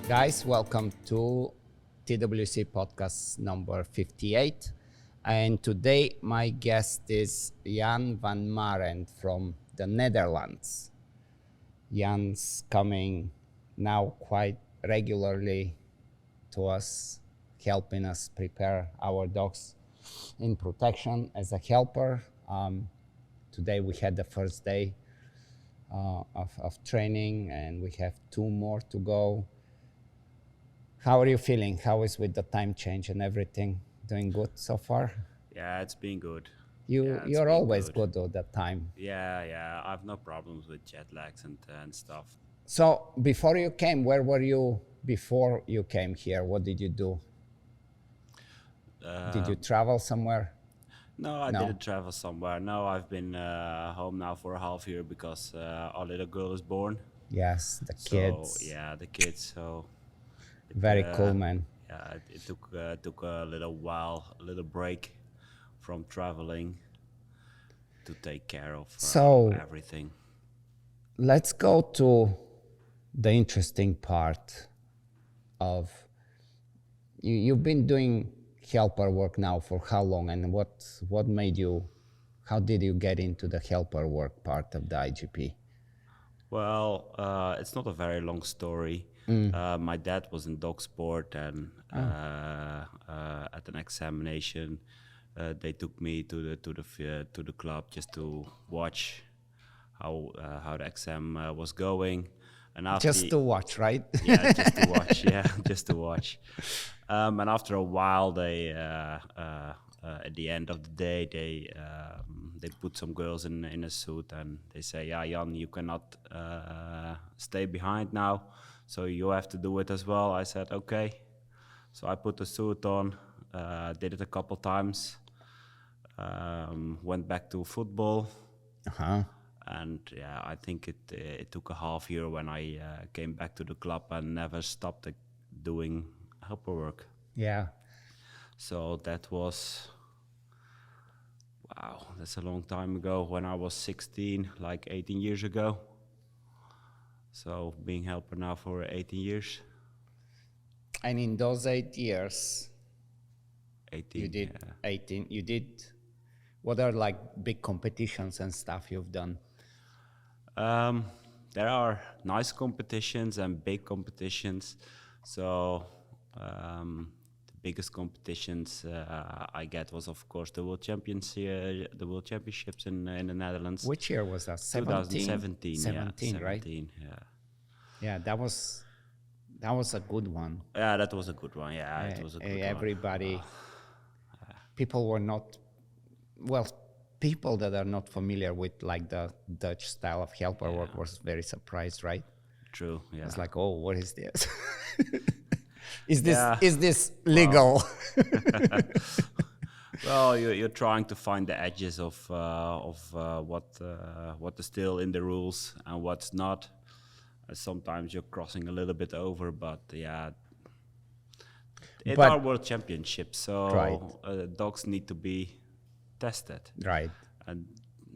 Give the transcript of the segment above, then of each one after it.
Guys, welcome to TWC podcast number 58. And today my guest is Jan Van Maren from the Netherlands. Jan's coming now quite regularly to us, helping us prepare our dogs in protection as a helper. Today we had the first day of training and we have 2 more to go. How are you feeling? How is with the time change and everything? Doing good so far? Yeah, it's been good. You're always good all the time. Yeah. I have no problems with jet lags and stuff. So before you came, where were you before you came here? What did you do? Did you travel somewhere? No, I didn't travel somewhere. No, I've been home now for a half year because our little girl is born. Yes, the So kids. yeah, the kids. So Very cool, man. yeah, it took a little while, a little break from traveling to take care of So everything. let's go to the interesting part of you've been doing helper work now for how long, and what made you, how did you get into the helper work part of the IGP? Well, it's not a very long story. My dad was in dog sport, and at an examination, they took me to the club just to watch how the exam was going. And after Just to watch, right? yeah, just to watch. Yeah, just to watch. And after a while, they at the end of the day, they put some girls in a suit and they say, "Yeah, Jan, you cannot stay behind now, so you have to do it as well." I said, "Okay." So I put the suit on, did it a couple times, went back to football. And yeah, I think it took a half year when I came back to the club and never stopped doing helper work. Yeah. So that was, wow, that's a long time ago, when I was 16, like 18 years ago. So being helper now for 18 years. And in those 8 years, 18. you did Yeah. 18. You did. What are like big competitions and stuff you've done? There are nice competitions and big competitions. So the biggest competitions I get was, of course, the World Championships in the Netherlands. Which year was that? 2017. 17, right? Yeah. Yeah, that was a good one. Yeah, that was a good one. Yeah, it was a good one. Everybody, people were not, well, people that are not familiar with like the Dutch style of helper work was very surprised, right? True. Yeah. It's like, oh, what is this? Is this legal? Well, you're trying to find the edges of what is still in the rules and what's not. Sometimes you're crossing a little bit over, but yeah, it are World Championships, so dogs need to be tested. Right.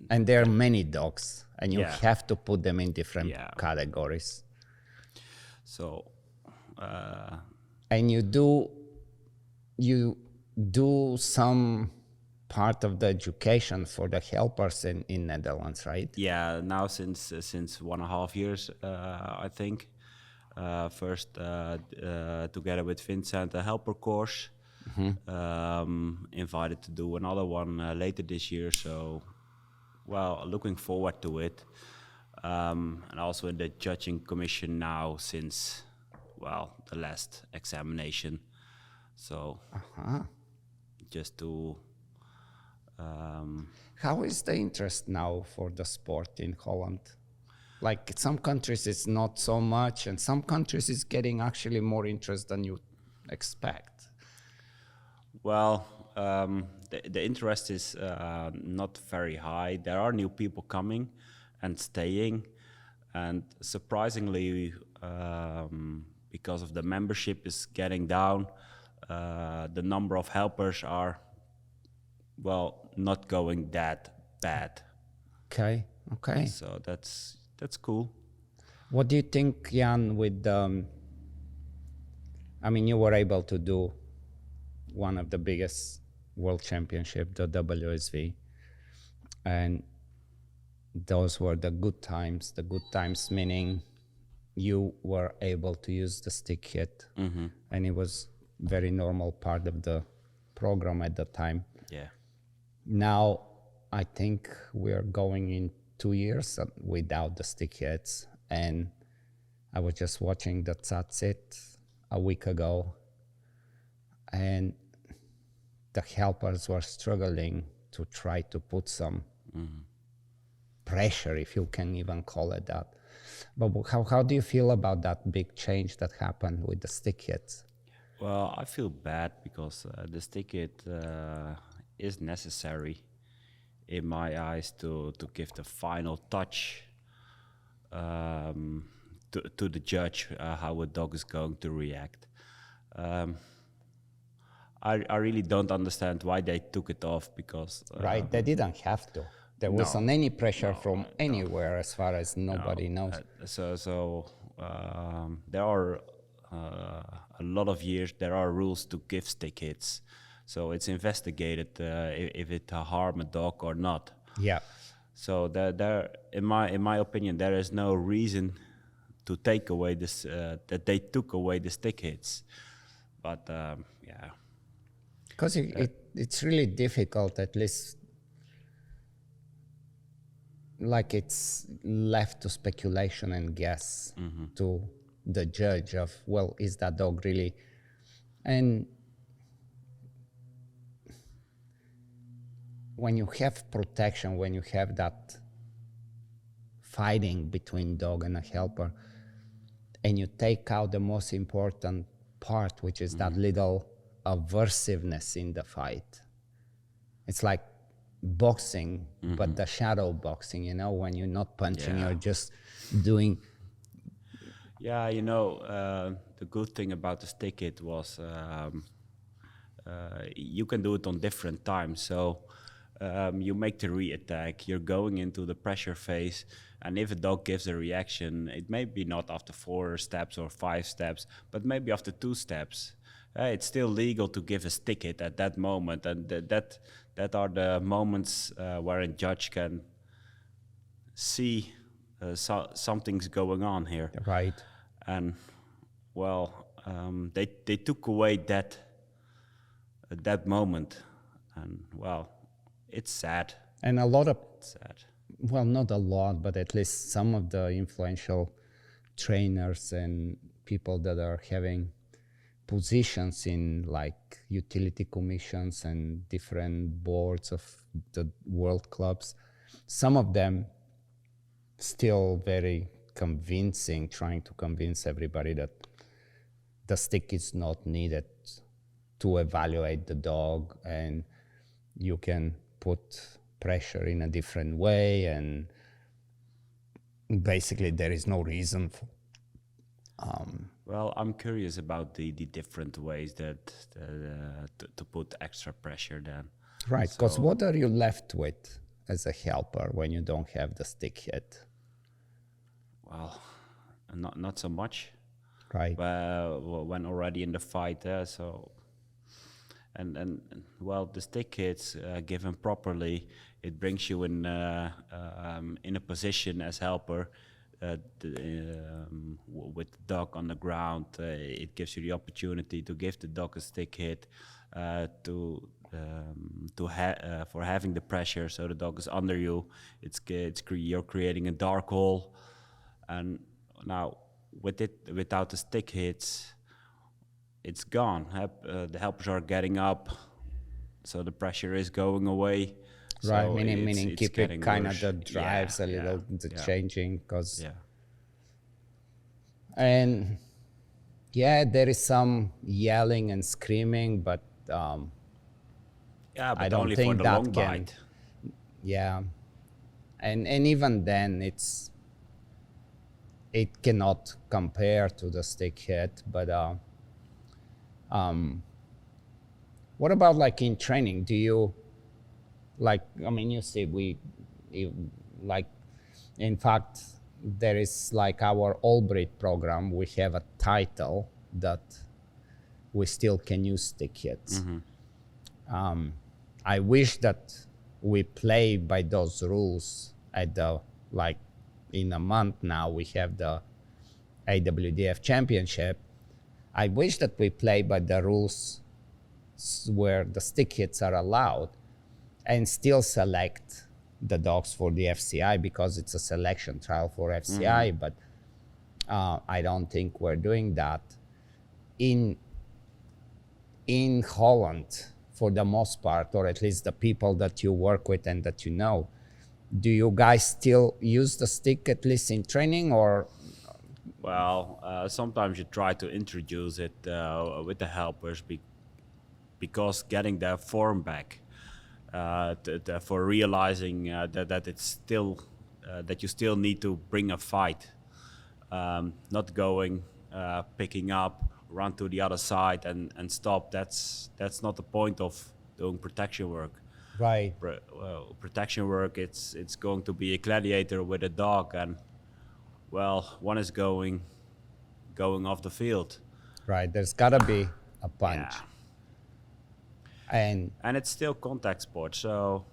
And there are many dogs, and you have to put them in different categories. So, and you do some part of the education for the helpers in Netherlands, right? Yeah, now since 1.5 years, I think. First, together with Vincent, a helper course. Invited to do another one later this year, so well, looking forward to it. And also in the judging commission now since, well, the last examination. So just to how is the interest now for the sport in Holland? Like some countries it's not so much, and some countries it's getting actually more interest than you expect. Well, the interest is not very high. There are new people coming and staying, and surprisingly, because of the membership is getting down, the number of helpers are, well, not going that bad. Okay. So that's cool. What do you think, Jan, with I mean, you were able to do one of the biggest world championship, the WSV, and those were the good times. The good times meaning you were able to use the stick hit, and it was very normal part of the program at the time. Yeah. Now, I think we're going in 2 years without the stick hits, and I was just watching the Tsatsit a week ago, and the helpers were struggling to try to put some pressure, if you can even call it that. But how do you feel about that big change that happened with the stick hits? Well, I feel bad because the stick hit is necessary in my eyes to give the final touch to the judge how a dog is going to react. I really don't understand why they took it off because Right, they didn't have to. There wasn't any pressure from anywhere, as far as nobody knows. There are a lot of years. There are rules to give stick hits, so it's investigated if it harm a dog or not. Yeah. So there, in my opinion, there is no reason to take away this that they took away the stick hits, but yeah. Because it's really difficult, at least, like it's left to speculation and guess to the judge of, well, is that dog really? And when you have protection, when you have that fighting between dog and a helper, and you take out the most important part, which is that little aversiveness in the fight. It's like boxing, but the shadow boxing, you know, when you're not punching, you're just doing. Yeah, you know, the good thing about the stick hit was you can do it on different times. So you make the reattack, you're going into the pressure phase, and if a dog gives a reaction, it may be not after 4 steps or 5 steps, but maybe after 2 steps. It's still legal to give a stick hit at that moment, and that are the moments where a judge can see something's going on here. Right. And well, they took away that moment, and well, it's sad. And a lot of, Sad. well, not a lot, but at least some of the influential trainers and people that are having positions in like utility commissions and different boards of the world clubs, some of them still very convincing, trying to convince everybody that the stick is not needed to evaluate the dog, and you can put pressure in a different way, and basically there is no reason for. Well, I'm curious about the different ways that to put extra pressure then. Right, because what are you left with as a helper when you don't have the stick hit? Well, not so much. Right. Well, when already in the fight, so. And well, the stick hits given properly, it brings you in a position as helper. With the dog on the ground, it gives you the opportunity to give the dog a stick hit, for having the pressure, so the dog is under you. You're creating a dark hole, and now without the stick hits, it's gone. The helpers are getting up, so the pressure is going away. Right, So meaning it's keep it kind of worse. the drives a little, changing, because. Yeah. And yeah, there is some yelling and screaming, but Yeah, but I don't only think for the that long can. bite. Yeah, and even then, it cannot compare to the stick hit. But what about like in training? Do you like? I mean, you see, like, in fact, there is like our all breed program. We have a title that we still can use stick hits. I wish that we play by those rules at the, like, in a month now we have the AWDF Championship. I wish that we play by the rules where the stick hits are allowed and still select the dogs for the FCI, because it's a selection trial for FCI, but I don't think we're doing that. In Holland, for the most part, or at least the people that you work with and that you know, do you guys still use the stick, at least in training, or? Well, sometimes you try to introduce it with the helpers because getting their form back, for realizing that it's still that you still need to bring a fight, not going, picking up, run to the other side and stop. That's not the point of doing protection work. Right. Protection work, it's going to be a gladiator with a dog, and well, one is going off the field. Right. There's gotta be a punch. Yeah. And it's still contact sport, so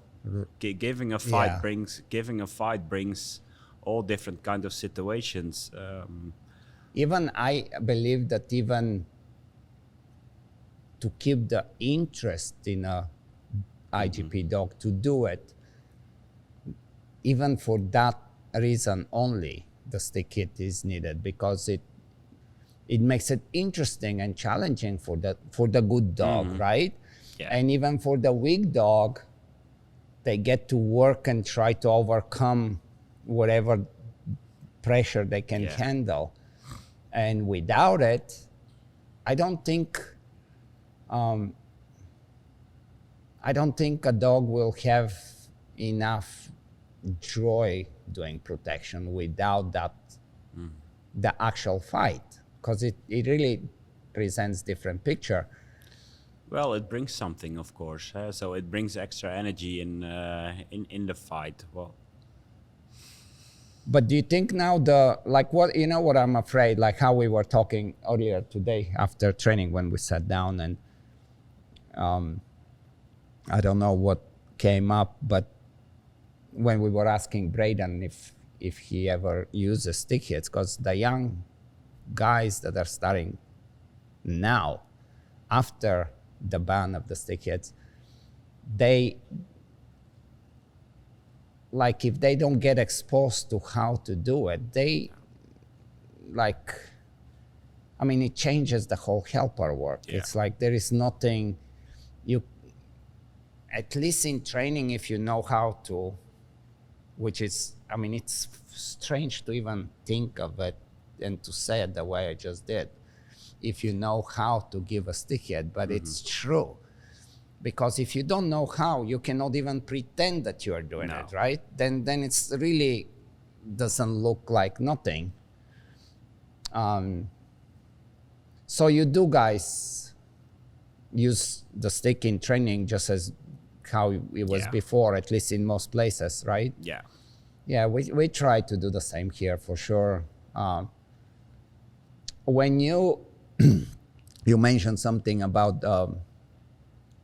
giving a fight brings all different kind of situations. Even I believe that even to keep the interest in a IGP dog to do it, even for that reason only, the stick hit is needed, because it makes it interesting and challenging for the good dog, right? Yeah. And even for the weak dog, they get to work and try to overcome whatever pressure they can handle. And without it, I don't think a dog will have enough joy doing protection without that, the actual fight, because it really presents different picture. Well, it brings something, of course. So it brings extra energy in the fight. Well, but do you think now what I'm afraid, like how we were talking earlier today after training when we sat down, and I don't know what came up, but when we were asking Braden if he ever uses stick hits, because the young guys that are starting now after the ban of the stick hits, they, like, if they don't get exposed to how to do it, they, like, I mean, it changes the whole helper work. Yeah. It's like there is nothing you, at least in training, if you know how to, which is, I mean, it's strange to even think of it and to say it the way I just did, if you know how to give a stick hit, but it's true. Because if you don't know how, you cannot even pretend that you are doing it, right? Then it's really doesn't look like nothing. So you do guys use the stick in training just as how it was before, at least in most places, right? Yeah. Yeah, we try to do the same here for sure. When you mentioned something about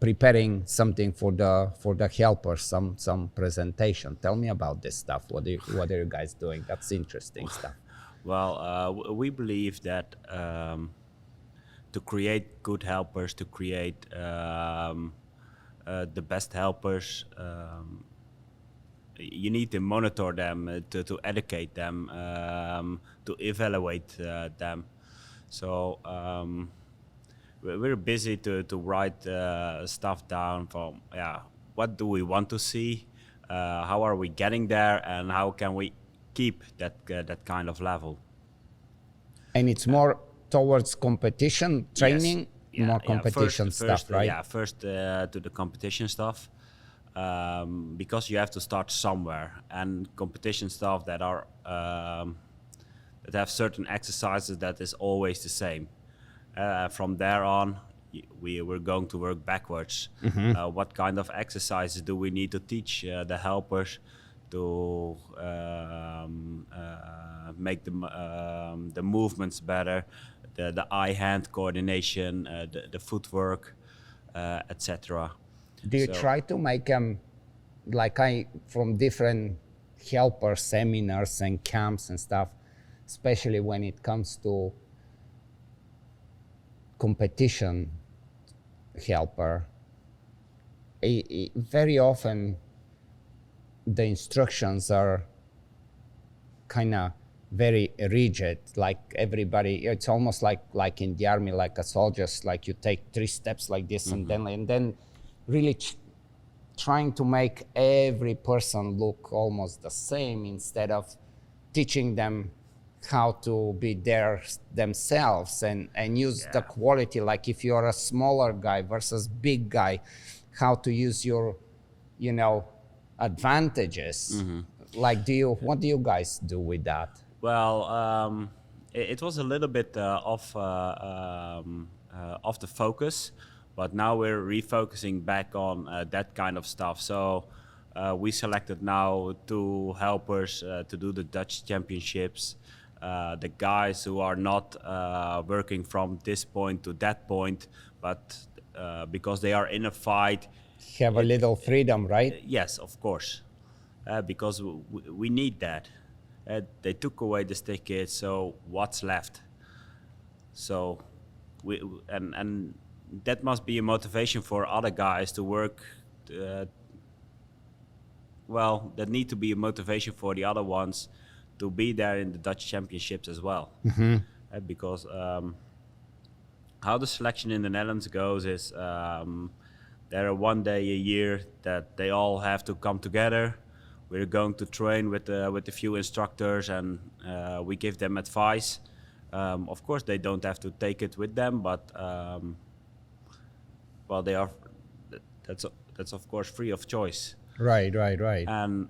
preparing something for the helpers, some presentation. Tell me about this stuff. What are you guys doing? That's interesting stuff. Well, we believe that to create good helpers, to create the best helpers, you need to monitor them, to educate them, to evaluate them. So we're busy to write stuff down from, what do we want to see, how are we getting there, and how can we keep that kind of level. And it's more towards competition training, more competition stuff, right? Yeah, first to the competition stuff, because you have to start somewhere, and competition stuff that are that have certain exercises that is always the same. From there on, we're going to work backwards. What kind of exercises do we need to teach the helpers to make the movements better, the eye-hand coordination, the footwork, etc. Do you try to make them from different helper seminars and camps and stuff, especially when it comes to competition helper? Very often the instructions are kind of very rigid, like everybody, it's almost like in the army, like a soldiers, like you take 3 steps like this, and then really trying to make every person look almost the same, instead of teaching them how to be themselves and use the quality, like if you're a smaller guy versus big guy, how to use your advantages. Like, what do you guys do with that? Well, it was a little bit off the focus, but now we're refocusing back on that kind of stuff. So we selected now 2 helpers to do the Dutch championships. The guys who are not working from this point to that point, but because they are in a fight, Have a little freedom, right? Yes, of course, because we need that. They took away the stick hits, so what's left? So and that must be a motivation for other guys to work. Well, that need to be a motivation for the other ones to be there in the Dutch championships as well. Because how the selection in the Netherlands goes is there are 1 day a year that they all have to come together. We're going to train with a few instructors, and we give them advice. Of course, they don't have to take it with them, but well, that's of course free of choice. Right. And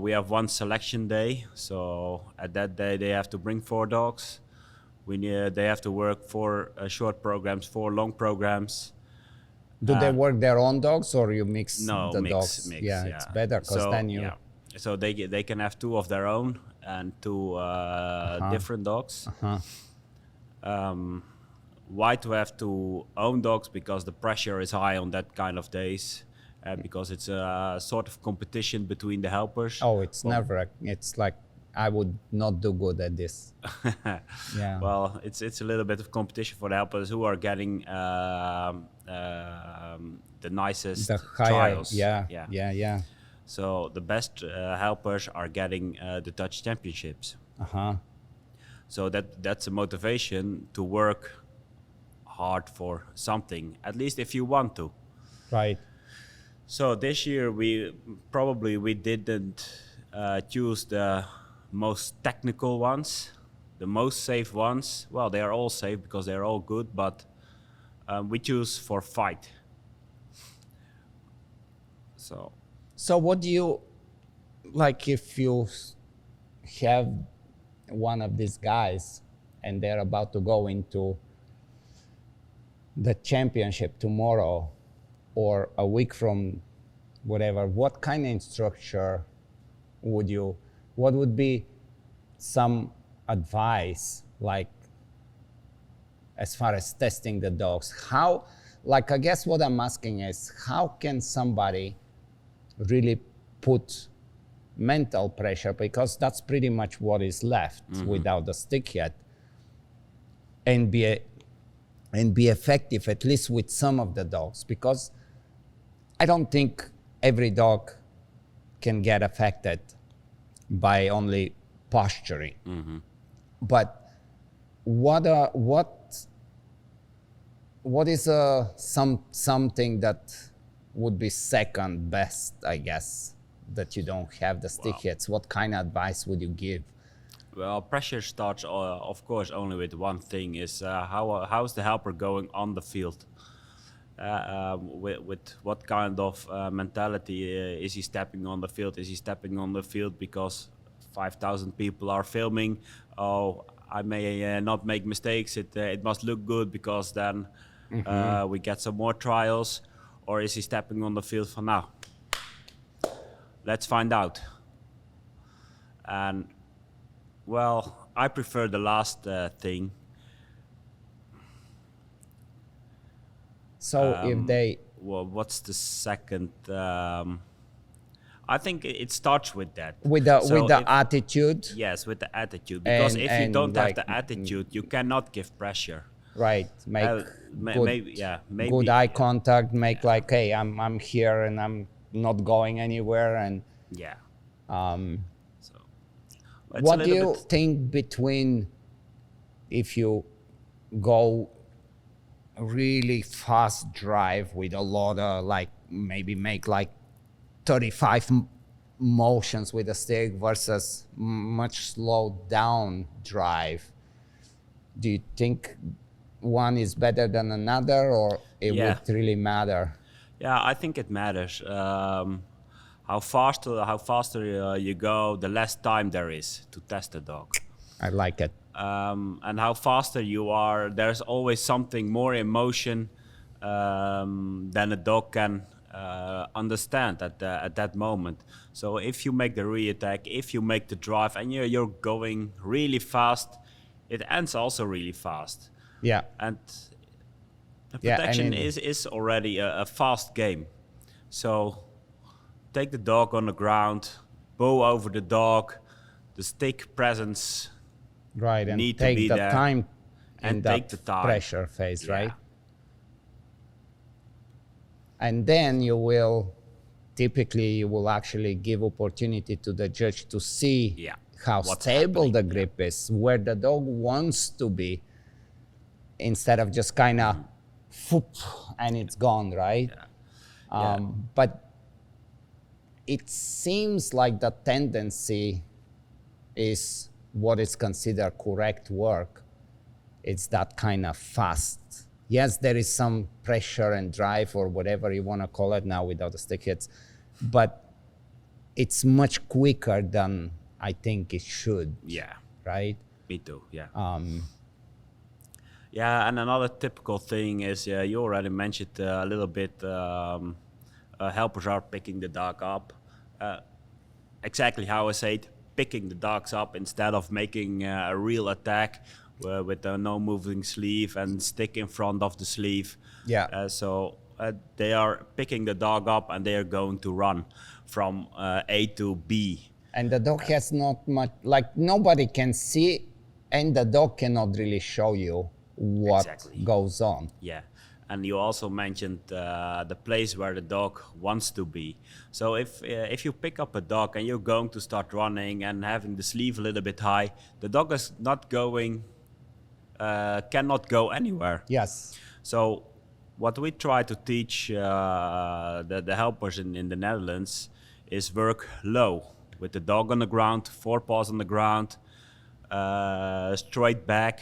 we have 1 selection day, so at that day they have to bring 4 dogs. They have to work 4 short programs, 4 long programs. Do they work their own dogs, or you mix No, the mix, dogs? yeah. It's better, because then you... Yeah. So they can have 2 of their own and 2 different dogs. Why to have 2 own dogs? Because the pressure is high on that kind of days. Because it's a sort of competition between the helpers. Oh, it's never. It's like, I would not do good at this. Yeah. Well, it's a little bit of competition for the helpers who are getting the nicest The higher, trials. yeah. So the best helpers are getting the Dutch championships. So that's a motivation to work hard for something, at least if you want to. Right. So this year we didn't choose the most technical ones, the most safe ones. Well, they are all safe because they're all good, but we choose for fight. So what do you, like, if you have one of these guys and they're about to go into the championship tomorrow or a week from whatever, what kind of instructor what would be some advice, like, as far as testing the dogs? How, like, I guess what I'm asking is, how can somebody really put mental pressure, because that's pretty much what is left without the stick yet, and be effective, at least with some of the dogs? Because I don't think every dog can get affected by only posturing. But what is something that would be second best, I guess, that you don't have the stick hits? What kind of advice would you give? Well, pressure starts, of course, only with one thing: is how's the helper going on the field? With what kind of mentality is he stepping on the field? Is he stepping on the field because 5,000 people are filming? Oh, I may not make mistakes. It must look good because then we get some more trials. Or is he stepping on the field for now? Let's find out. And well, I prefer the last thing. So if they Well, what's the second? I think it starts with that. with the attitude, Yes, with the attitude. Because if you and don't have like the attitude, you cannot give pressure. right, make Maybe good eye contact, make like, hey, I'm here and I'm not going anywhere, and yeah. So it's a what do little you bit. think between if you go really fast drive with a lot of like maybe make like 35 motions with a stick versus much slow down drive? Do you think one is better than another, or it Yeah. would really matter? Yeah, I think it matters. How faster you go, the less time there is to test the dog. I like it. And how faster you are, there's always something more emotion than a dog can understand at that moment. So if you make the reattack, if you make the drive, and you're going really fast, it ends also really fast. Yeah. And the Yeah, and protection is already a fast game. So take the dog on the ground, bow over the dog, the stick presence. Right, and Need to take be the there time and in take that the time. pressure phase, Yeah. right? And then you will actually give opportunity to the judge to see Yeah. how What's stable happening, the grip is, where the dog wants to be, instead of just kind of and it's gone, right? Yeah. But it seems like the tendency is what is considered correct work. It's that kind of fast. Yes, there is some pressure and drive or whatever you want to call it now without the stick hits, but it's much quicker than I think it should. Yeah. Right? Me too. Yeah. Yeah, and another typical thing is you already mentioned a little bit. Helpers are picking the dog up. Exactly how I say it, picking the dogs up instead of making a real attack with a no moving sleeve and stick in front of the sleeve. Yeah. So they are picking the dog up and they are going to run from A to B. And the dog has not much, like nobody can see, and the dog cannot really show you what Exactly. goes on. Yeah, and you also mentioned the place where the dog wants to be. So if you pick up a dog and you're going to start running and having the sleeve a little bit high, the dog is not going, cannot go anywhere. Yes. So what we try to teach the helpers in the Netherlands is work low with the dog on the ground, 4 paws on the ground, straight back,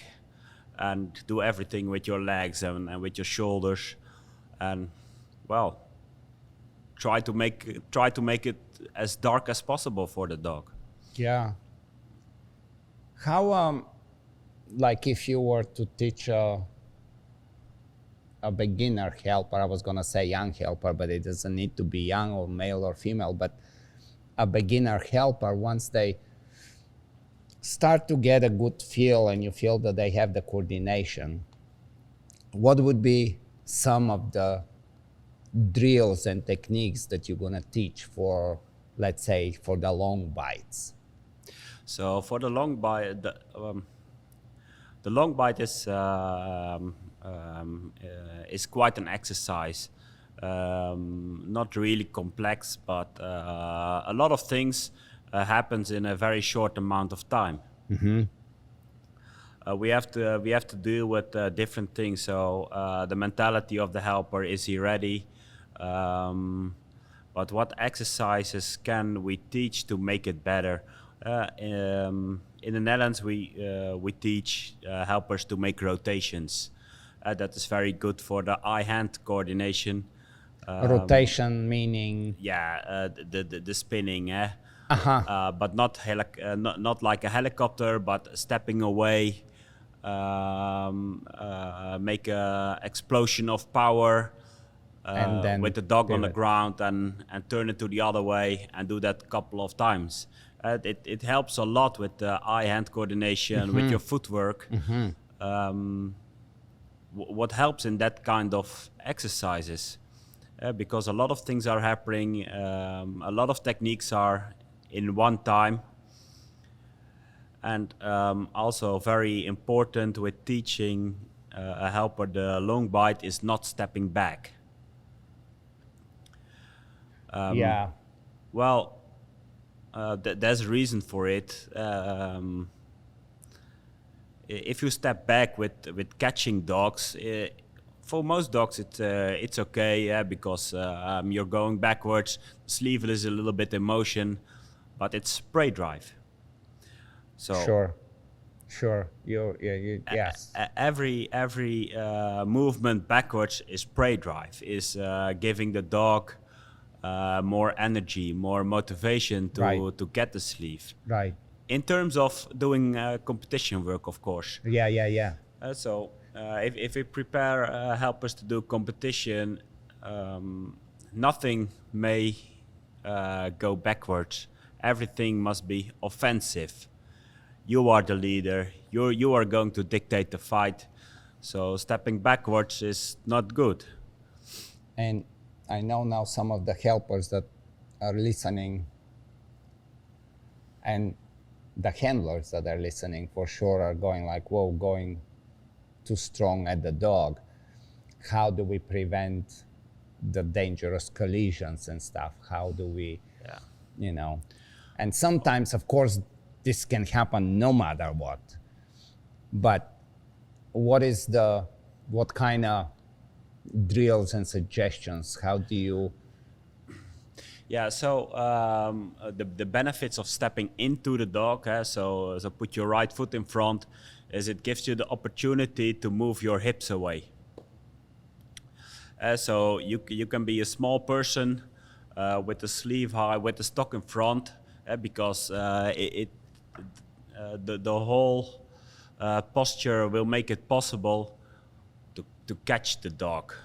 and do everything with your legs and with your shoulders, and well, try to make it as dark as possible for the dog. Yeah. How like if you were to teach a beginner helper, I was gonna say young helper, but it doesn't need to be young or male or female, but a beginner helper, once they start to get a good feel and you feel that they have the coordination, what would be some of the drills and techniques that you're gonna teach for, let's say, for the long bites? So for the long bite, the long bite is quite an exercise. Not really complex, but a lot of things happens in a very short amount of time. Mm-hmm. We have to deal with different things. So the mentality of the helper, is he ready? But what exercises can we teach to make it better? In the Netherlands, we teach helpers to make rotations. That is very good for the eye-hand coordination. Rotation meaning? Yeah, the spinning. Uh-huh. But not like a helicopter, but stepping away, make a explosion of power And then with the dog on the pivot. ground and turn it to the other way and do that a couple of times. It helps a lot with the eye-hand coordination, with your footwork. what helps in that kind of exercises, because a lot of things are happening, a lot of techniques are in one time, and also very important with teaching a helper the long bite is not stepping back. Yeah. Well, there's a reason for it. If you step back with catching dogs, for most dogs it's okay, because you're going backwards, the sleeve is a little bit in motion, but it's prey drive. So Sure. Yes. every movement backwards is prey drive, is giving the dog more energy, more motivation to get the sleeve. Right. In terms of doing competition work, of course. Yeah. So if we prepare helpers to do competition, nothing may go backwards. Everything must be offensive. You are the leader. You are going to dictate the fight. So stepping backwards is not good. And I know now some of the helpers that are listening, and the handlers that are listening for sure are going like, whoa, going too strong at the dog. How do we prevent the dangerous collisions and stuff? How do we, and sometimes, of course, this can happen no matter what. But what kind of drills and suggestions? How do you? Yeah, so the benefits of stepping into the dog, so put your right foot in front, is it gives you the opportunity to move your hips away. So you can be a small person with the sleeve high, with the stock in front, because the whole posture will make it possible to catch the dog.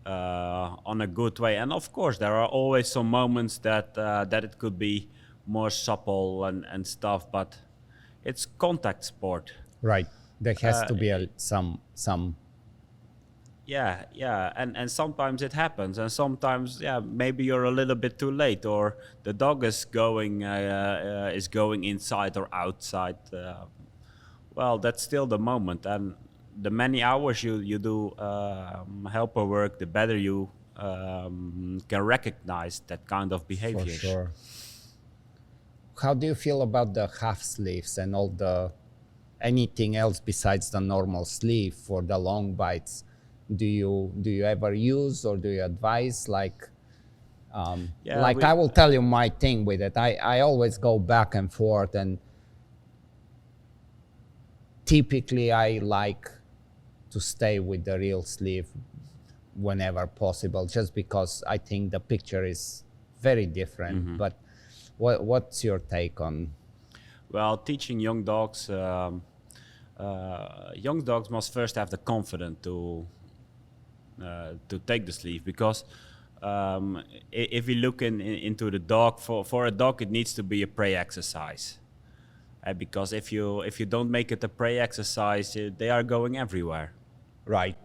On a good way. And of course there are always some moments that it could be more supple and stuff, but it's contact sport. Right. There has to be some. Yeah, and sometimes it happens, and sometimes maybe you're a little bit too late, or the dog is going inside or outside. Well, that's still the moment, and the many hours you do helper work, the better you can recognize that kind of behavior. For sure. How do you feel about the half sleeves and anything else besides the normal sleeve for the long bites? Do you ever use, or do you advise? I will tell you my thing with it. I always go back and forth, and typically I like to stay with the real sleeve whenever possible, just because I think the picture is very different. But what's your take on? Well, teaching young dogs must first have the confidence to take the sleeve, because if we look into the dog, for a dog it needs to be a prey exercise. Because if you don't make it a prey exercise, they are going everywhere. Right.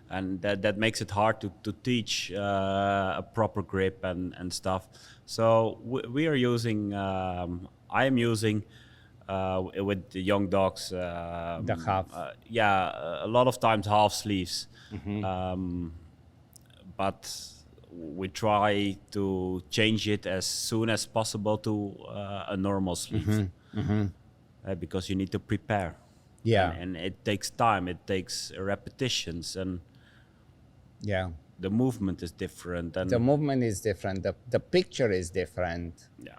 And that makes it hard to teach a proper grip and stuff. So we are using, I am using with the young dogs, the half. A lot of times half sleeves. But we try to change it as soon as possible to a normal sleeve. Because you need to prepare. Yeah. And it takes time, it takes repetitions, and the movement is different. And the movement is different. The picture is different. Yeah.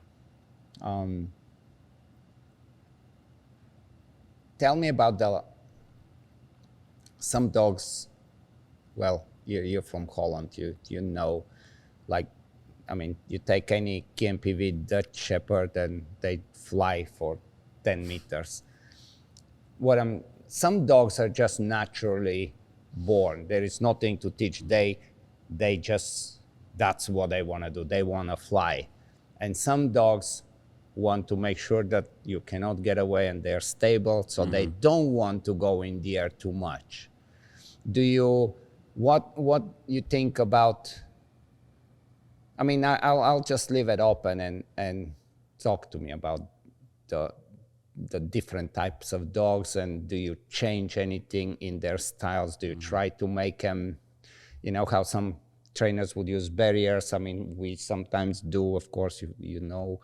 Tell me about some dogs. Well, you're from Holland. You know, you take any KMPV Dutch Shepherd and they fly for 10 meters. Some dogs are just naturally born. There is nothing to teach. They just, that's what they want to do. They want to fly. And some dogs want to make sure that you cannot get away and they're stable, so they don't want to go in the air too much. Do you, what you think about, I mean, I'll just leave it open and talk to me about the different types of dogs, and do you change anything in their styles? Do you try to make them, you know, how some trainers would use barriers? I mean, we sometimes do, of course, you know,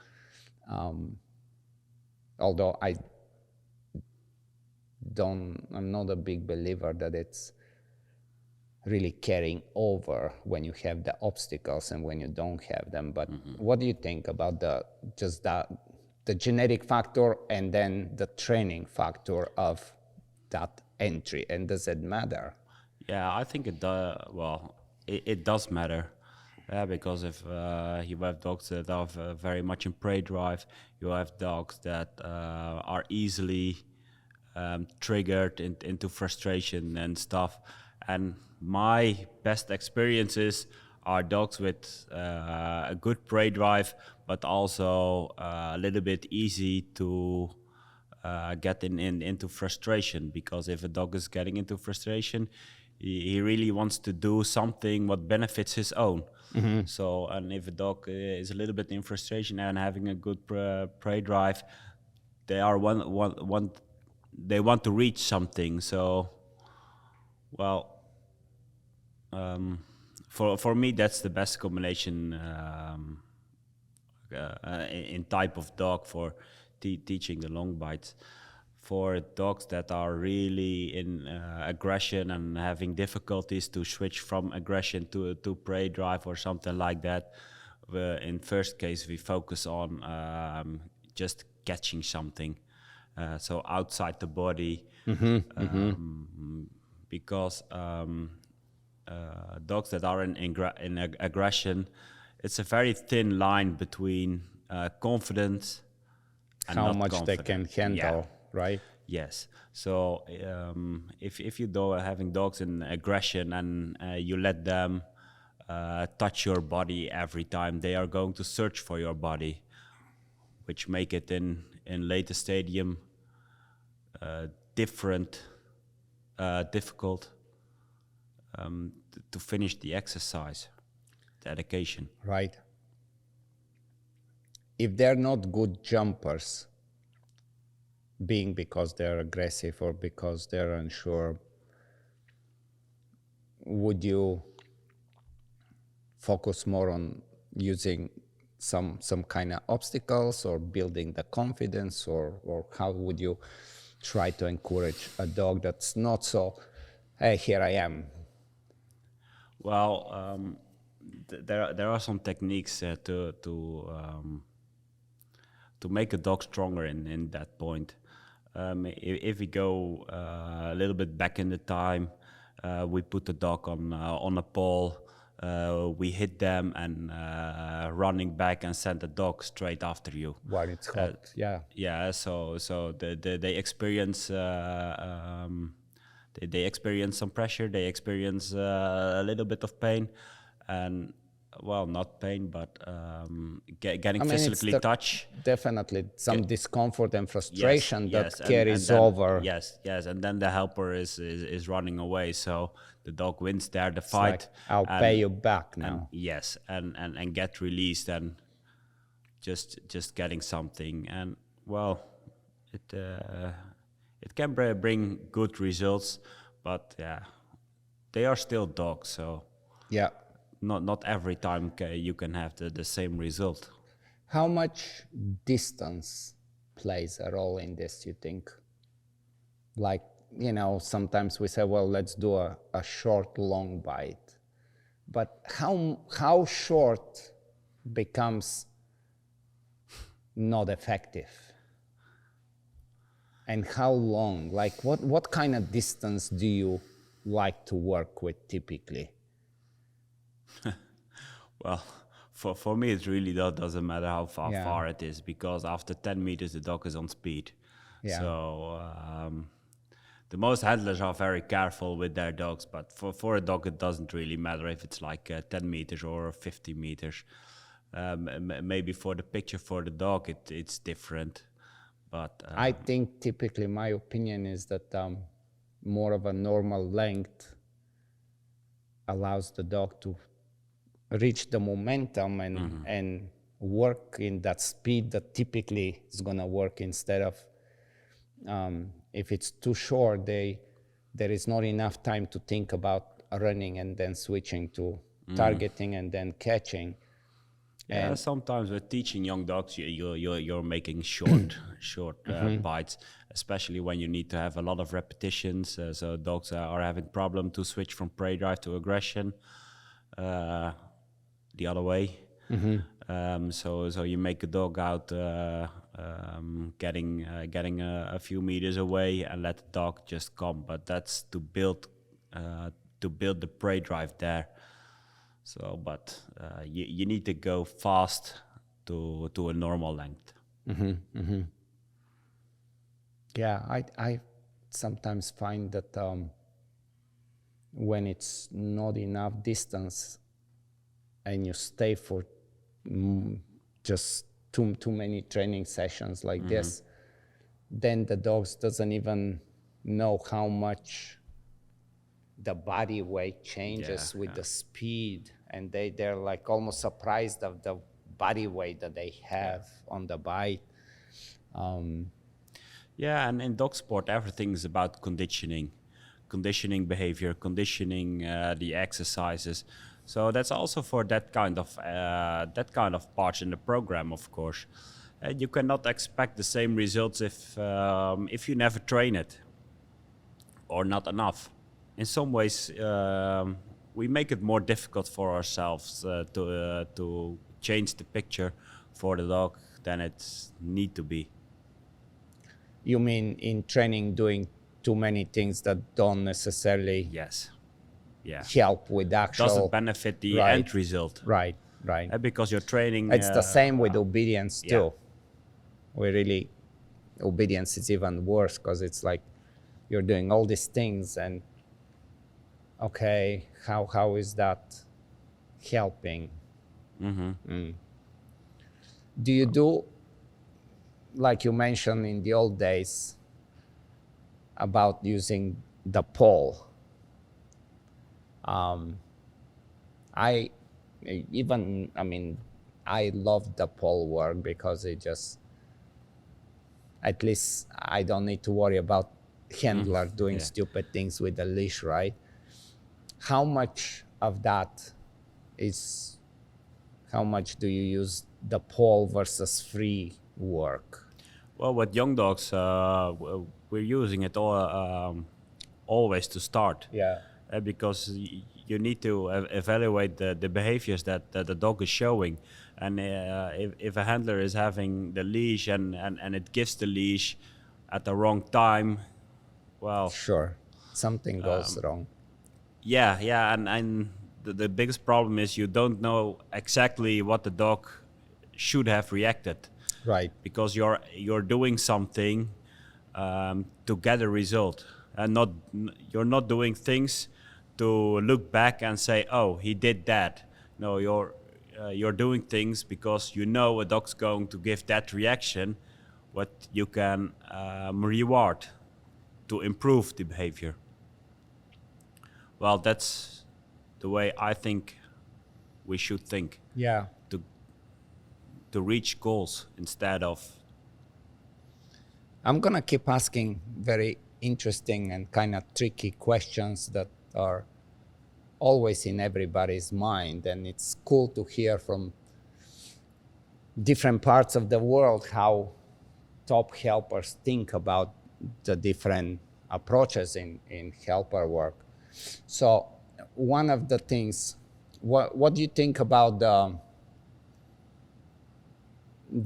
although I'm not a big believer that it's really carrying over when you have the obstacles and when you don't have them. But what do you think about the genetic factor and then the training factor of that entry, and does it matter? Yeah, I think it does. Well, it does matter. Yeah, because if you have dogs that are very much in prey drive, you have dogs that are easily triggered into frustration and stuff. And my best experiences are dogs with a good prey drive, but also a little bit easy to get into frustration. Because if a dog is getting into frustration, he really wants to do something what benefits his own. So, and if a dog is a little bit in frustration and having a good prey drive, they are they want to reach something. So, well, for me, that's the best combination in type of dog for teaching the long bites. For dogs that are really in aggression and having difficulties to switch from aggression to prey drive or something like that, in first case we focus on just catching something, so outside the body, because dogs that are in aggression, it's a very thin line between confidence and How not much confident. they can handle, right? Yes. So if you are having dogs in aggression and you let them touch your body every time, they are going to search for your body, which make it in later stadium difficult to finish the exercise, the education. Right. If they're not good jumpers, being because they're aggressive or because they're unsure, would you focus more on using some kind of obstacles or building the confidence, or how would you try to encourage a dog that's not so, hey, here I am? Well, there are some techniques to make a dog stronger in that point. If we go a little bit back in the time, we put the dog on a pole, we hit them and running back and send the dog straight after you. While it's hot, yeah. Yeah, so they experience they experience some pressure, they experience a little bit of pain, and well, not pain, but getting physically touch. Definitely some discomfort and frustration yes, that carries then, over. Yes, and then the helper is running away, so the dog wins there the It's fight. like, I'll pay you back now. And, yes, and get released and just getting something, and well, it can bring good results, but yeah, they are still dogs, so Yeah. not every time you can have the same result. How much distance plays a role in this, you think? Like, you know, sometimes we say, well, let's do a short, long bite. But how short becomes not effective? And how long? Like, what kind of distance do you like to work with typically? Well, for me, it really doesn't matter how Yeah. far it is, because after 10 meters, the dog is on speed. Yeah. So the most handlers are very careful with their dogs, but for a dog, it doesn't really matter if it's like 10 meters or 50 meters. Maybe for the picture for the dog, it's different. But I think typically my opinion is that more of a normal length allows the dog to reach the momentum and work in that speed that typically is going to work, instead of if it's too short, there is not enough time to think about running and then switching to targeting and then catching. Yeah, And sometimes with teaching young dogs, you're making short bites, especially when you need to have a lot of repetitions. So dogs are having problem to switch from prey drive to aggression, the other way. So you make a dog out getting a few meters away and let the dog just come. But that's to build the prey drive there. So, but you need to go fast to a normal length. yeah, I sometimes find that when it's not enough distance and you stay for just too many training sessions like this, then the dogs doesn't even know how much the body weight changes with the speed, and they're like almost surprised of the body weight that they have on the bite. Yeah, and in dog sport, everything is about conditioning behavior, conditioning the exercises. So that's also for that kind of parts in the program, of course. You cannot expect the same results if you never train it or not enough. In some ways, we make it more difficult for ourselves to change the picture for the dog than it need to be. You mean in training doing too many things that don't necessarily Yes. Yeah. help with actual... Doesn't benefit the end result. Right. Because you're training... It's the same with obedience too. Obedience is even worse, because it's like you're doing all these things and okay, how is that helping? Do you do, like you mentioned in the old days about using the pole? I love the pole work because it just, at least I don't need to worry about handler doing stupid things with the leash, right? How much of that is, how much do you use the pole versus free work? Well, with young dogs, we're using it always to start. Yeah. Because you need to evaluate the behaviors that the dog is showing. And if a handler is having the leash and it gives the leash at the wrong time, well... Sure, something goes wrong. Yeah, and the biggest problem is you don't know exactly what the dog should have reacted. Right. Because you're doing something to get a result, and you're not doing things to look back and say, oh, he did that. No, you're doing things because you know a dog's going to give that reaction, what you can reward to improve the behavior. Well, that's the way I think we should think. Yeah. To reach goals instead of... I'm gonna keep asking very interesting and kind of tricky questions that are always in everybody's mind, and it's cool to hear from different parts of the world how top helpers think about the different approaches in helper work. So one of the things, what do you think about the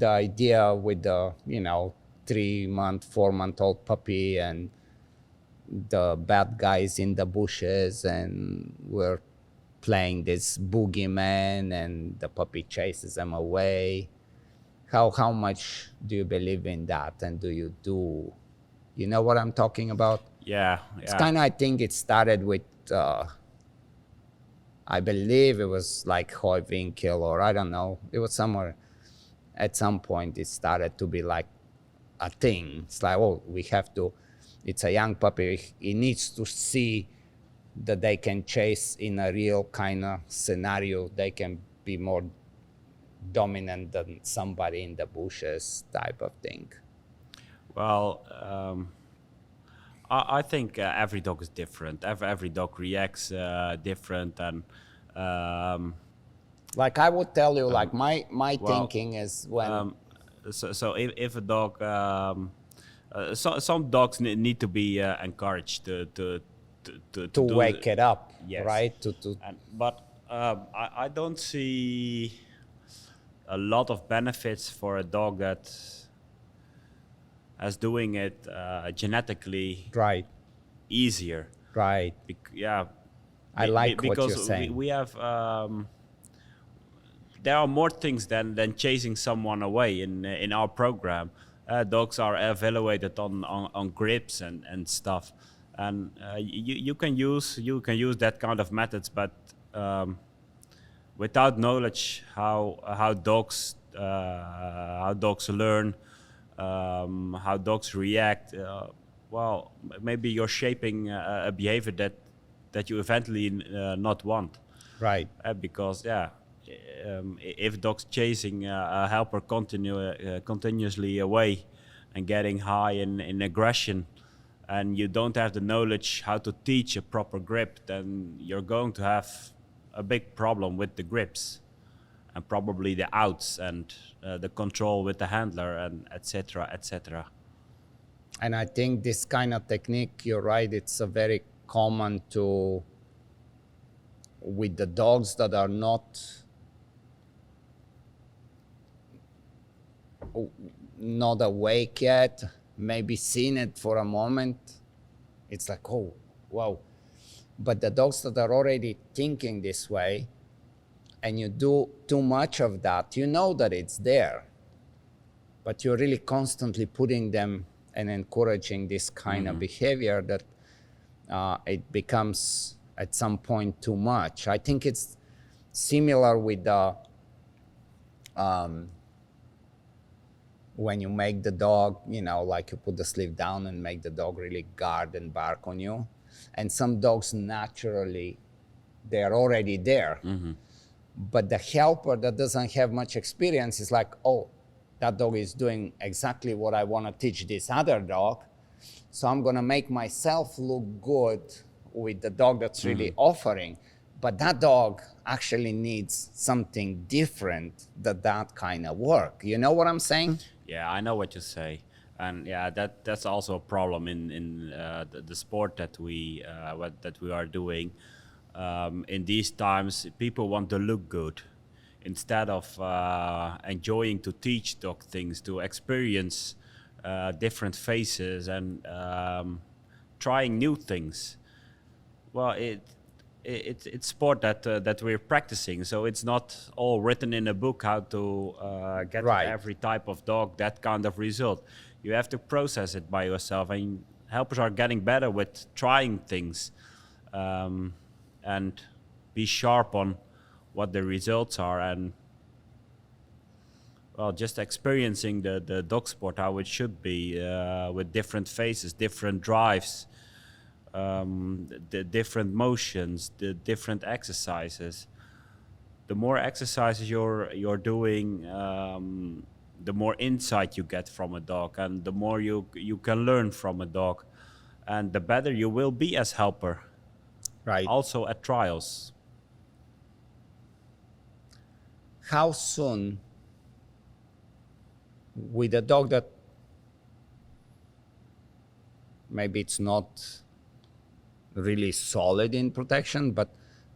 idea with the 3-month, 4-month-old puppy and the bad guys in the bushes, and we're playing this boogeyman and the puppy chases them away? How much do you believe in that, and you know what I'm talking about? Yeah. It's kind of, I think it started with I believe it was like Hoy Winkel, or I don't know, it was somewhere. At some point it started to be like a thing. It's like, oh, we have to, it's a young puppy, he needs to see that they can chase in a real kind of scenario. They can be more dominant than somebody in the bushes type of thing. Well, I think every dog is different. Every dog reacts different, and Like I would tell you, like my thinking is when so if a dog, some dogs need to be encouraged to to do wake it up, yes. right? But I don't see a lot of benefits for a dog that as doing it genetically Right, easier. right. Yeah, I like what because you're saying. we have there are more things than chasing someone away in our program. Dogs are evaluated on grips and stuff, and you can use that kind of methods, but without knowledge how dogs learn, how dogs react, well, maybe you're shaping a behavior that you eventually not want. Right. Because if dogs chasing a helper continuously away and getting high in aggression, and you don't have the knowledge how to teach a proper grip, then you're going to have a big problem with the grips and probably the outs and the control with the handler and etc. etc. And I think this kind of technique, you're right, it's a very common to with the dogs that are not awake yet, maybe seen it for a moment. It's like, oh, wow. But the dogs that are already thinking this way, and you do too much of that, you know that it's there, but you're really constantly putting them and encouraging this kind of behavior that it becomes at some point too much. I think it's similar with the when you make the dog, you know, like you put the sleeve down and make the dog really guard and bark on you. And some dogs naturally, they're already there. But the helper that doesn't have much experience is like, oh, that dog is doing exactly what I want to teach this other dog. So I'm going to make myself look good with the dog that's really offering. But that dog actually needs something different than that kind of work. You know what I'm saying? Yeah, I know what you say, and yeah, that's also a problem in the sport that we are doing. In these times, people want to look good instead of enjoying to teach dog things, to experience different faces and trying new things. Well, it's sport that we're practicing, so it's not all written in a book how to get Right. every type of dog that kind of result. You have to process it by yourself, and helpers are getting better with trying things and be sharp on what the results are, and well, just experiencing the dog sport how it should be, with different faces, different drives, the different motions, the different exercises. The more exercises you're doing, the more insight you get from a dog, and the more you can learn from a dog, and the better you will be as helper. Right. Also at trials. How soon with a dog that maybe it's not really solid in protection, but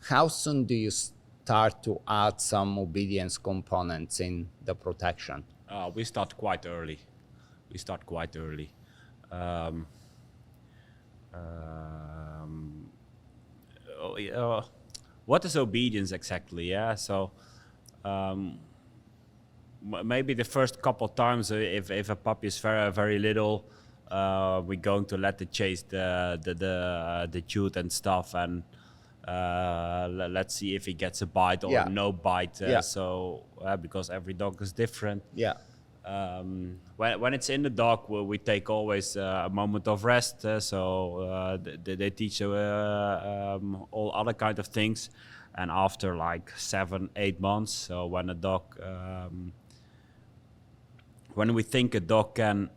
how soon do you start to add some obedience components in the protection? We start quite early. What is obedience exactly? Yeah, so maybe the first couple times, if a puppy is very very little, we're going to let it chase the chute and stuff, and let's see if he gets a bite or Yeah. no bite. Yeah. So because every dog is different. Yeah. When it's in the dog, we take always a moment of rest. They teach all other kind of things, and after like 7-8 months, so when a dog, when we think a dog can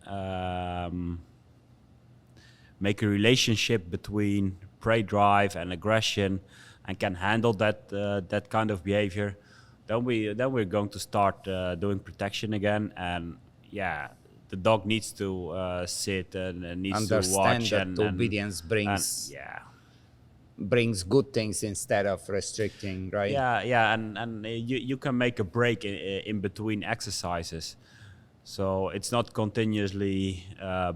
make a relationship between prey drive and aggression, and can handle that kind of behavior, then we're going to start doing protection again. And yeah, the dog needs to sit and needs to watch. Understand that obedience brings good things instead of restricting, right? Yeah, and you can make a break in between exercises. So it's not continuously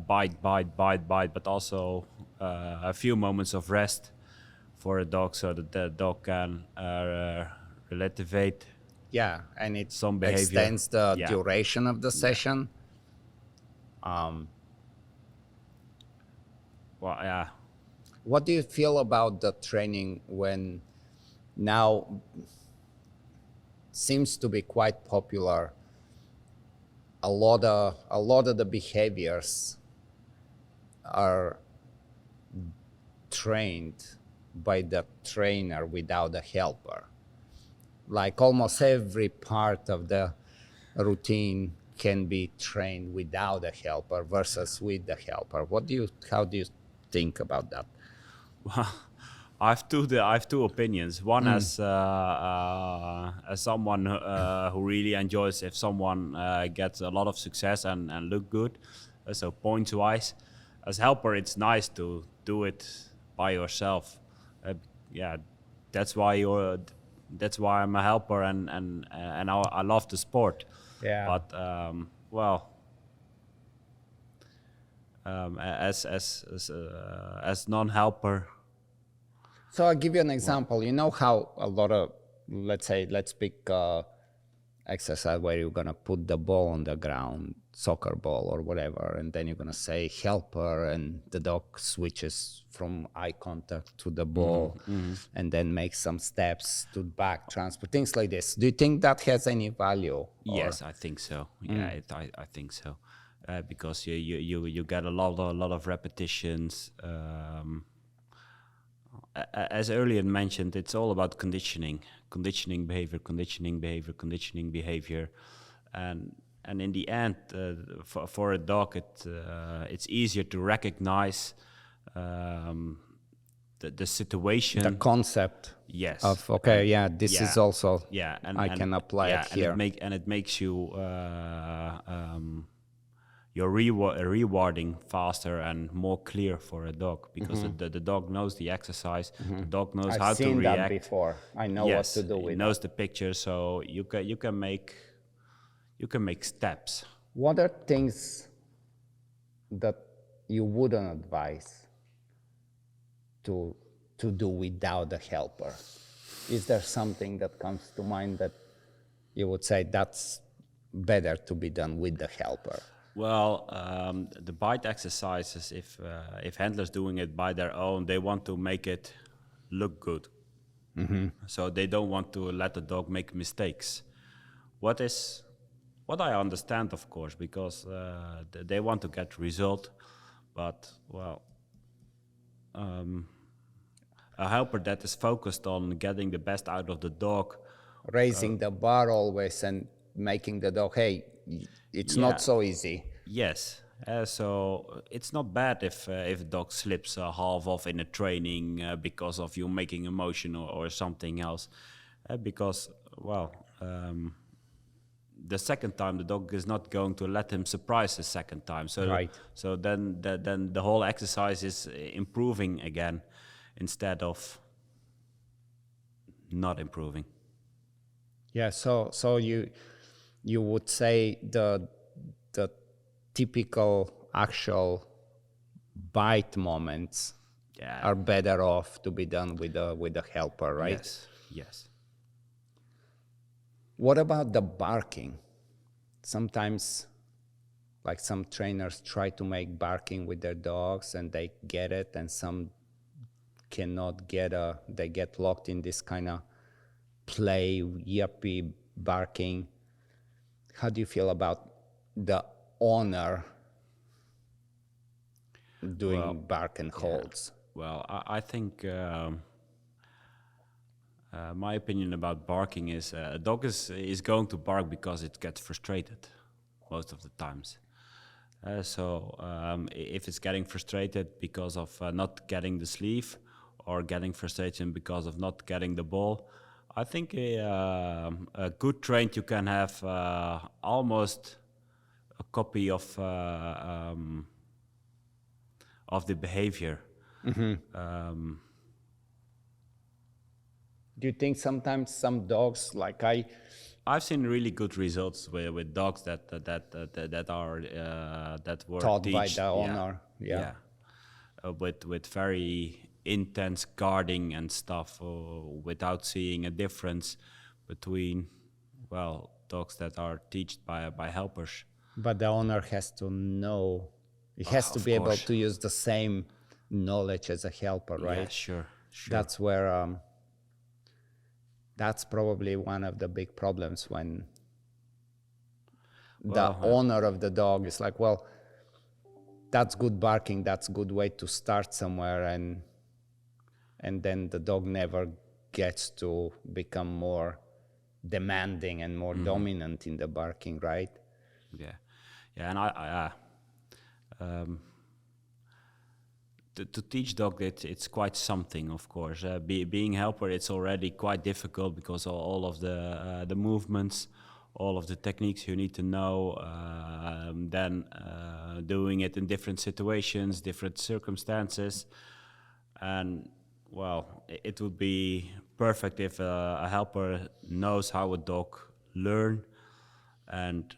bite, but also a few moments of rest for a dog, so that the dog can relativate. Yeah, and it Some behavior. extends the duration of the session. Well, yeah. What do you feel about the training when now seems to be quite popular? A lot of the behaviors are trained by the trainer without a helper. Like almost every part of the routine can be trained without a helper versus with the helper. How do you think about that? Well, I have two opinions. One as someone who really enjoys if someone gets a lot of success and look good, so points wise. As helper, it's nice to do it by yourself. Yeah, that's why I'm a helper, and I love the sport. Yeah. But as non-helper. So I'll give you an example. You know how a lot of, let's pick exercise where you're going to put the ball on the ground, soccer ball or whatever, and then you're going to say helper, and the dog switches from eye contact to the ball, and then makes some steps to back transfer, things like this. Do you think that has any value? Yes, I think so. Yeah, I think so. Because you get a lot of repetitions. As earlier mentioned, it's all about conditioning behavior, and in the end, for a dog, it's easier to recognize the situation, the concept. Yes. Of this is also I can apply it here, and it makes you you're rewarding faster and more clear for a dog, because the dog knows the exercise, the dog knows how to react. I've seen that before. I know what to do with it. Knows the picture, so you can make steps. What are things that you wouldn't advise to do without a helper? Is there something that comes to mind that you would say that's better to be done with the helper? Well, the bite exercises, if handlers doing it by their own, they want to make it look good. So they don't want to let the dog make mistakes. What I understand, of course, because they want to get result, but well, a helper that is focused on getting the best out of the dog, raising the bar always and making the dog, hey, it's not so easy. Yes. So it's not bad if a dog slips half off in a training because of you making a motion or something else. Because, well, the second time the dog is not going to let him surprise the second time. So, so then the whole exercise is improving again instead of not improving. Yeah. So you would say the typical actual bite moments are better off to be done with a helper, right? Yes. What about the barking? Sometimes, like, some trainers try to make barking with their dogs and they get it, and some cannot get they get locked in this kind of play, yuppie barking. How do you feel about the owner doing bark and holds? Well, I think my opinion about barking is a dog is going to bark because it gets frustrated most of the times. If it's getting frustrated because of not getting the sleeve or getting frustrated because of not getting the ball, I think a good trained you can have almost a copy of the behavior. Do you think sometimes some dogs, like I've seen really good results with dogs that were taught by teached, the owner? Yeah. With very intense guarding and stuff, without seeing a difference between dogs that are taught by helpers. But the owner has to know, he has to Of be able course. to use the same knowledge as a helper, right? Yeah, sure. That's where, that's probably one of the big problems when the owner of the dog is like, well, that's good barking, that's good way to start somewhere, and then the dog never gets to become more demanding and more dominant in the barking, right? Yeah, and to teach dog it's quite something, of course. Being helper, it's already quite difficult because all of the movements, all of the techniques you need to know. Then doing it in different situations, different circumstances, and it would be perfect if a helper knows how a dog learn and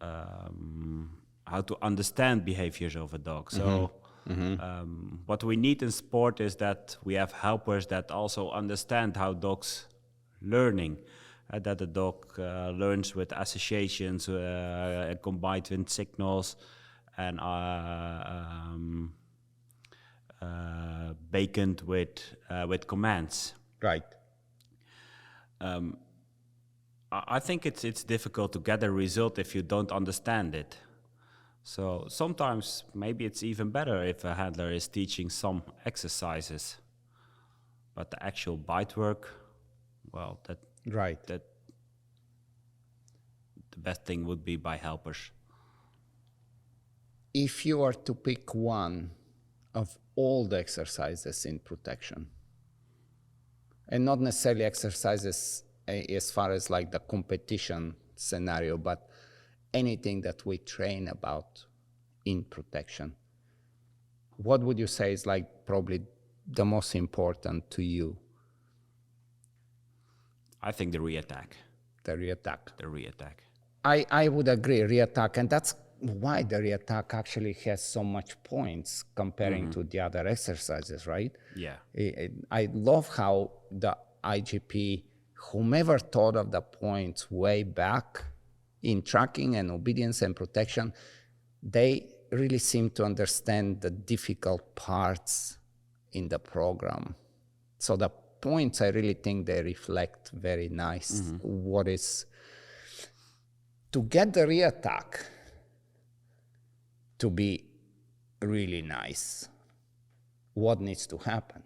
how to understand behaviors of a dog. So what we need in sport is that we have helpers that also understand how dogs learning, that the dog learns with associations combined with signals and baconed with commands. Right. I think it's difficult to get a result if you don't understand it. So sometimes maybe it's even better if a handler is teaching some exercises, but the actual bite work, that the best thing would be by helpers. If you are to pick one of all the exercises in protection, and not necessarily exercises as far as like the competition scenario, but anything that we train about in protection, what would you say is like probably the most important to you? I think the reattack. The reattack. The reattack. I would agree, reattack, and that's why the reattack actually has so much points comparing to the other exercises, right? Yeah. I love how the IGP, whomever thought of the points way back in tracking and obedience and protection, they really seem to understand the difficult parts in the program. So the points, I really think they reflect very nice what is to get the reattack to be really nice. What needs to happen?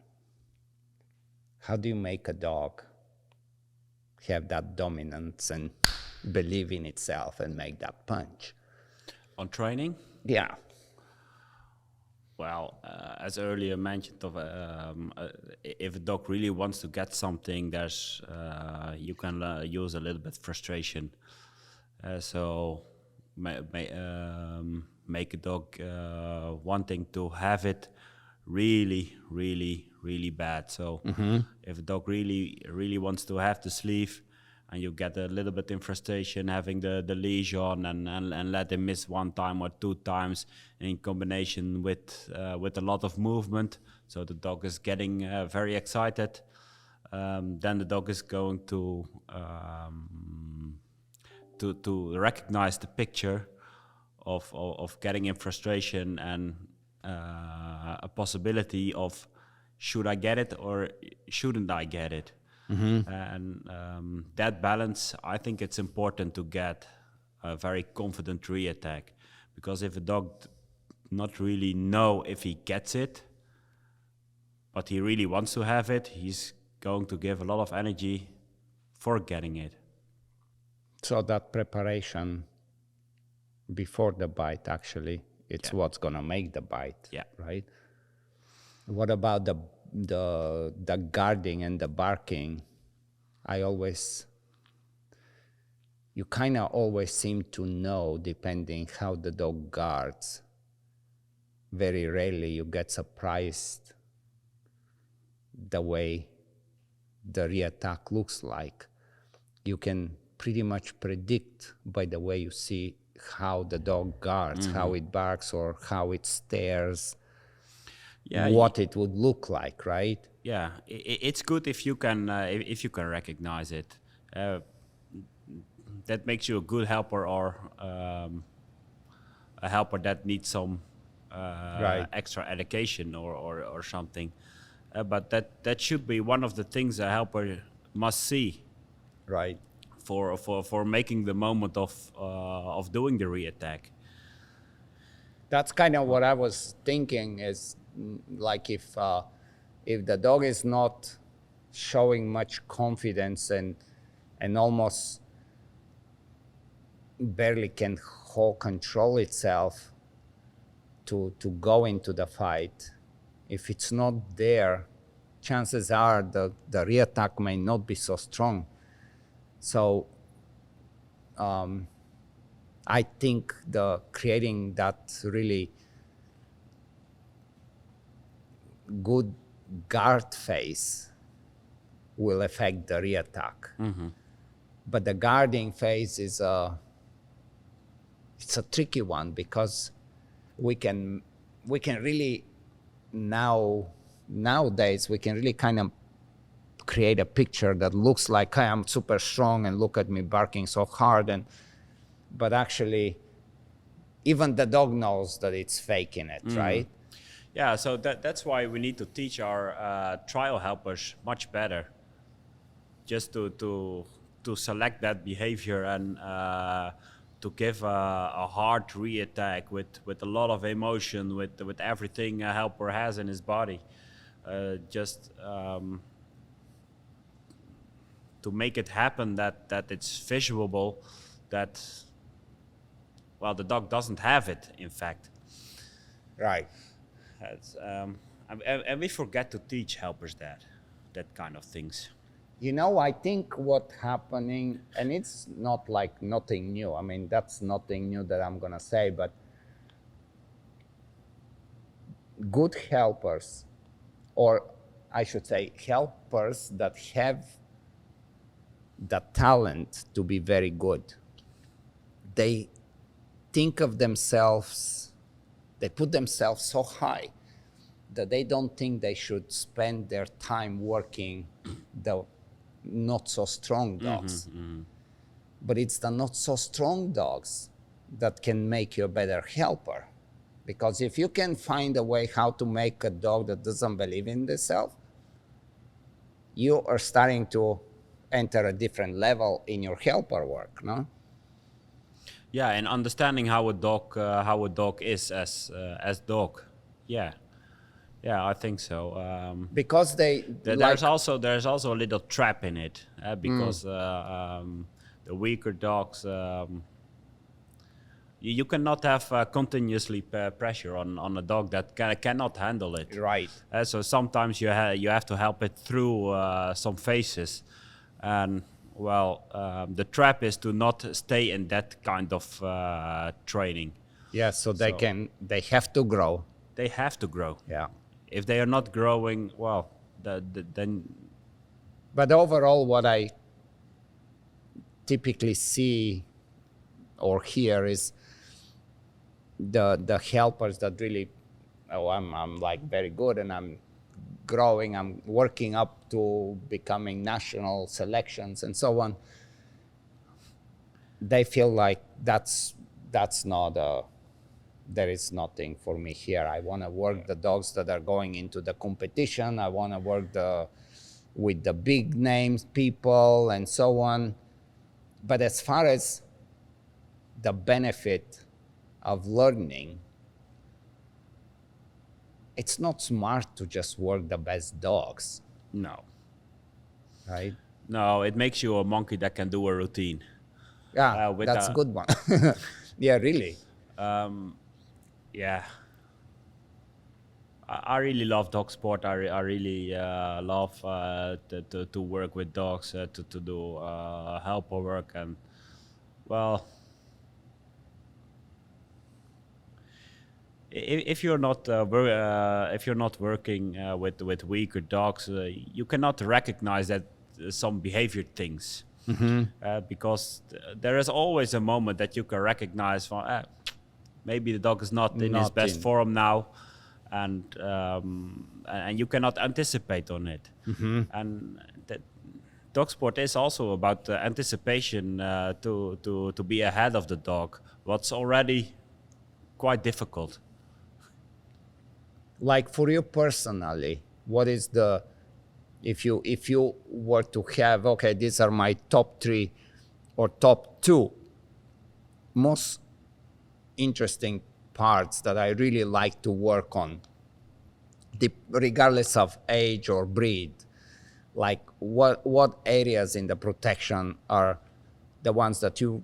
How do you make a dog have that dominance and believe in itself and make that punch? On training? Yeah. Well, as earlier mentioned, if a dog really wants to get something, there's you can use a little bit frustration. Make a dog wanting to have it really, really, really bad. So if a dog really wants to have the sleeve, and you get a little bit in frustration having the leash on and let him miss one time or two times in combination with a lot of movement, so the dog is getting very excited, then the dog is going to recognize the picture of getting in frustration and a possibility of should I get it or shouldn't I get it. And that balance, I think it's important to get a very confident reattack. Because if a dog not really know if he gets it, but he really wants to have it, he's going to give a lot of energy for getting it. So that preparation before the bite, actually, it's what's gonna make the bite, right? What about the guarding and the barking? You kind of always seem to know, depending how the dog guards. Very rarely you get surprised the way the reattack looks like. You can pretty much predict by the way you see how the dog guards, how it barks or how it stares, what it would look like, right? Yeah, it's good if you can recognize it. That makes you a good helper, or a helper that needs some extra education or something. But that should be one of the things a helper must see, right? For making the moment of doing the reattack. That's kind of what I was thinking. Is like if the dog is not showing much confidence and almost barely can control itself to go into the fight, if it's not there, chances are the reattack may not be so strong. So I think creating that really good guard phase will affect the reattack. But the guarding phase is it's a tricky one, because we can really nowadays we can really kind of create a picture that looks like, hey, I'm super strong and look at me barking so hard, but actually even the dog knows that it's faking it, right? Yeah, so that's why we need to teach our trial helpers much better, just to select that behavior and to give a hard reattack with a lot of emotion, with everything a helper has in his body, to make it happen that it's visual, that, well, the dog doesn't have it, in fact. Right. And we forget to teach helpers that kind of things. You know, I think what's happening, and it's not like nothing new. I mean, that's nothing new that I'm gonna say, but good helpers, or I should say helpers that have the talent to be very good, they think of themselves, they put themselves so high that they don't think they should spend their time working the not so strong dogs. But it's the not so strong dogs that can make you a better helper. Because if you can find a way how to make a dog that doesn't believe in themselves, you are starting to enter a different level in your helper work, no? Yeah, and understanding how a dog is as dog. Yeah, I think so. Because there's also a little trap in it, because the weaker dogs, you cannot have continuously pressure on a dog that cannot handle it. Right. So sometimes you have to help it through some phases, and well, the trap is to not stay in that kind of training. Yeah, so they have to grow. They have to grow. Yeah. If they are not growing, well, then. But overall, what I typically see or hear is the helpers that really, I'm like very good and I'm growing, I'm working up to becoming national selections and so on. They feel like that's not there is nothing for me here. I want to work the dogs that are going into the competition. I want to work with the big names people and so on. But as far as the benefit of learning, it's not smart to just work the best dogs, No. right? No, it makes you a monkey that can do a routine. Yeah, with that's a a- good one. Yeah, really. Yeah. I really love dog sport. I really love to work with dogs, to do helper work, and well, if you're not if you're not working with weaker dogs, you cannot recognize that some behavior things, because there is always a moment that you can recognize from maybe the dog is not in his Not best in. form now, and you cannot anticipate on it. And that dog sport is also about anticipation, to be ahead of the dog, what's already quite difficult. Like for you personally, what is the, if you were to have, okay, these are my top 3 or top 2 most interesting parts that I really like to work on, regardless of age or breed, like what areas in the protection are the ones that you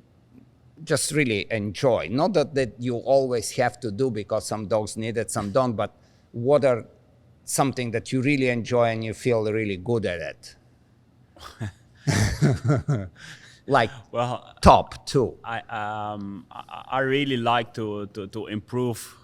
just really enjoy? Not that you always have to do, because some dogs need it, some don't, but what are something that you really enjoy and you feel really good at it? Like Well, top 2. I really like to improve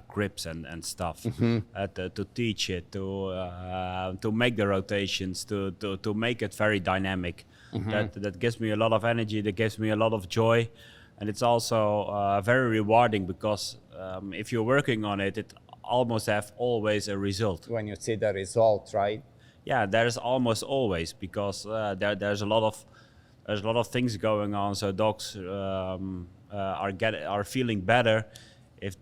grips and stuff, to teach it, to make the rotations, to make it very dynamic. That gives me a lot of energy. That gives me a lot of joy, and it's also very rewarding, because if you're working on it, it almost have always a result. When you see the result, right? Yeah, there's almost always, because there's a lot of things going on. So dogs are feeling better if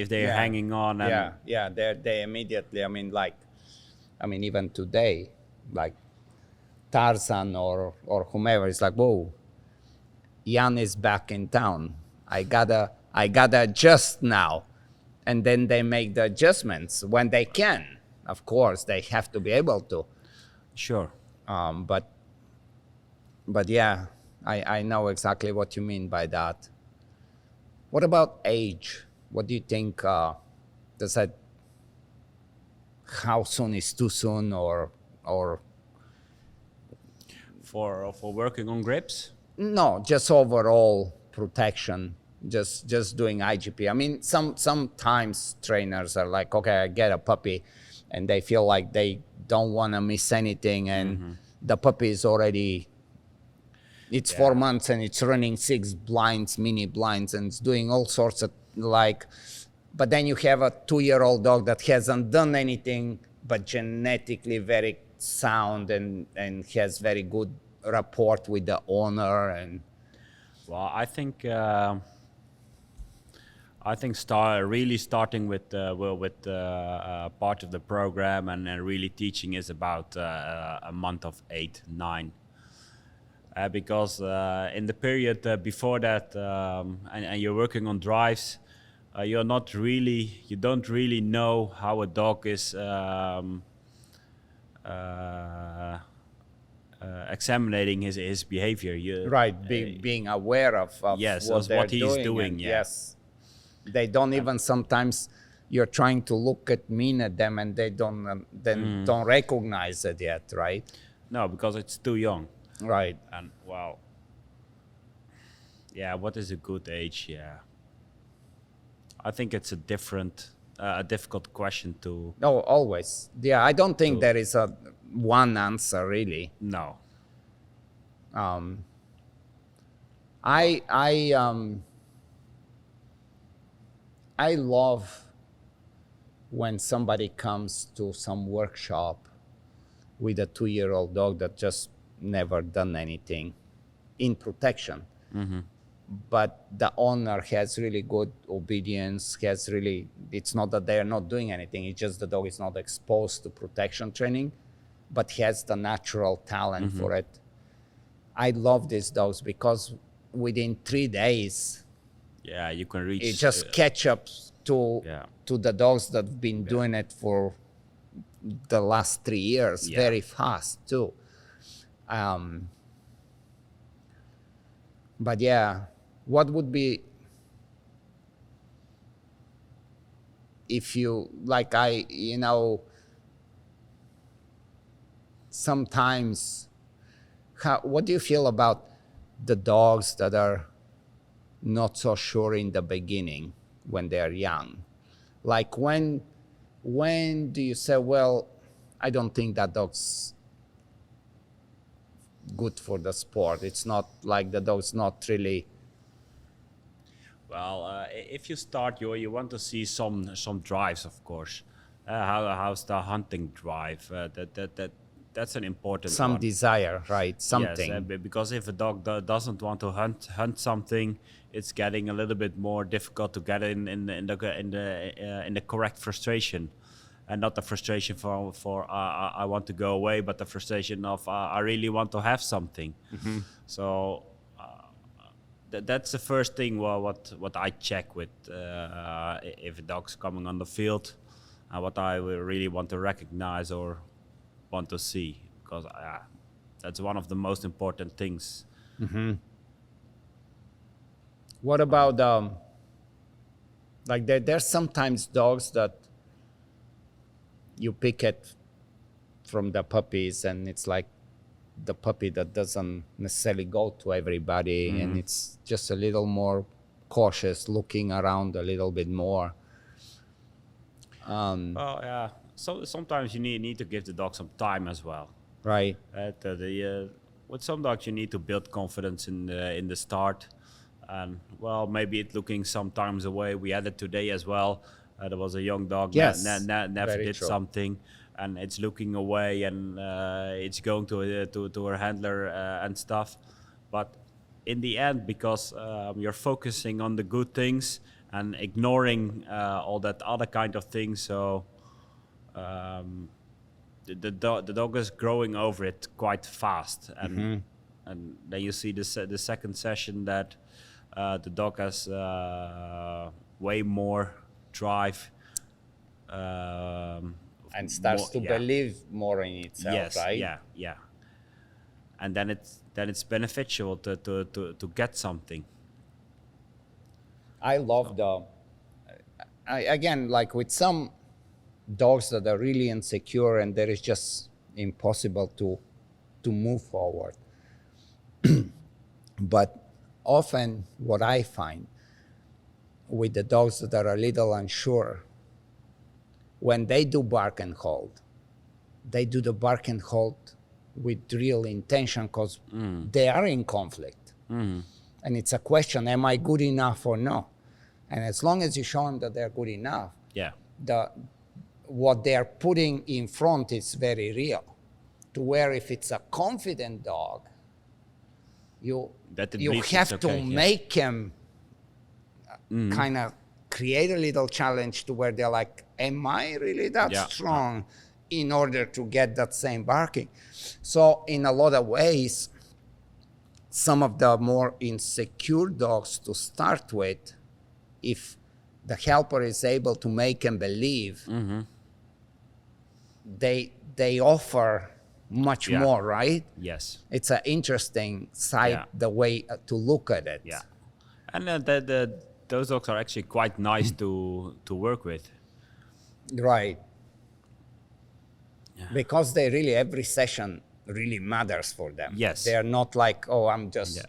they're hanging on. And They immediately. Even today, like Tarzan or whomever is like, whoa, Jan is back in town. I gotta adjust now, and then they make the adjustments when they can. Of course, they have to be able to. Sure. But yeah, I know exactly what you mean by that. What about age? What do you think? Does that, how soon is too soon, or For working on grips? no, just overall protection, just doing IGP? I mean, sometimes trainers are like, okay, I get a puppy, and they feel like they don't want to miss anything, and the puppy is already, it's 4 months and it's running 6 blinds, mini blinds, and it's doing all sorts of like, but then you have a 2-year-old dog that hasn't done anything, but genetically very sound and has very good rapport with the owner. And Well, I think really starting with part of the program and really teaching is about a month of 8, 9. Because in the period before that, and you're working on drives, you don't really know how a dog is examining his behavior. being aware of yes, what of they're what he's doing. and Yeah. yes, they don't even, sometimes you're trying to look at them and they don't don't recognize it yet, right? No, because it's too young. Right. And well, yeah, what is a good age? Yeah, I think it's a difficult question to. No, always. Yeah, I don't think there is a one answer really. No. I love when somebody comes to some workshop with a 2-year-old dog that just never done anything in protection. But the owner has really good obedience, it's not that they're not doing anything, it's just the dog is not exposed to protection training, but has the natural talent for it. I love these dogs because within 3 days, Yeah, you can reach. it just catch up to Yeah. to the dogs that have been doing it for the last 3 years Yeah. very fast too. But yeah, what would be, if you like, sometimes, what do you feel about the dogs that are not so sure in the beginning when they are young? Like when do you say, well, I don't think that dog's good for the sport? It's not like the dog's not really. Well, if you start, you want to see some drives, of course. How's the hunting drive? That's an important Some one. desire, right? Something. Yes, because if a dog doesn't want to hunt something, it's getting a little bit more difficult to get in the correct frustration, and not the frustration for I want to go away, but the frustration of I really want to have something. So that's the first thing. What I check with if a dog's coming on the field, what I will really want to recognize or want to see, because that's one of the most important things. What about like there's sometimes dogs that you pick it from the puppies, and it's like the puppy that doesn't necessarily go to everybody, and it's just a little more cautious, looking around a little bit more. Well, yeah. So sometimes you need to give the dog some time as well. Right. With some dogs, you need to build confidence in the start, and well, maybe it's looking sometimes away. We had it today as well. There was a young dog Yes, never very did true. something, and it's looking away, and it's going to her handler and stuff. But in the end, because you're focusing on the good things and ignoring all that other kind of things, so the dog is growing over it quite fast, and then you see the second session that the dog has way more drive. And starts to yeah. believe more in itself, Yes, right? yeah. And then it's beneficial to get something. I love again, like with some dogs that are really insecure and there is just impossible to move forward. But often what I find with the dogs that are a little unsure, when they do bark and hold, they do the bark and hold with real intention, because they are in conflict. And it's a question, am I good enough or no? And as long as you show them that they're good enough, Yeah. what they're putting in front is very real. To where if it's a confident dog, you have to make him kind of create a little challenge to where they're like, am I really that strong in order to get that same barking? So in a lot of ways, some of the more insecure dogs to start with, if the helper is able to make them believe, they offer much more, right? Yes. It's an interesting side, the way to look at it. Yeah. And those dogs are actually quite nice to work with. Right. Yeah. Because they really, every session really matters for them. Yes. They're not like, oh, I'm just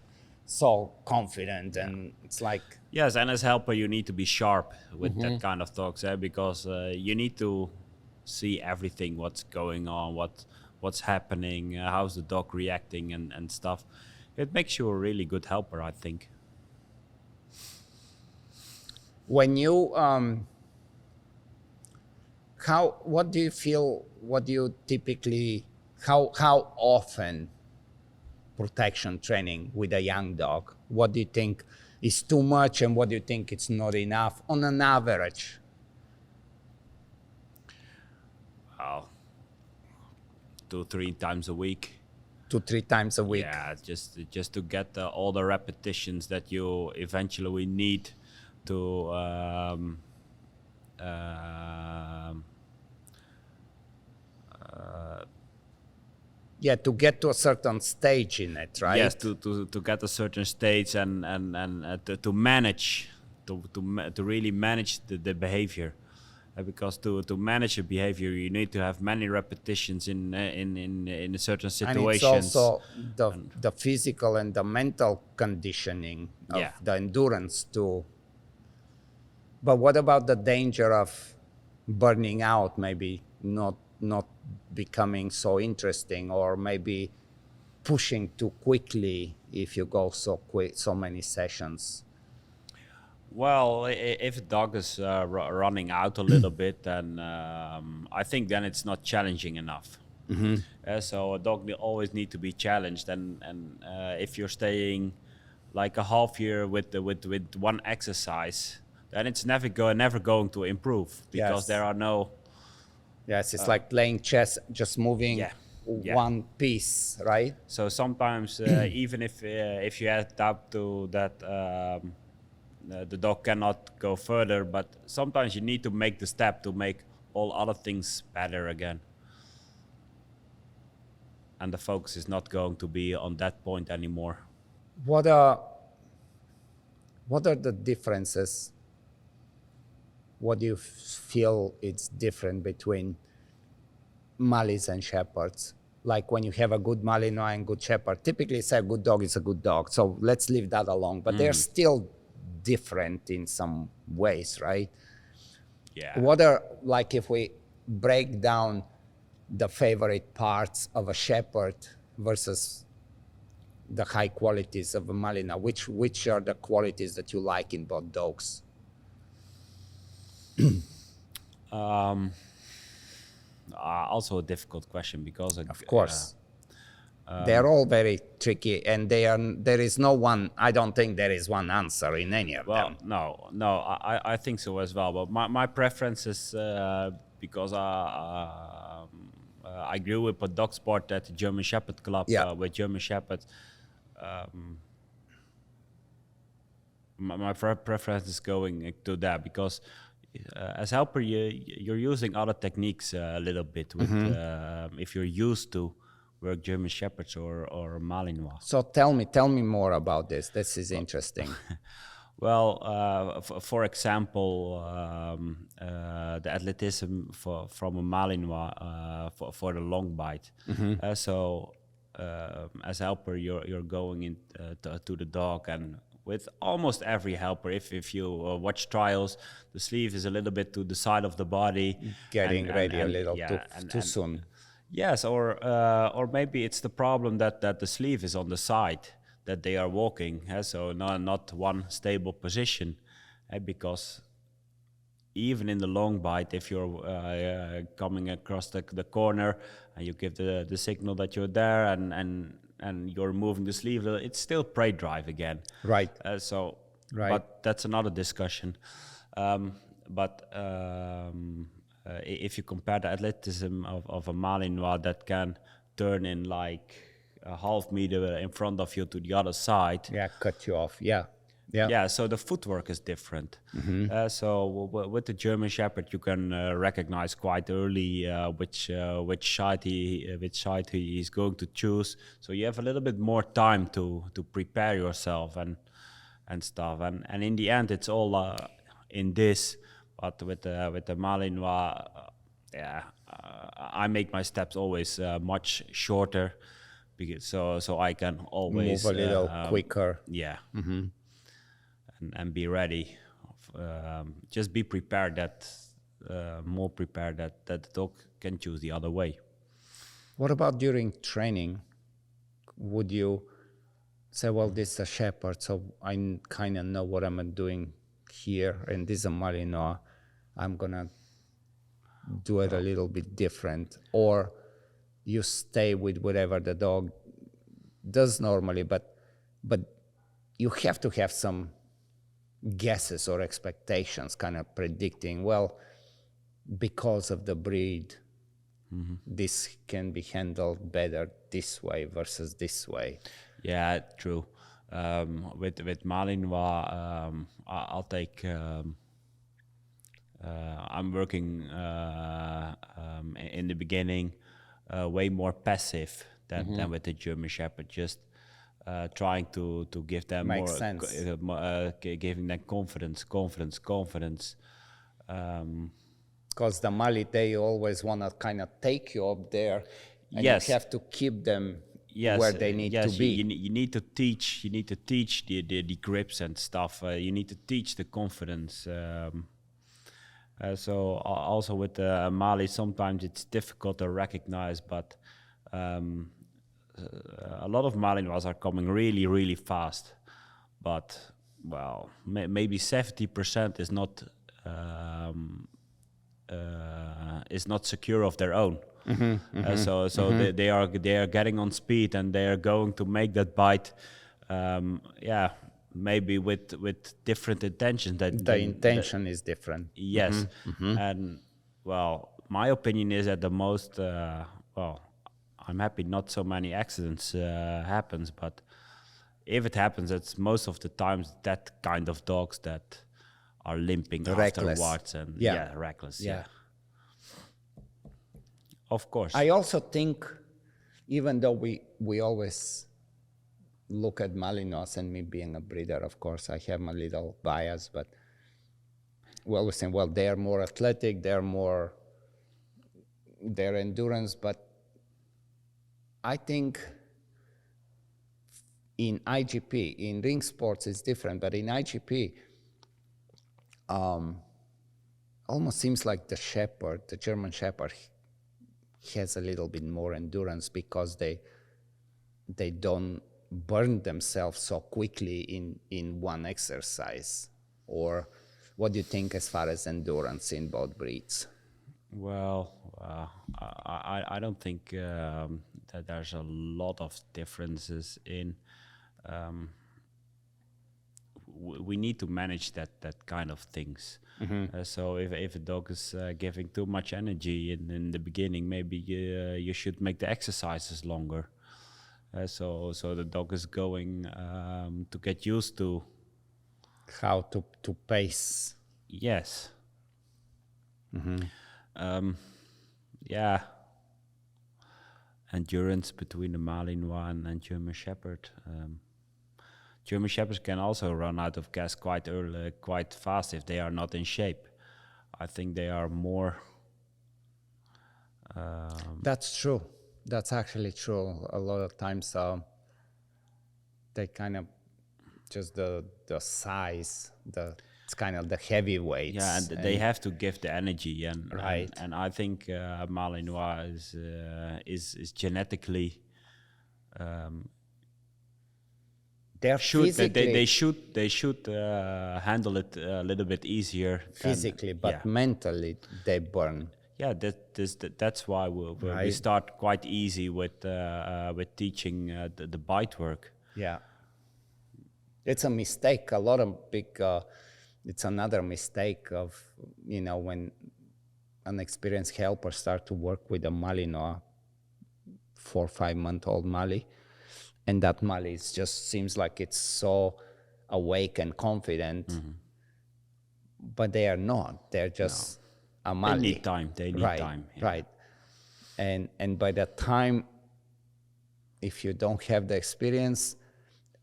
so confident, and it's like... Yes, and as helper, you need to be sharp with that kind of dogs, because you need to see everything, what's going on, what's happening, how's the dog reacting, and stuff. It makes you a really good helper, I think. When you what do you feel, what do you typically, how often protection training with a young dog, what do you think is too much, and what do you think it's not enough on an average? Wow. 2-3 times a week. 2-3 times a week. Yeah, just to get all the repetitions that you eventually need to Yeah, to get to a certain stage in it, right? yes, to get a certain stage and to manage to really manage the behavior. Because to manage a behavior, you need to have many repetitions in a certain situations. And it's also the physical and the mental conditioning of Yeah. the endurance too. But what about the danger of burning out, maybe not becoming so interesting, or maybe pushing too quickly if you go so many sessions? Well, if a dog is running out a little bit, then I think then it's not challenging enough. So a dog always need to be challenged, and if you're staying like a half year with one exercise, then it's never going to improve, because Yes. there are no. Yes, it's like playing chess, just moving Yeah. one piece, right? So sometimes even if you adapt to that, the dog cannot go further, but sometimes you need to make the step to make all other things better again. And the focus is not going to be on that point anymore. What are the differences? What do you feel it's different between Mallies and Shepherds? Like when you have a good Malinois and good Shepherd, typically say a good dog is a good dog. So let's leave that alone. But they're still different in some ways, right? Yeah. What are, like, if we break down the favorite parts of a Shepherd versus the high qualities of a Malinois, which are the qualities that you like in both dogs? Also a difficult question, because Of course. They're all very tricky, and there is no one, I don't think there is one answer in any of well, them. no, I think so as well. But my preference is because I grew up a dog sport at the German Shepherd Club with German Shepherds. My preference is going to that, because as helper you're using other techniques a little bit with if you're used to work German Shepherds or Malinois. So tell me more about this. This is interesting. Well, for example, the athleticism from a Malinois for the long bite. So as helper, you're going in to the dog, and with almost every helper, if you watch trials, the sleeve is a little bit to the side of the body, Getting ready a little too soon. Yes, or maybe it's the problem that the sleeve is on the side that they are walking, so not one stable position, because even in the long bite, if you're coming across the corner and you give the signal that you're there and you're moving the sleeve, it's still prey drive again. Right. But that's another discussion. If you compare the athleticism of a Malinois that can turn in like a half meter in front of you to the other side. Yeah, cut you off. Yeah. So the footwork is different. So with the German Shepherd, you can recognize quite early which side he is going to choose. So you have a little bit more time to prepare yourself and stuff. And in the end, it's all in this. But with the Malinois, I make my steps always much shorter, because so I can always move a little quicker. Yeah. And be ready. Just be prepared more prepared that the dog can choose the other way. What about during training? Would you say, well, this is a Shepherd, so I kind of know what I'm doing here, and this is a Malinois, I'm gonna do it a little bit different? Or you stay with whatever the dog does normally, but you have to have some guesses or expectations, kind of predicting, well, because of the breed, this can be handled better this way versus this way. Yeah, true. With Malinois, I'll take. I'm working in the beginning way more passive than with the German Shepherd. Just trying to give them Makes more, sense. giving them confidence. Because the Mali, they always want to kind of take you up there, and Yes. you have to keep them Yes, where they need to be. You need to teach. You need to teach the grips and stuff. You need to teach the confidence. So also with Mali, sometimes it's difficult to recognize, but a lot of Malinois are coming really, really fast. But well, maybe 70% is not secure of their own. So they are getting on speed, and they are going to make that bite. Maybe with different intentions. The intention is different. Yes, and well, my opinion is that the most I'm happy not so many accidents happens, but if it happens, it's most of the times that kind of dogs that are limping Reckless. afterwards and reckless. Yeah. Of course. I also think, even though we always look at Malinois, and me being a breeder, of course, I have my little bias, but we always say, well, they're more athletic, their endurance, but I think in IGP, in ring sports it's different, but in IGP, almost seems like the German Shepherd has a little bit more endurance, because they don't burn themselves so quickly in one exercise. Or what do you think as far as endurance in both breeds? Well, I don't think that there's a lot of differences in. We need to manage that kind of things. So if a dog is giving too much energy in the beginning, maybe you should make the exercises longer. So the dog is going to get used to How to pace. Yes. Endurance between the Malinois and German Shepherd. German Shepherds can also run out of gas quite early, quite fast if they are not in shape. I think they are more. That's true. That's actually true. A lot of times they kind of just the size, it's kind of the heavyweights. Yeah, and they have to give the energy, Right. and I think Malinois is genetically. They're physically, They should handle it a little bit easier physically, but mentally they burn. Yeah, that's why we Right. start quite easy with teaching the bite work. Yeah, it's a mistake. A lot of big. It's another mistake of when an experienced helper start to work with a Malinois, 4 or 5 month old Mali, and that Mali just seems like it's so awake and confident, but they are not. They're just a Mali. They need time. They need time. Yeah. Right. And by that time, if you don't have the experience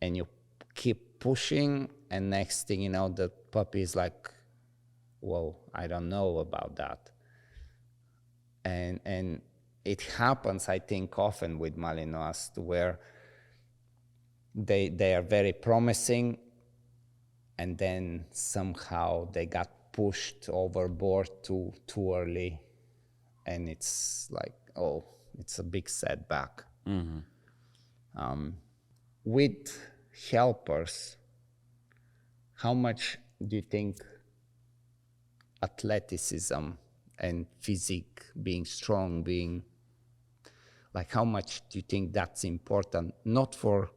and you keep pushing, and next thing you know, the puppy is like, whoa, I don't know about that. And it happens, I think, often with Malinois, where they are very promising, and then somehow they got pushed overboard too early, and it's like, oh, it's a big setback. With helpers, how much do you think athleticism and physique, being strong, how much do you think that's important? Not for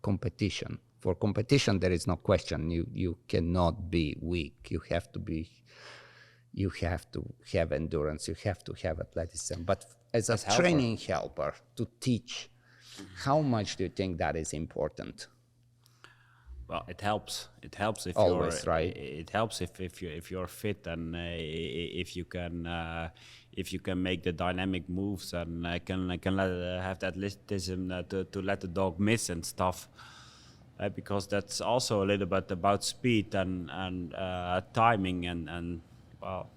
competition. For competition, there is no question. You cannot be weak. You have to have endurance. You have to have athleticism. But as a As helper. training helper to teach, how much do you think that is important? Well, it helps. It helps if Always, you're. right? It helps if you're fit and if you can make the dynamic moves and can have that athleticism to let the dog miss and stuff. Because that's also a little bit about speed and timing and well.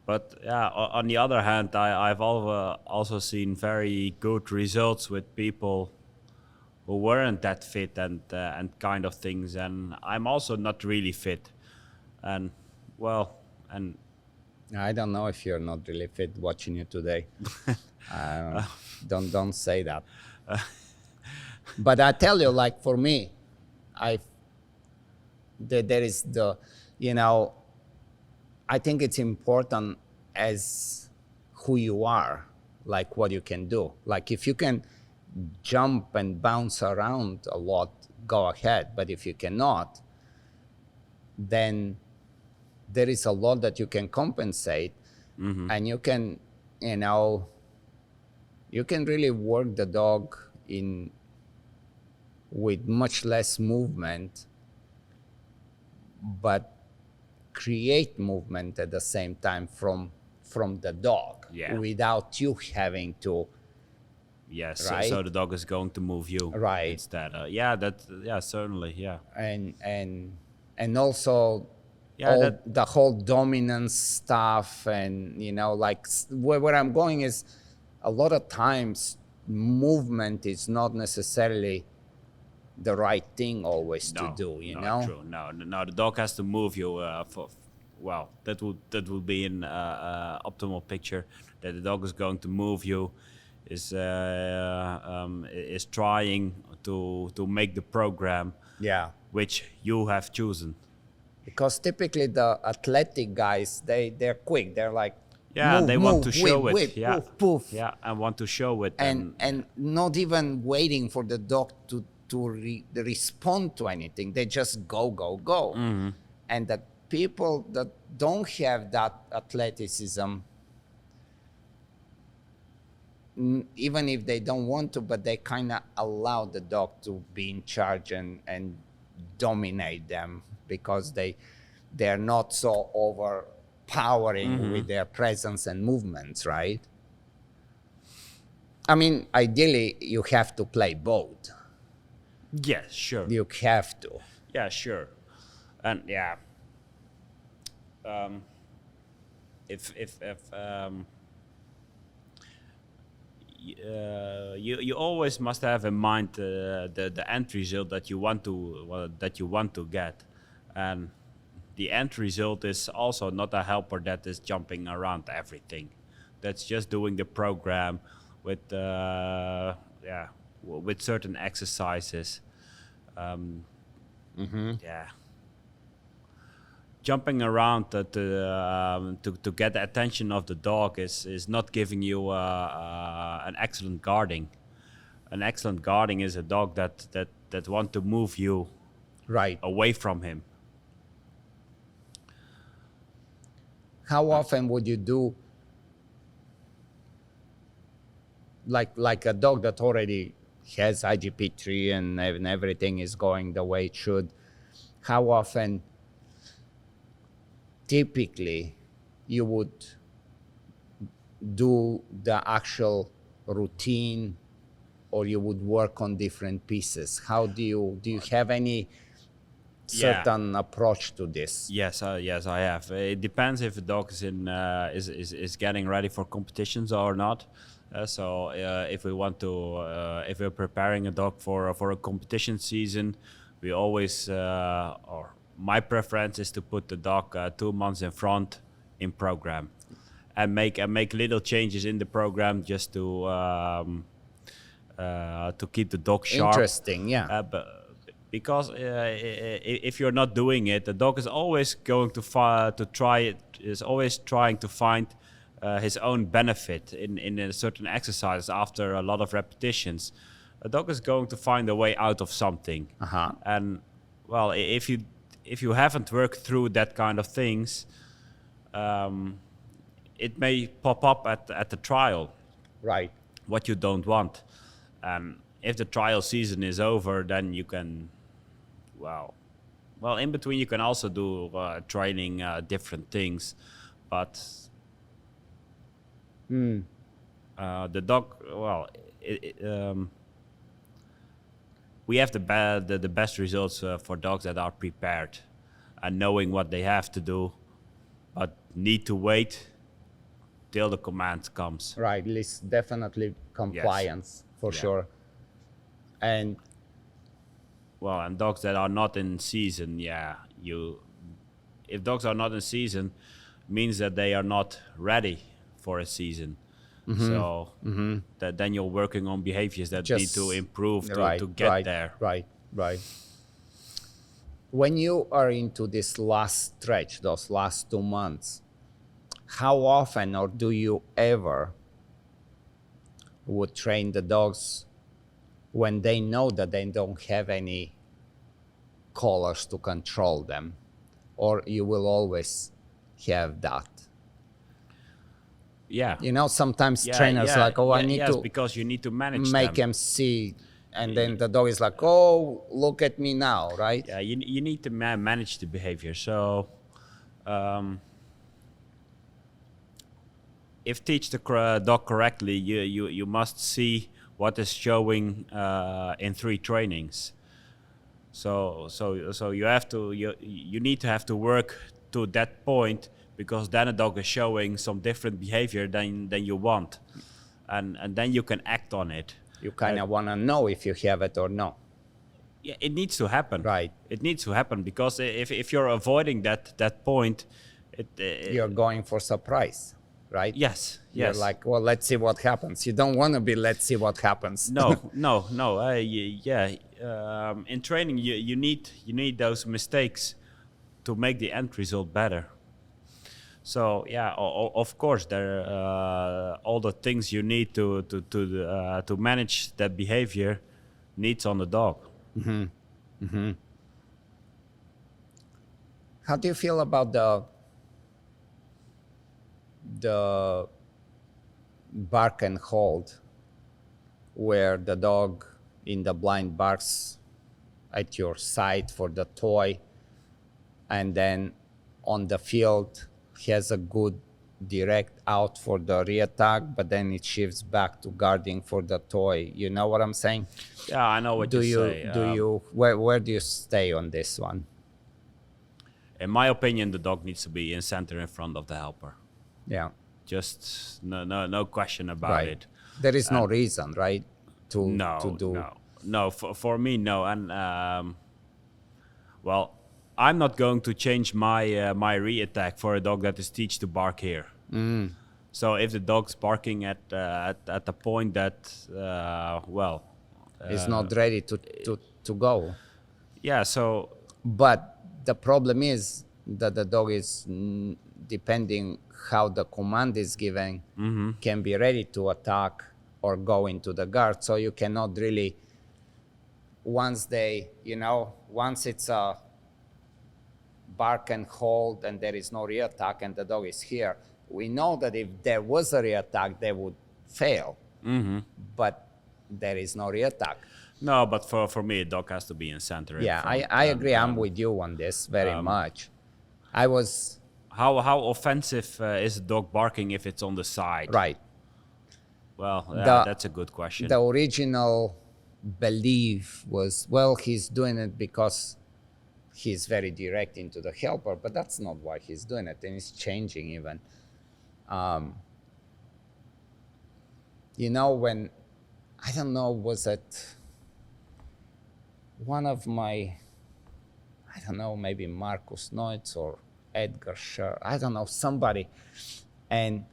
But yeah, on the other hand, I've also seen very good results with people who weren't that fit and kind of things. And I'm also not really fit. And well, and I don't know if you're not really fit watching you today. Don't say that. But I tell you, like for me, there is the, you know, I think it's important as who you are, like what you can do. Like if you can jump and bounce around a lot, go ahead. But if you cannot, then there is a lot that you can compensate, and you can, you know, you can really work the dog in with much less movement, but create movement at the same time from the dog, without you having to. yes, Right? so the dog is going to move you Right. instead. Certainly, yeah. And also Yeah, the whole dominance stuff, and you know, like where I'm going is a lot of times movement is not necessarily the right thing always to do, you know. True. No, the dog has to move you well, that would be an optimal picture, that the dog is going to move you, is trying to make the program Yeah, which you have chosen. because typically the athletic guys, they're quick, they're like, Yeah, move, they move, want to show whip, it. whip, Yeah, poof, poof. yeah, I want to show it. And not even waiting for the dog to respond to anything. They just go. And the people that don't have that athleticism, even if they don't want to, but they kind of allow the dog to be in charge and dominate them, because they're not so overpowering with their presence and movements, right? I mean, ideally, you have to play both. yes, sure. You have to. Yeah, sure. And yeah, if you always must have in mind the end result that you want to get, and the end result is also not a helper that is jumping around everything. That's just doing the program with with certain exercises. Yeah. Jumping around to get the attention of the dog is not giving you an excellent guarding. An excellent guarding is a dog that want to move you Right. away from him. How often would you do like a dog that already has IGP3 and everything is going the way it should? How often typically you would do the actual routine, or you would work on different pieces? How do you have any certain approach to this? Yes, I have. It depends if the dog is in is getting ready for competitions or not. So if we want to, if we're preparing a dog for a competition season, we always, or my preference is to put the dog 2 months in front in program, and make little changes in the program just to keep the dog sharp. Interesting, yeah. Because if you're not doing it, the dog is always going to try it. Is always trying to find his own benefit in a certain exercise after a lot of repetitions. A dog is going to find a way out of something. And well, if you haven't worked through that kind of things, it may pop up at the trial, Right. what you don't want. If the trial season is over, then you can, well, in between you can also do training different things, but the dog, well, we have the best results for dogs that are prepared and knowing what they have to do, but need to wait till the command comes. Right. Definitely compliance for sure. And well, and dogs that are not in season, if dogs are not in season, means that they are not ready for a season. So that then you're working on behaviors that need to improve to get there. Right. When you are into this last stretch, those last 2 months, how often or do you ever would train the dogs when they know that they don't have any collars to control them, or you will always have that? Yeah. You know, sometimes trainers like, oh, I need to, because you need to manage make them see, and then the dog is like, oh, look at me now, right? Yeah, you need to manage the behavior. So if teach the dog correctly, you must see what is showing in 3 trainings. So you have to you need to have to work to that point, because then a dog is showing some different behavior than you want, and then you can act on it. You kind of want to know if you have it or no. Yeah, it needs to happen. Right. It needs to happen, because if you're avoiding that point, You're going for surprise, right? Yes. You're like, well, let's see what happens. You don't want to be, let's see what happens. No. In training, you need those mistakes to make the end result better. So yeah, of course, there all the things you need to manage that behavior needs on the dog. How do you feel about the bark and hold, where the dog in the blind barks at your side for the toy, and then on the field has a good direct out for the reattack, but then it shifts back to guarding for the toy? You know what I'm saying? Yeah, I know what you say. Where do you stay on this one? In my opinion, the dog needs to be in center in front of the helper. Yeah. Just no question about it. There is no reason, right? To do. No. For me, no. And well, I'm not going to change my my reattack for a dog that is teach to bark here. So if the dog's barking at the point that is not ready to go. Yeah. So. But the problem is that the dog is, depending how the command is given, can be ready to attack or go into the guard. So you cannot really, once it's a bark and hold and there is no reattack and the dog is here, we know that if there was a reattack, they would fail. But there is no reattack. No, but for me, a dog has to be in center. Yeah, I agree. I'm with you on this very much. I was... How offensive is a dog barking if it's on the side? Right. Well, that's a good question. The original belief was, well, he's doing it because he's very direct into the helper, but that's not why he's doing it, and it's changing even. When, I don't know, was it one of my, I don't know, maybe Marcus Neutz or Edgar Scher, I don't know, somebody, and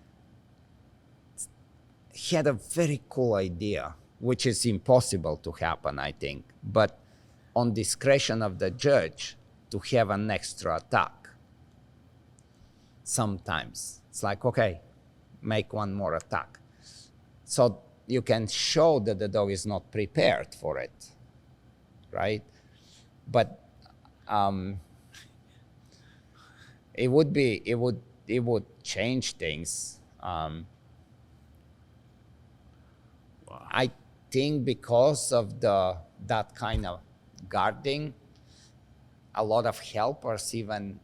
he had a very cool idea, which is impossible to happen, I think, but on discretion of the judge, to have an extra attack. Sometimes it's like, okay, make one more attack. So you can show that the dog is not prepared for it, right? But it would change things I think because of that kind of guarding, a lot of helpers even,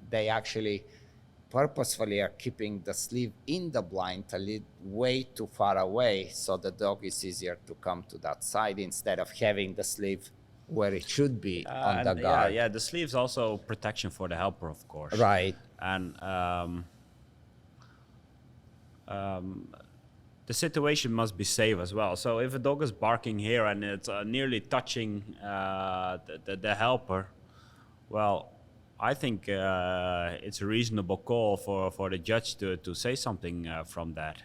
they actually purposefully are keeping the sleeve in the blind a little way too far away, so the dog is easier to come to that side instead of having the sleeve where it should be on the guard. Yeah, the sleeve's also protection for the helper, of course. Right. And the situation must be safe as well. So if a dog is barking here and it's nearly touching the helper, well, I think it's a reasonable call for the judge to say something from that.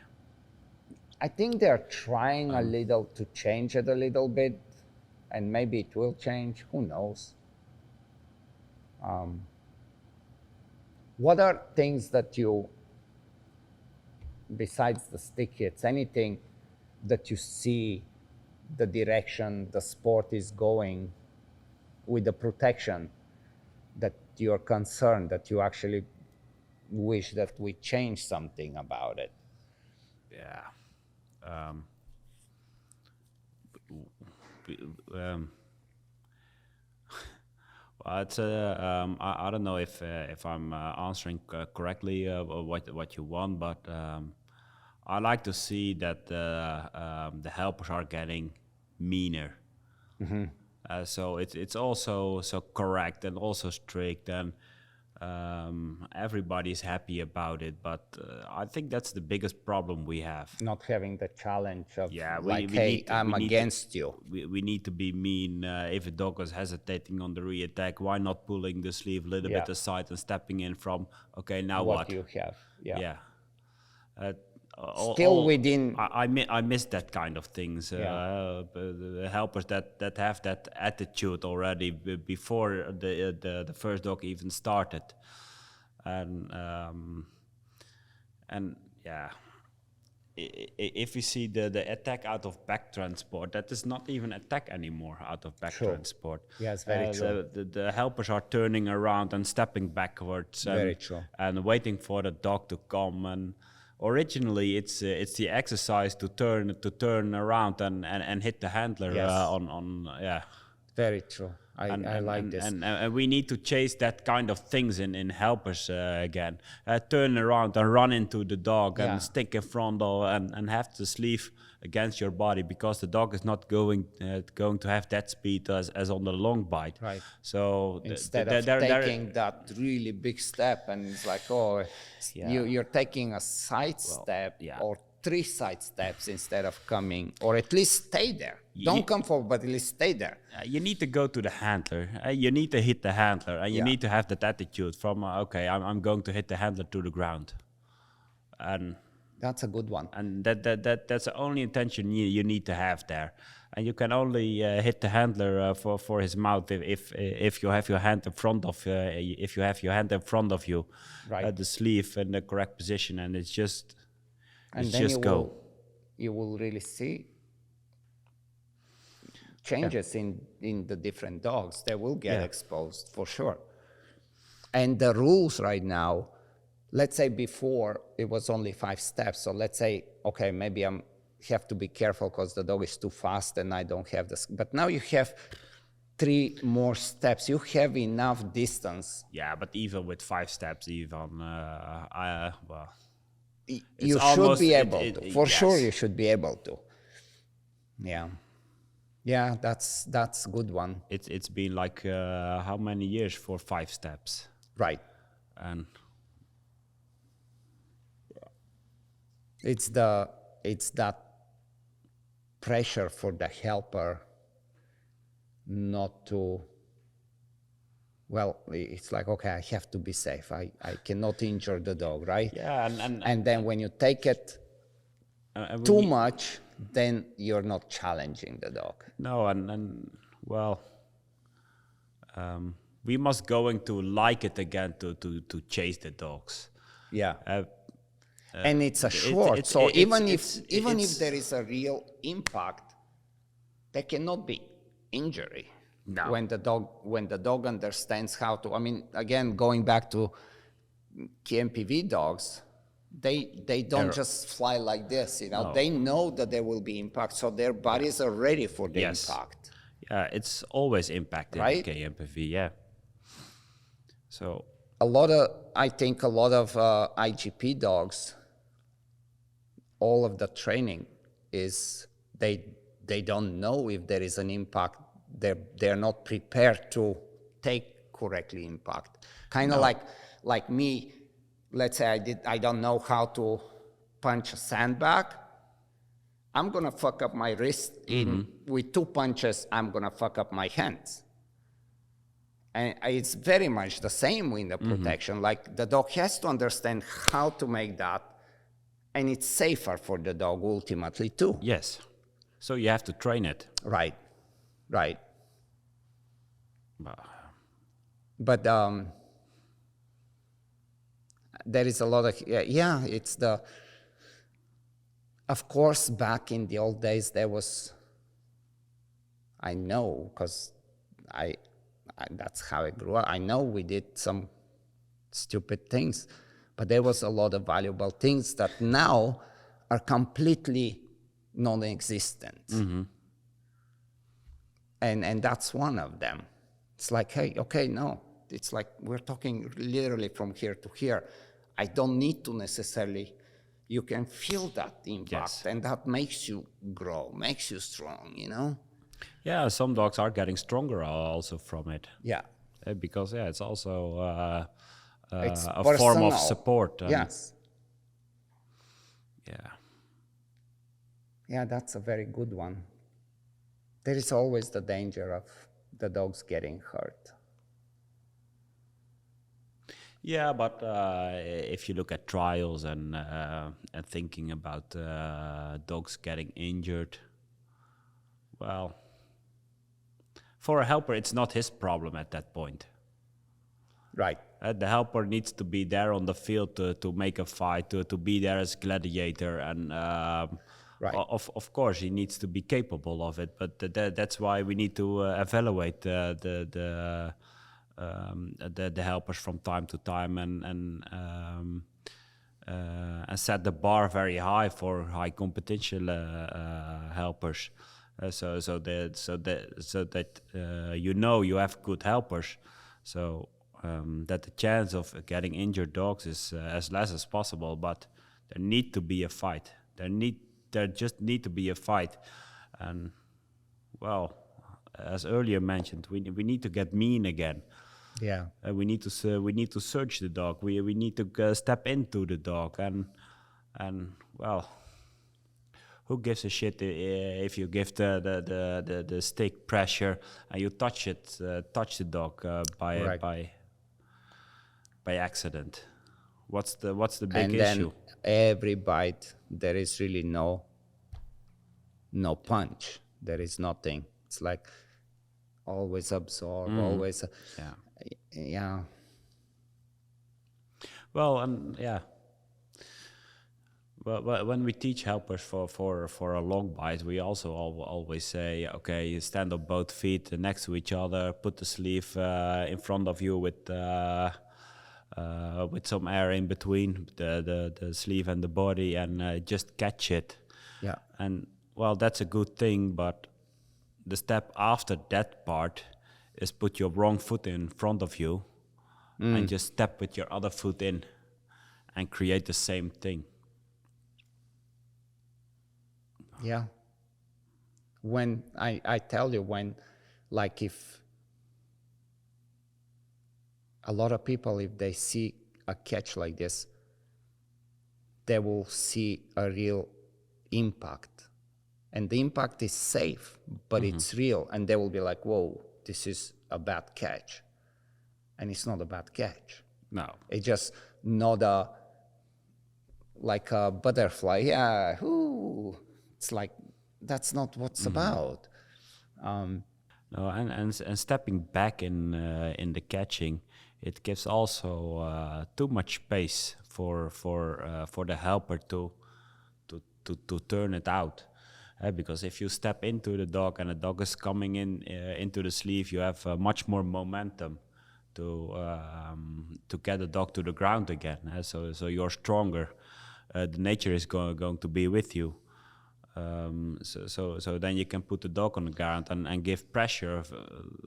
I think they're trying a little to change it a little bit, and maybe it will change. Who knows? What are things that you, besides the stick hits, anything that you see the direction the sport is going with the protection, that you're concerned, that you actually wish that we change something about it? Yeah. Well, it's I don't know if I'm answering correctly what you want, but I like to see that the helpers are getting meaner. So it's also so correct and also strict, and everybody's happy about it. But I think that's the biggest problem we have. Not having the challenge of we hey, need to- I'm we need against you. We need to be mean. If a dog is hesitating on the reattack, why not pulling the sleeve a little bit aside and stepping in from, okay, now what? You have. Yeah. Still within. I miss that kind of things. The helpers that have that attitude already before the first dog even started, and yeah. If you see the attack out of back transport, that is not even attack anymore out of back transport. Yes, very true. The helpers are turning around and stepping backwards. Very true. And waiting for the dog to come. And originally, it's the exercise to turn around and hit the handler yeah. Very true. I like this. And we need to chase that kind of things in helpers again. Turn around and run into the dog and stick in front of and have the sleeve against your body, because the dog is not going to have that speed as on the long bite. Right. So instead of taking that really big step, and it's like, you're taking a side step or 3 side steps instead of coming, or at least stay there. Don't come forward, but at least stay there. You need to go to the handler. You need to hit the handler, and you need to have that attitude from, okay, I'm going to hit the handler to the ground. And that's a good one. And that's the only intention you need to have there. And you can only hit the handler for his mouth if you have your hand in front of you, right. The sleeve in the correct position, and it's just. And then you will really see changes in the different dogs. They will get exposed for sure. And the rules right now, let's say before it was only 5 steps. So let's say, okay, maybe I have to be careful because the dog is too fast and I don't have this. But now you have 3 more steps. You have enough distance. Yeah, but even with 5 steps, you should be able to. For sure, you should be able to. Yeah, that's a good one. It's been like how many years for 5 steps? Right. And it's that pressure for the helper not to. Well, it's like, okay, I have to be safe. I cannot injure the dog, right? Yeah, and then when you take it too much, then you're not challenging the dog. No, we must going to like it again to chase the dogs. Yeah. And it's a short, so even if there is a real impact, there cannot be injury. No. When the dog understands how to, I mean, again, going back to KMPV dogs, they don't just fly like this, you know. No. They know that there will be impact, so their bodies are ready for the impact. Yeah, it's always impacted Right? the KMPV, yeah. So I think a lot of IGP dogs, all of the training is they don't know if there is an impact. They're not prepared to take correctly impact. Kind of like me. Let's say I don't know how to punch a sandbag. I'm gonna fuck up my wrist with 2 punches. I'm gonna fuck up my hands. And it's very much the same with the protection. Like the dog has to understand how to make that, and it's safer for the dog ultimately too. yes, so you have to train it. Right. But But there is a lot of it's the. Of course, back in the old days, there was. I know because that's how I grew up. I know we did some stupid things, but there was a lot of valuable things that now are completely non-existent. And that's one of them. It's like, hey, okay, no. It's like we're talking literally from here to here. I don't need to necessarily, you can feel that impact, and that makes you grow, makes you strong, you know? yeah, some dogs are getting stronger also from it. Yeah. Because it's also It's a form of personal. support. Yes. Yeah. Yeah, that's a very good one. There is always the danger of the dogs getting hurt. Yeah, but if you look at trials and thinking about dogs getting injured, well, for a helper, it's not his problem at that point. Right. The helper needs to be there on the field to make a fight, to be there as gladiator, and Right. of course he needs to be capable of it. But that's why we need to evaluate the helpers from time to time and set the bar very high for high competition helpers. So that you know you have good helpers. So. That the chance of getting injured dogs is as less as possible, but there need to be a fight. There just need to be a fight, and well, as earlier mentioned, we need to get mean again. Yeah. We need to search the dog. We need to step into the dog, and well, who gives a shit if you give the stick pressure and you touch the dog by accident? What's the big issue? Every bite, there is really no punch. There is nothing. It's like always absorb, always. Yeah. Well, and yeah. Well, when we teach helpers for a long bite, we also always say, okay, you stand on both feet next to each other, put the sleeve in front of you with some air in between the sleeve and the body, and just catch it. Yeah. And well, that's a good thing, but the step after that part is put your wrong foot in front of you and just step with your other foot in and create the same thing. Yeah. When I tell you, like if a lot of people, if they see a catch like this, they will see a real impact. And the impact is safe, but it's real. And they will be like, whoa, this is a bad catch. And it's not a bad catch. No. It's just not like a butterfly. Yeah, ooh. It's like, that's not what's about. No, and stepping back in the catching, it gives also too much space for the helper to turn it out. Because if you step into the dog and the dog is coming into the sleeve, you have much more momentum to get the dog to the ground again. So you're stronger. The nature is going to be with you. So then you can put the dog on the ground and give pressure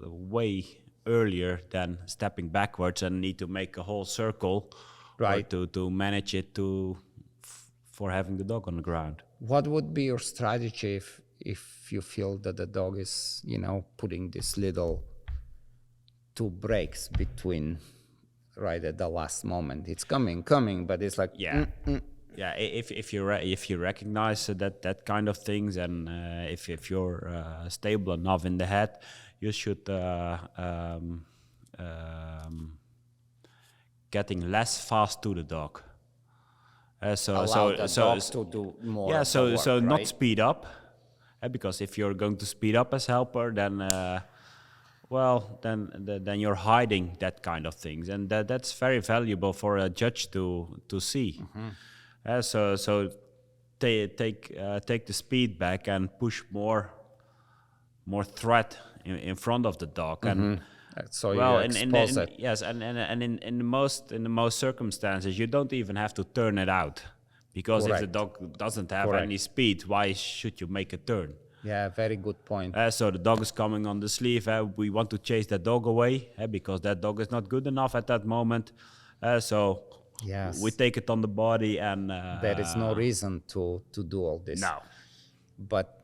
way earlier than stepping backwards and need to make a whole circle, right, or to manage it for having the dog on the ground. What would be your strategy if you feel that the dog is, putting this little 2 breaks between right at the last moment? It's coming, but it's like yeah. Yeah, if you recognize that kind of things, and if you're stable enough in the head, you should getting less fast to the dog. Allow the dog to do more. Yeah, of the work, right? Not speed up, because if you're going to speed up as helper, then then you're hiding that kind of things, and that's very valuable for a judge to see. So take the speed back and push more threat in front of the dog, and so you expose it. Yes, and in the most circumstances you don't even have to turn it out, because Correct. if the dog doesn't have Correct. any speed, why should you make a turn? Yeah, very good point. So the dog is coming on the sleeve. We want to chase that dog away, because that dog is not good enough at that moment. So Yes. we take it on the body, and There is no reason to do all this. no. But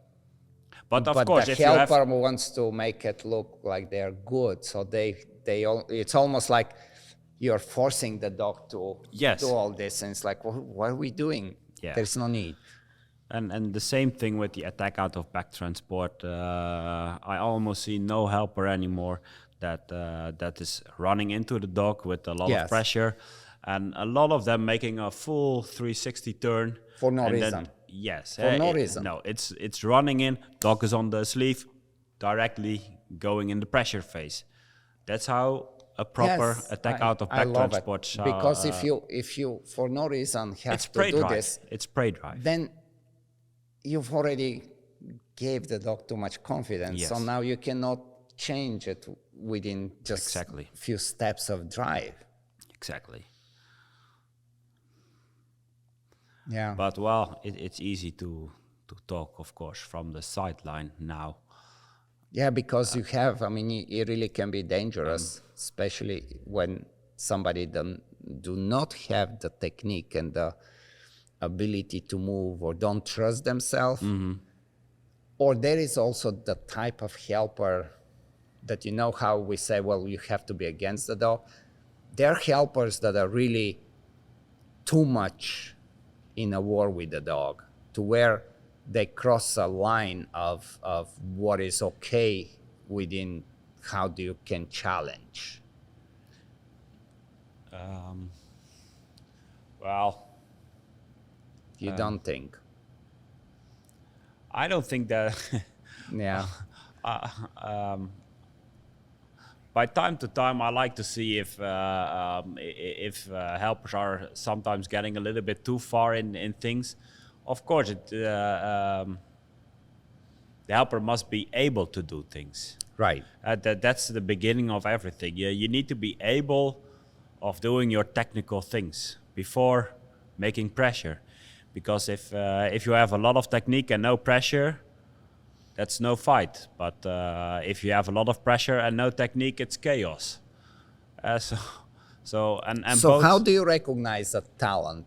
Of course, the if you have helper wants to make it look like they're good, so it's almost like you're forcing the dog to Yes. do all this, and it's like, what are we doing? Yeah. There's no need. And the same thing with the attack out of back transport. I almost see no helper anymore that is running into the dog with a lot Yes. of pressure, and a lot of them making a full 360 turn For no and then- reason. yes, For no reason. No, it's running in. Dog is on the sleeve, directly going in the pressure phase. That's how a proper Yes, attack I- out of I back love it. transport. Because if you for no reason have it's to prey do drive. this, It's prey drive. then you've already gave the dog too much confidence. Yes. So now you cannot change it within just Exactly. few steps of drive. Exactly. Yeah. But it's easy to talk, of course, from the sideline now. Yeah, because you have, it really can be dangerous, especially when somebody do not have the technique and the ability to move, or don't trust themselves. Or there is also the type of helper that, how we say, well, you have to be against the dog. There are helpers that are really too much in a war with the dog, to where they cross a line of what is okay within how you can challenge. You don't think? I don't think that. Yeah. By time to time, I like to see if helpers are sometimes getting a little bit too far in things. Of course, the helper must be able to do things. Right. That's the beginning of everything. You need to be able of doing your technical things before making pressure. Because if you have a lot of technique and no pressure, that's no fight. But if you have a lot of pressure and no technique, it's chaos. So how do you recognize a talent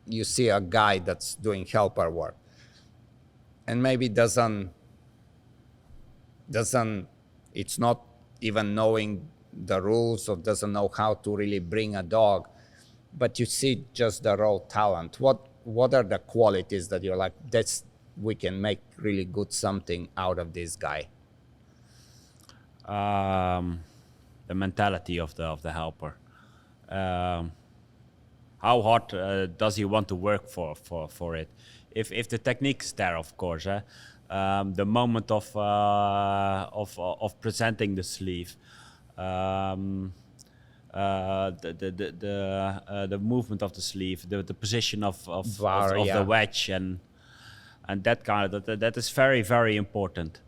you see a guy that's doing helper work and maybe doesn't, it's not even knowing the rules, or doesn't know how to really bring a dog, but you see just the raw talent? What are the qualities that you're like, we can make really good something out of this guy? The mentality of the helper. How hard does he want to work for it? If the technique's there, of course. The moment of presenting the sleeve, the movement of the sleeve, the position of the wedge, and that kind of that is very, very important.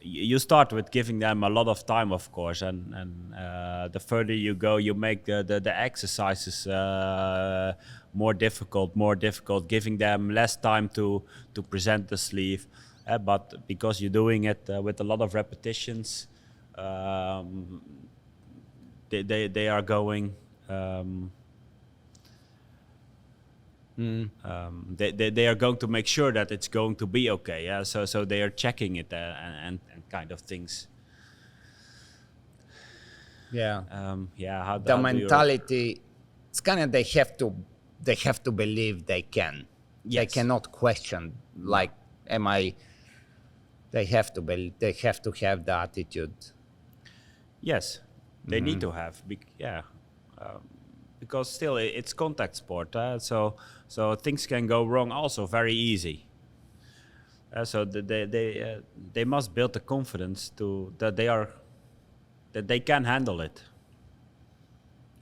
you start with giving them a lot of time, of course, and the further you go, you make the exercises more difficult, giving them less time to present the sleeve. But because you're doing it with a lot of repetitions, they are going. They are going to make sure that it's going to be okay. Yeah, so they are checking it and kind of things. Yeah. Yeah. The mentality, it's kind of they have to believe they can. Yes. They cannot question. Like, am I? They have to believe. They have to have the attitude. Yes, they need to have. Because still it's contact sport, so things can go wrong also very easy. So they must build the confidence that they can handle it.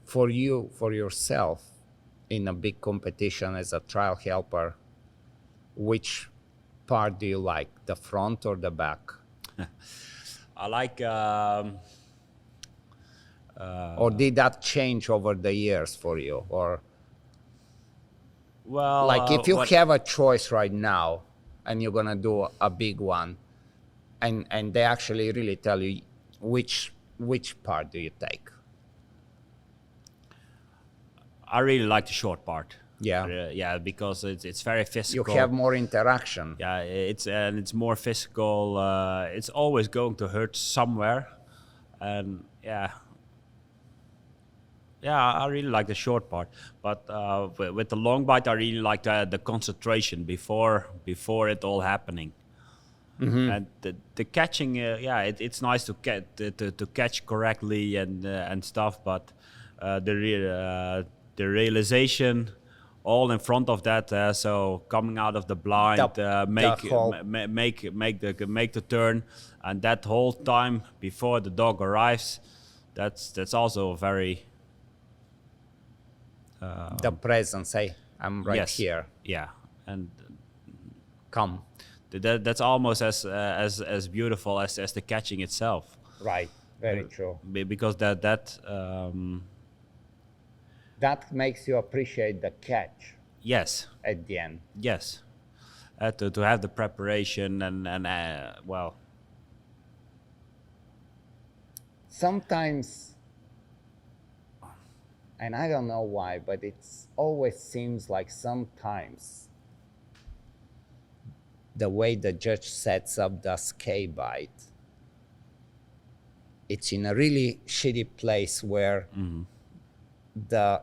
For you, for yourself, in a big competition as a trial helper, which part do you like, the front or the back? I like. Or did that change over the years for you? Or Well, like if you have a choice right now and you're gonna do a big one, and they actually really tell you which part do you take? I really like the short part. Yeah. Yeah, because it's very You physical. have more interaction. Yeah, it's more physical. It's always going to hurt somewhere, and yeah, I really like the short part. But with the long bite, I really like the concentration before it all happening. And the catching, it's nice to catch correctly and stuff. But the realization, all in front of that. So coming out of the blind, make the turn, and that whole time before the dog arrives, that's also very. The presence, hey, I'm right Yes. here. Yeah, and Come. that's almost as beautiful as the catching itself. Right. Very true. Because that That makes you appreciate the catch yes, at the end. yes, to have the preparation and well, Sometimes, and I don't know why, but it always seems like sometimes the way the judge sets up the skate bite, it's in a really shitty place where the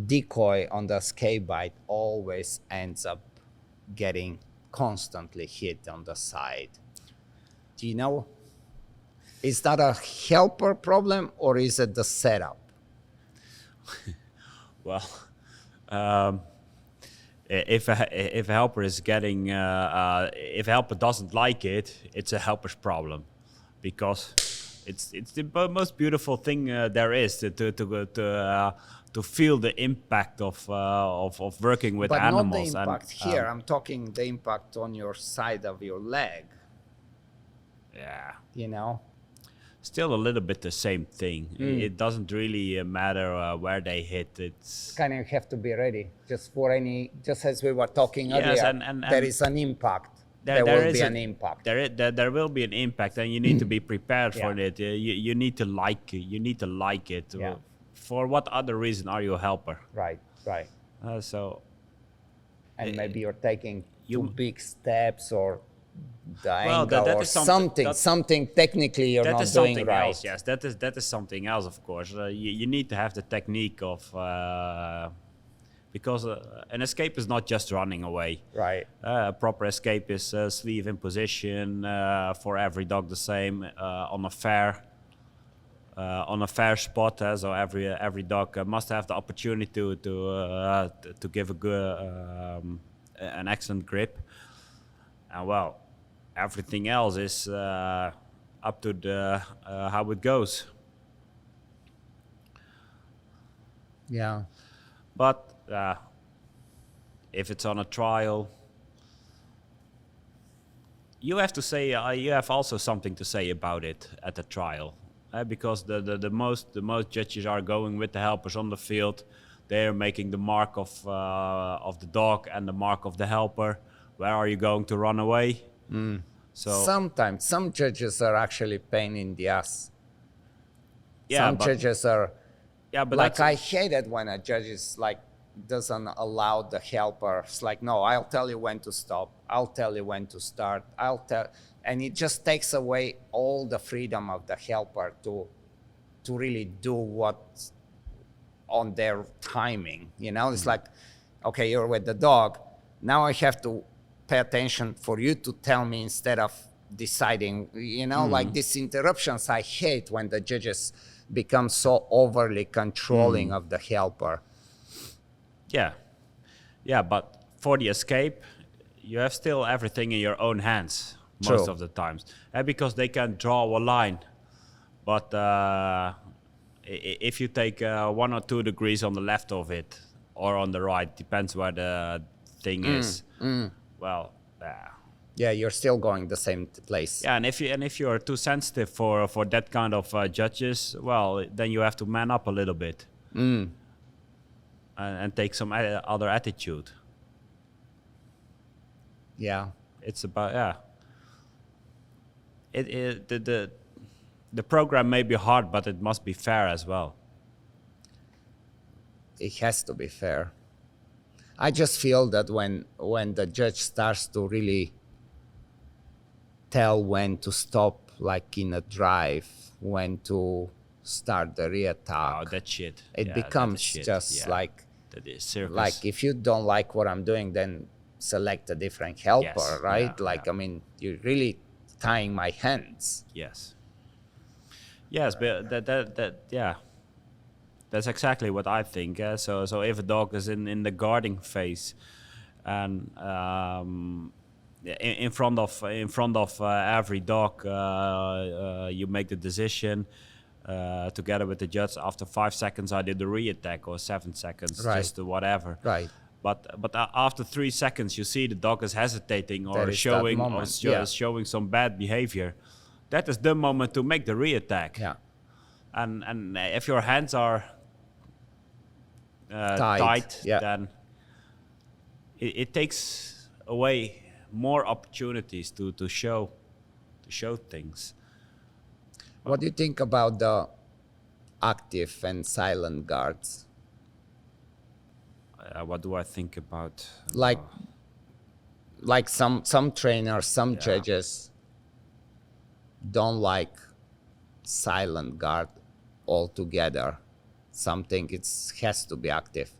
decoy on the skate bite always ends up getting constantly hit on the side. Do you know? Is that a helper problem or is it the setup? well. If a helper is getting if a helper doesn't like it, it's a helper's problem, because it's the most beautiful thing there is to feel the impact of working with But animals. not the impact and, here. I'm talking the impact on your side of your leg. Yeah, You know? still a little bit the same thing. It doesn't really matter where they hit. It's Kind of have to be ready. Just as we were talking Yes, earlier, and there is an impact. There there will is be a- an impact. There will be an impact, and you need to be prepared for Yeah. it. You need to like it. You need to like it. Yeah. For what other reason are you a helper? Right. So And maybe you're taking you- too big steps or the Well, angle that or is something- something technically you're that not is doing something right. else. Yes, that is something else. Of course, you need to have the technique of because an escape is not just running away. Right. A proper escape is sleeve in position for every dog the same on a fair spot. So every dog must have the opportunity to give a good an excellent grip. And well, everything else is up to the how it goes. Yeah. But if it's on a trial, you have to say you have also something to say about it at the trial, because the most judges are going with the helpers on the field. They're making the mark of the dog and the mark of the helper. Where are you going to run away? So Sometimes some judges are actually pain in the ass. yeah, Some but judges are but like, I that's hate it when a judge is like doesn't allow the helper. It's like, no, I'll tell you when to stop. I'll tell you when to start. And it just takes away all the freedom of the helper to really do what's on their timing. You know, it's like, okay, you're with the dog. Now I have to pay attention for you to tell me instead of deciding. You know, like these interruptions. I hate when the judges become so overly controlling of the helper. yeah, but for the escape, you have still everything in your own hands most True. of the times, and because they can draw a line, but if you take 1 or 2 degrees on the left of it or on the right, depends where the thing is. Well, Yeah, you're still going the same place. yeah, and if you are too sensitive for that kind of judges, well, then you have to man up a little bit and take some other attitude. Yeah. It's about the program may be hard, but it must be fair as well. It has to be fair. I just feel that when the judge starts to really tell when to stop, like in a drive, when to start the reattack, Oh, that shit. it Yeah, that becomes is shit. just Yeah, like that is circus. like if you don't like what I'm doing, then select a different helper, Yes, right? yeah, Like yeah. I mean, you're really tying my hands. Yes, but yeah, that's exactly what I think. So if a dog is in the guarding phase, and in front of every dog, you make the decision together with the judge. After 5 seconds, I did the reattack, or 7 seconds, Right. just whatever. Right. But after 3 seconds, you see the dog is hesitating or That is that showing moment, yeah. showing some bad behavior. That is the moment to make the reattack. Yeah. And if your hands are tight, yeah. then it takes away more opportunities to show things. What do you think about the active and silent guards? What do I think about? Like some trainers, some judges don't like silent guard altogether. Something has to be active.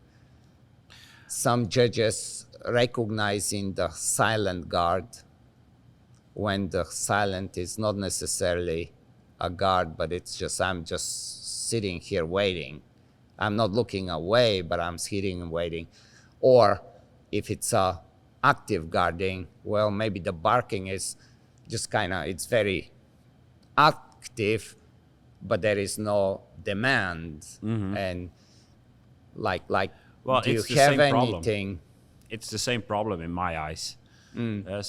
Some judges recognizing the silent guard when the silent is not necessarily a guard, but it's just I'm just sitting here waiting. I'm not looking away, but I'm sitting and waiting. Or if it's a active guarding, well, maybe the barking is just it's very active, but there is no demand. And like Well, do you it's the have same problem. anything? It's the same problem in my eyes. A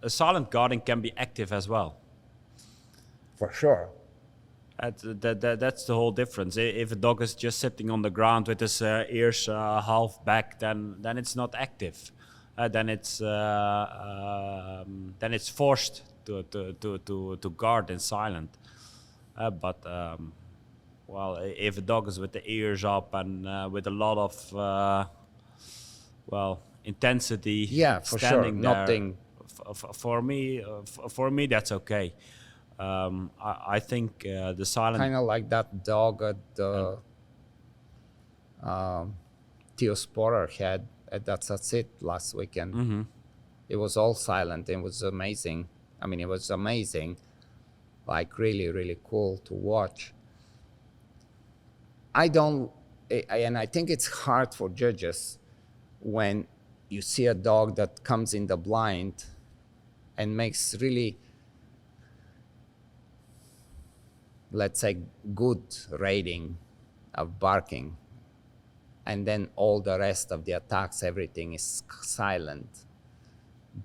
silent guarding can be active as well. For sure. That's the whole difference. If a dog is just sitting on the ground with his ears half back, then it's not active. Then it's forced to guard in silent. Well, if a dog is with the ears up and with a lot of intensity, Yeah, for sure. standing there, Nothing. for me that's okay. I think the silent Kind of like that dog at the Theo Sporer had at That's It last weekend. It was all silent. It was amazing. I mean, it was amazing. Like really, really cool to watch. And I think it's hard for judges when you see a dog that comes in the blind and makes really, let's say, good rating of barking, and then all the rest of the attacks, everything is silent.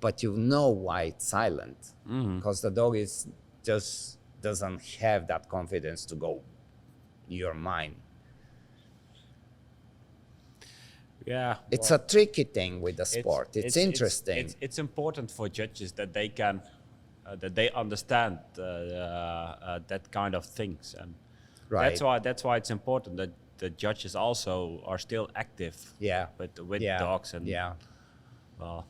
but you know why it's silent, because the dog is just doesn't have that confidence to go your mind. Yeah, It's a tricky thing with the sport. It's interesting. It's important for judges that they can that they understand that kind of things, and Right. that's why it's important that the judges also are still active. Yeah. With dogs, and yeah. well,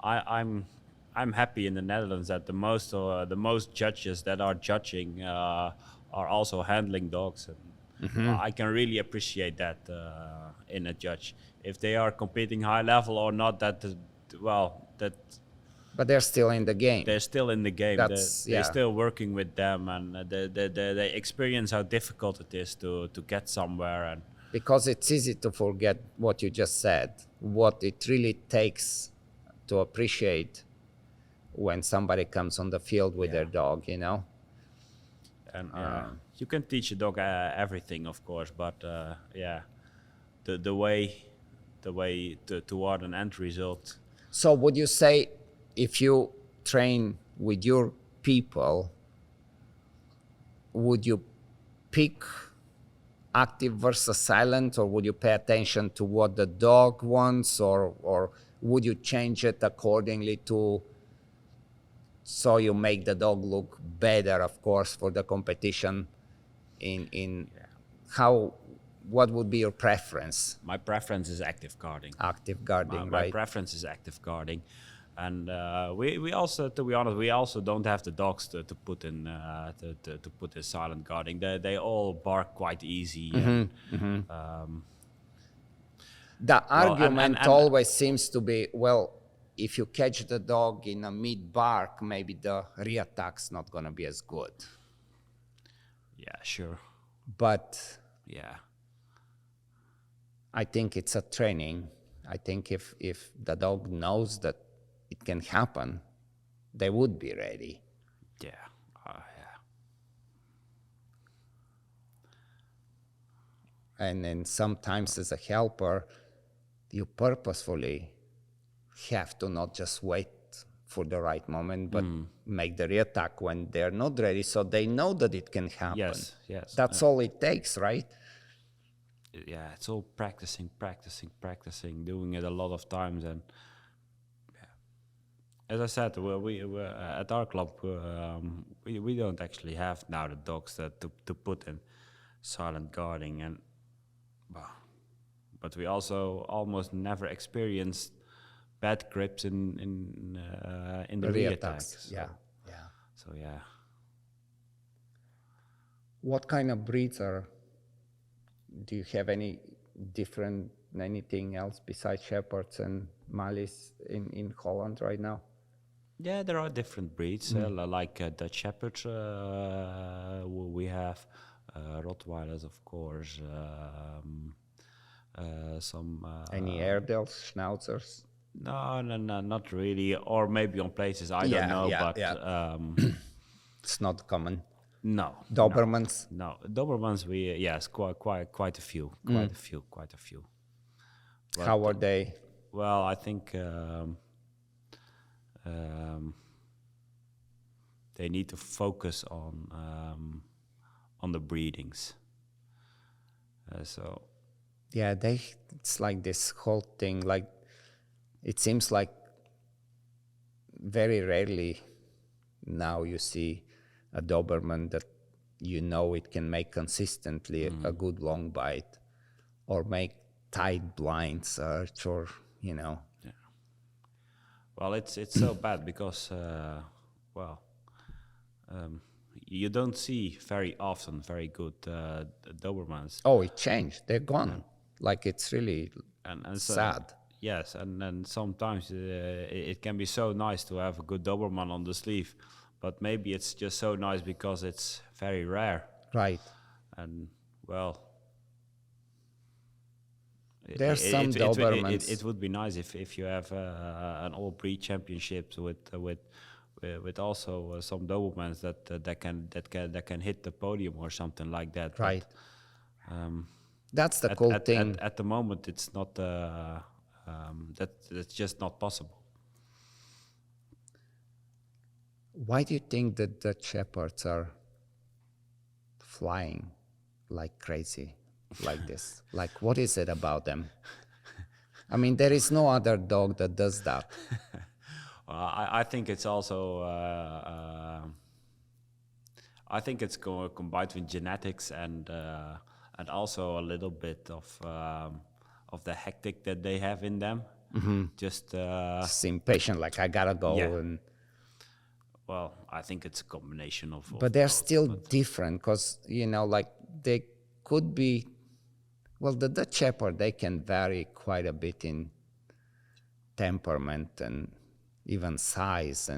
I'm happy in the Netherlands that the most judges that are judging are also handling dogs, and I can really appreciate that in a judge. If they are competing high level or not, that But they're still in the game. they're still in the game. That's- They're yeah. still working with them, and they experience how difficult it is to get somewhere. And Because it's easy to forget what you just said, what it really takes to appreciate when somebody comes on the field with their dog, you know? and you can teach a dog everything, of course, but the way toward an end result. So would you say if you train with your people, would you pick active versus silent, or would you pay attention to what the dog wants, or would you change it accordingly to so you make the dog look better, of course, for the competition in how, what would be your preference? My preference is active guarding. Active guarding, My right? preference is active guarding, and we also, to be honest, we also don't have the dogs to put in to put in silent guarding. They all bark quite easy. The argument and- always seems to be, well, if you catch the dog in a mid bark, maybe the reattack's not going to be as good. Yeah, sure. But Yeah, I think it's a training. I think if the dog knows that it can happen, they would be ready. yeah. And then sometimes as a helper, you purposefully have to not just wait for the right moment, but make the reattack when they're not ready, so they know that it can happen. Yes. That's all it takes, right? Yeah, it's all practicing, doing it a lot of times, and as I said, we at our club we don't actually have now the dogs that to put in silent guarding, and but we also almost never experienced bad grips in the reattacks. Yeah. So yeah. What kind of breeds do you have anything else besides Shepherds and Mallis in Holland right now? Yeah, there are different breeds, like Dutch Shepherds. We have Rottweilers, of course. Some Any Airedales, Schnauzers? No, not really. Or maybe on places I don't know, but It's not common. no. Dobermans? No, Dobermans. Yes, quite a few, quite a few. But, How are they? well, I think they need to focus on the breedings. So Yeah, it's like this whole thing, like it seems like very rarely now you see a Doberman that you know it can make consistently a good long bite or make tight blind search, or, you know. well, it's so bad because you don't see very often very good Dobermans. Oh, it changed. They're gone. Like, it's really And so, sad. yes, and then sometimes it can be so nice to have a good Doberman on the sleeve, but maybe it's just so nice because it's very rare. Right. And well, There's some Dobermans. It would be nice if you have an all breed championships with also some Dobermans that can hit the podium or something like that. Right. But, That's the cool thing. At the moment, it's not that's just not possible. Why do you think that the shepherds are flying like crazy, like this? Like, what is it about them? I mean, there is no other dog that does that. Well, I think it's also I think it's combined with genetics and also a little bit of the hectic that they have in them. Just Just impatient, like I gotta go. Yeah. And well, I think it's a combination of but they're both, still but different because, you know, like they could be, well, the Dutch Shepherd, they can vary quite a bit in temperament and even size.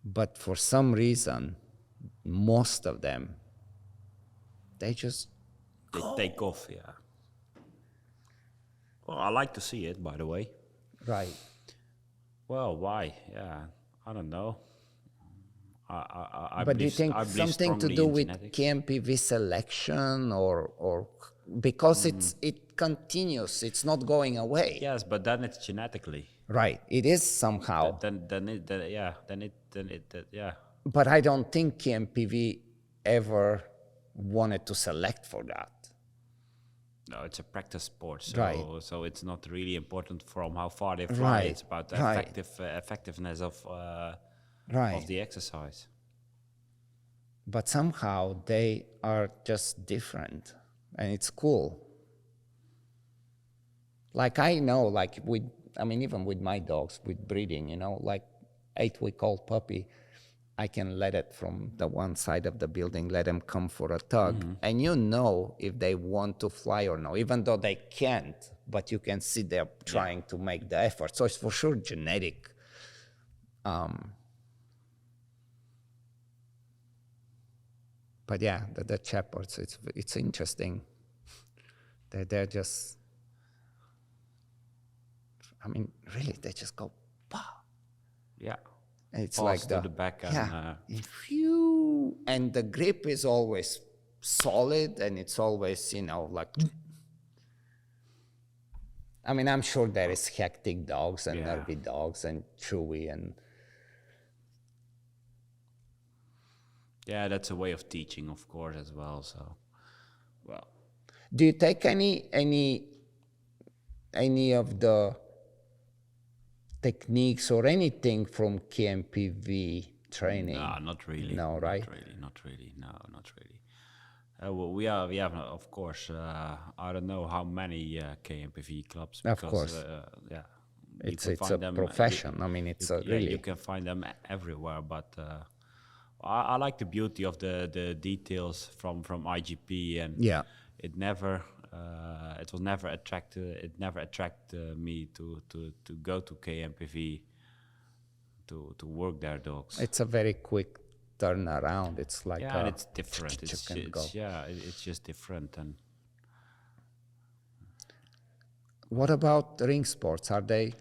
But for some reason, most of them, they just, they take off. Yeah. Well, I like to see it, by the way. right. Well, why? Yeah, I don't know. I But do you believe, think I believe something to strongly do in with genetics. KMPV selection or because it continues, it's not going away. Yes, but then it's genetically. Right, it is somehow. Yeah. But I don't think KMPV ever wanted to select for that. No, it's a practice sport, so Right. so it's not really important from how far they fly. Right, It's about the right. effectiveness of Right. the exercise. But somehow they are just different, and it's cool. Like I know, like even with my dogs, with breeding, you know, like 8-week-old puppy, I can let it from the one side of the building, let them come for a tug, and you know if they want to fly or no, even though they can't, but you can see they're trying to make the effort. So it's for sure genetic. But yeah, the shepherds, it's interesting. They're just, I mean, really, they just go, bah. Yeah. It's Pass like to the back and phew, and the grip is always solid, and it's always, you know, like. I mean, I'm sure there is hectic dogs and nervy dogs and chewy and. yeah, that's a way of teaching, of course, as well. So, well, Do you take any of the techniques or anything from KMPV training? no, not really. No, right? Not really. No, not really. Well, we have, of course. I don't know how many KMPV clubs. Of Because, course. yeah, It's a profession. I mean, it's really. you can find them everywhere. But I like the beauty of the details from IGP, and Yeah. it never attracted me to go to KMPV to work their dogs. It's a very quick turnaround. It's like and it's different. It's It's just different. And what about ring sports? Are they?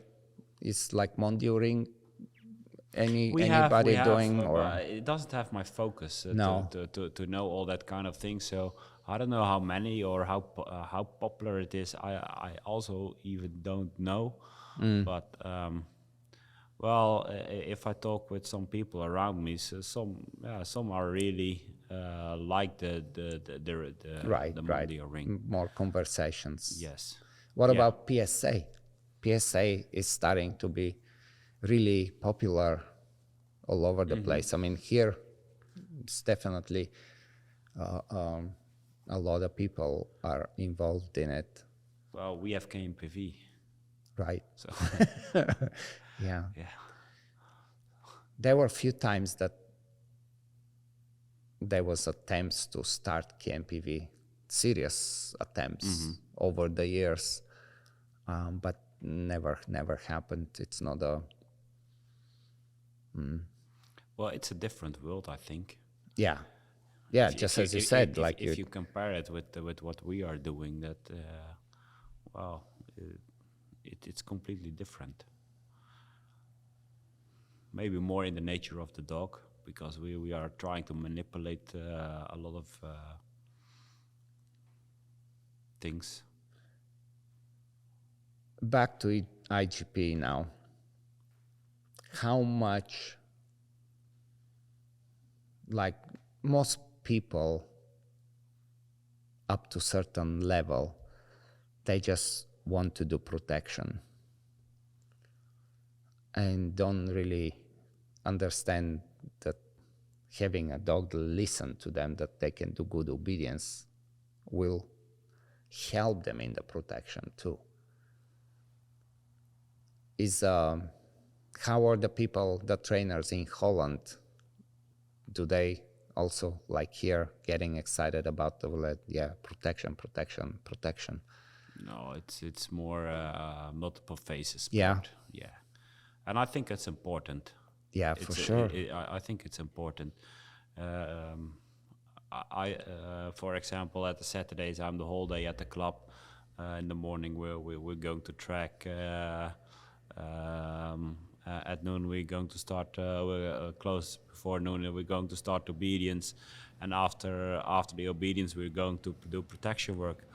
Is like Mondio ring? Anybody doing or? it doesn't have my focus No. to know all that kind of thing. So I don't know how many or how popular it is. I also even don't know. But well, if I talk with some people around me, so some are really like the Right. Mondio ring. More conversations. Yes. What Yeah. about PSA? PSA is starting to be really popular all over the place. I mean, here it's definitely a lot of people are involved in it, Well, we have KMPV, right? so Yeah. yeah. There were a few times that there was attempts to start KMPV, serious attempts over the years, but never happened. It's not a. Well, it's a different world, I think. Yeah, just as you said, like if you compare it with what we are doing, that well, it's completely different. Maybe more in the nature of the dog, because we are trying to manipulate a lot of things. Back to IGP now. How much like most people up to certain level, they just want to do protection and don't really understand that having a dog listen to them, that they can do good obedience, will help them in the protection too. How are the people, the trainers in Holland? Do they also, like here, getting excited about the protection? No, it's more multiple phases sport. Yeah. Yeah. And I think it's important. Yeah, for sure. I think it's important. For example, at the Saturdays, I'm the whole day at the club. In the morning, we're going to track. At noon, we're going to start. We're close before noon. We're going to start obedience, and after the obedience, we're going to do protection work.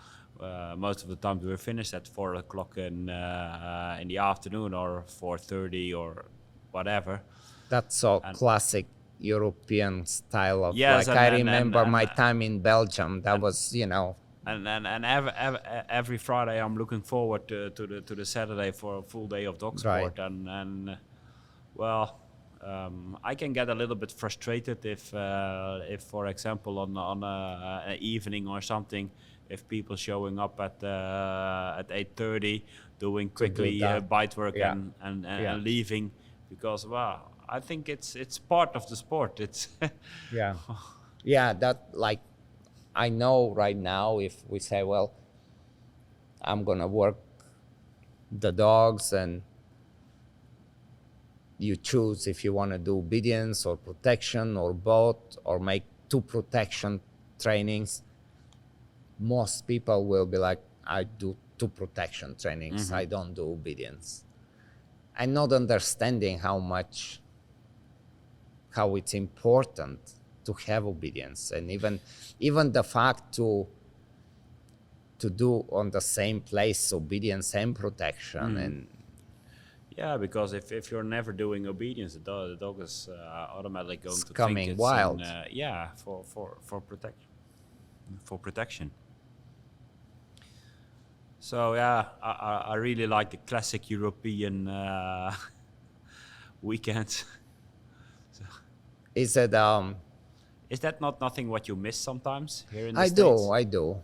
Most of the time, we're finished at 4 o'clock in the afternoon, or 4:30, or whatever. That's so classic European style of, yes, like, I remember my time in Belgium. That was, And every Friday I'm looking forward to the Saturday for a full day of dog sport. Right. And I can get a little bit frustrated if for example on an evening or something, if people showing up at 8:30 doing quickly bite work and leaving, because I think it's part of the sport. It's that, like, I know right now, if we say, well, I'm gonna work the dogs, and you choose if you want to do obedience or protection or both, or make 2 protection trainings, most people will be like, I do 2 protection trainings. Mm-hmm. I don't do obedience. And not understanding how it's important to have obedience, and even the fact to do on the same place obedience and protection. And because if you're never doing obedience, the dog is automatically going to coming think it's wild. For protection. So I really like the classic European weekends. Is it Is that nothing what you miss sometimes here in the I States? I do.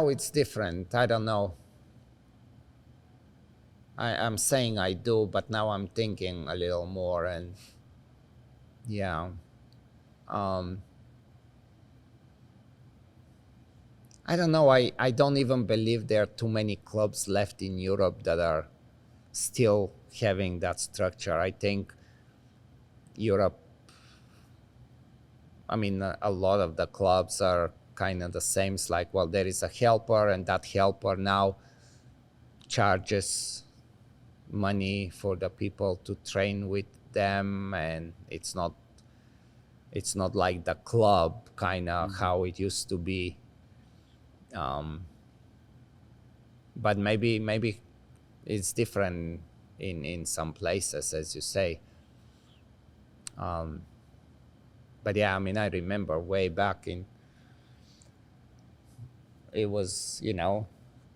It's different. I don't know. I'm saying I do, but now I'm thinking a little more, and I don't know. I don't even believe there are too many clubs left in Europe that are still having that structure. I think Europe, I mean, a lot of the clubs are kind of the same. It's like, well, there is a helper, and that helper now charges money for the people to train with them, and it's not like the club kind of how it used to be. But maybe it's different in some places, as you say. But I mean, I remember way back it was,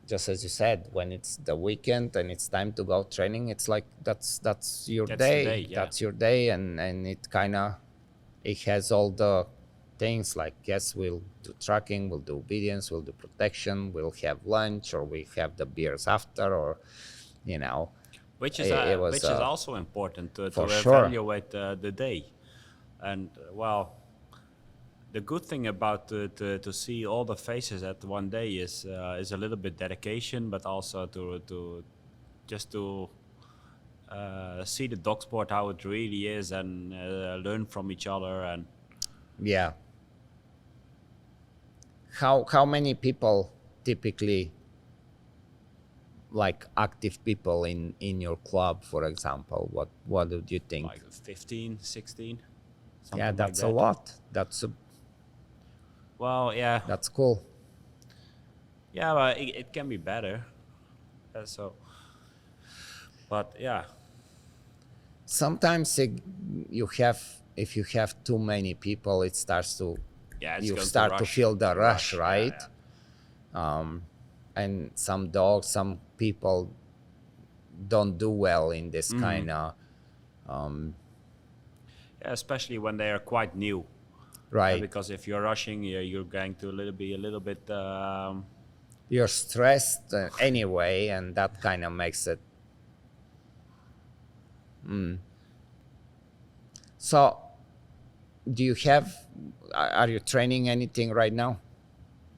just as you said, when it's the weekend and it's time to go training, it's like that's your day. That's your day, and it has all the things, like, yes, we'll do tracking, we'll do obedience, we'll do protection, we'll have lunch, or we have the beers after, or which is also important to evaluate the day. And the good thing about to see all the faces at one day is a little bit dedication, but also to see the dog sport how it really is, and learn from each other. And how many people typically, like active people in your club, for example? What do you think? Like 15, 16. That's a lot. That's cool. Well, it can be better. But sometimes you have if you have too many people, it starts to, Yeah, it's you going start to rush, feel the rush, yeah, right? yeah. And some dogs, some people don't do well in this kind of, Yeah, especially when they are quite new. right? Because if you're rushing, you're going to be a little bit. You're stressed anyway, and that kind of makes it. So, do you have? Are you training anything right now?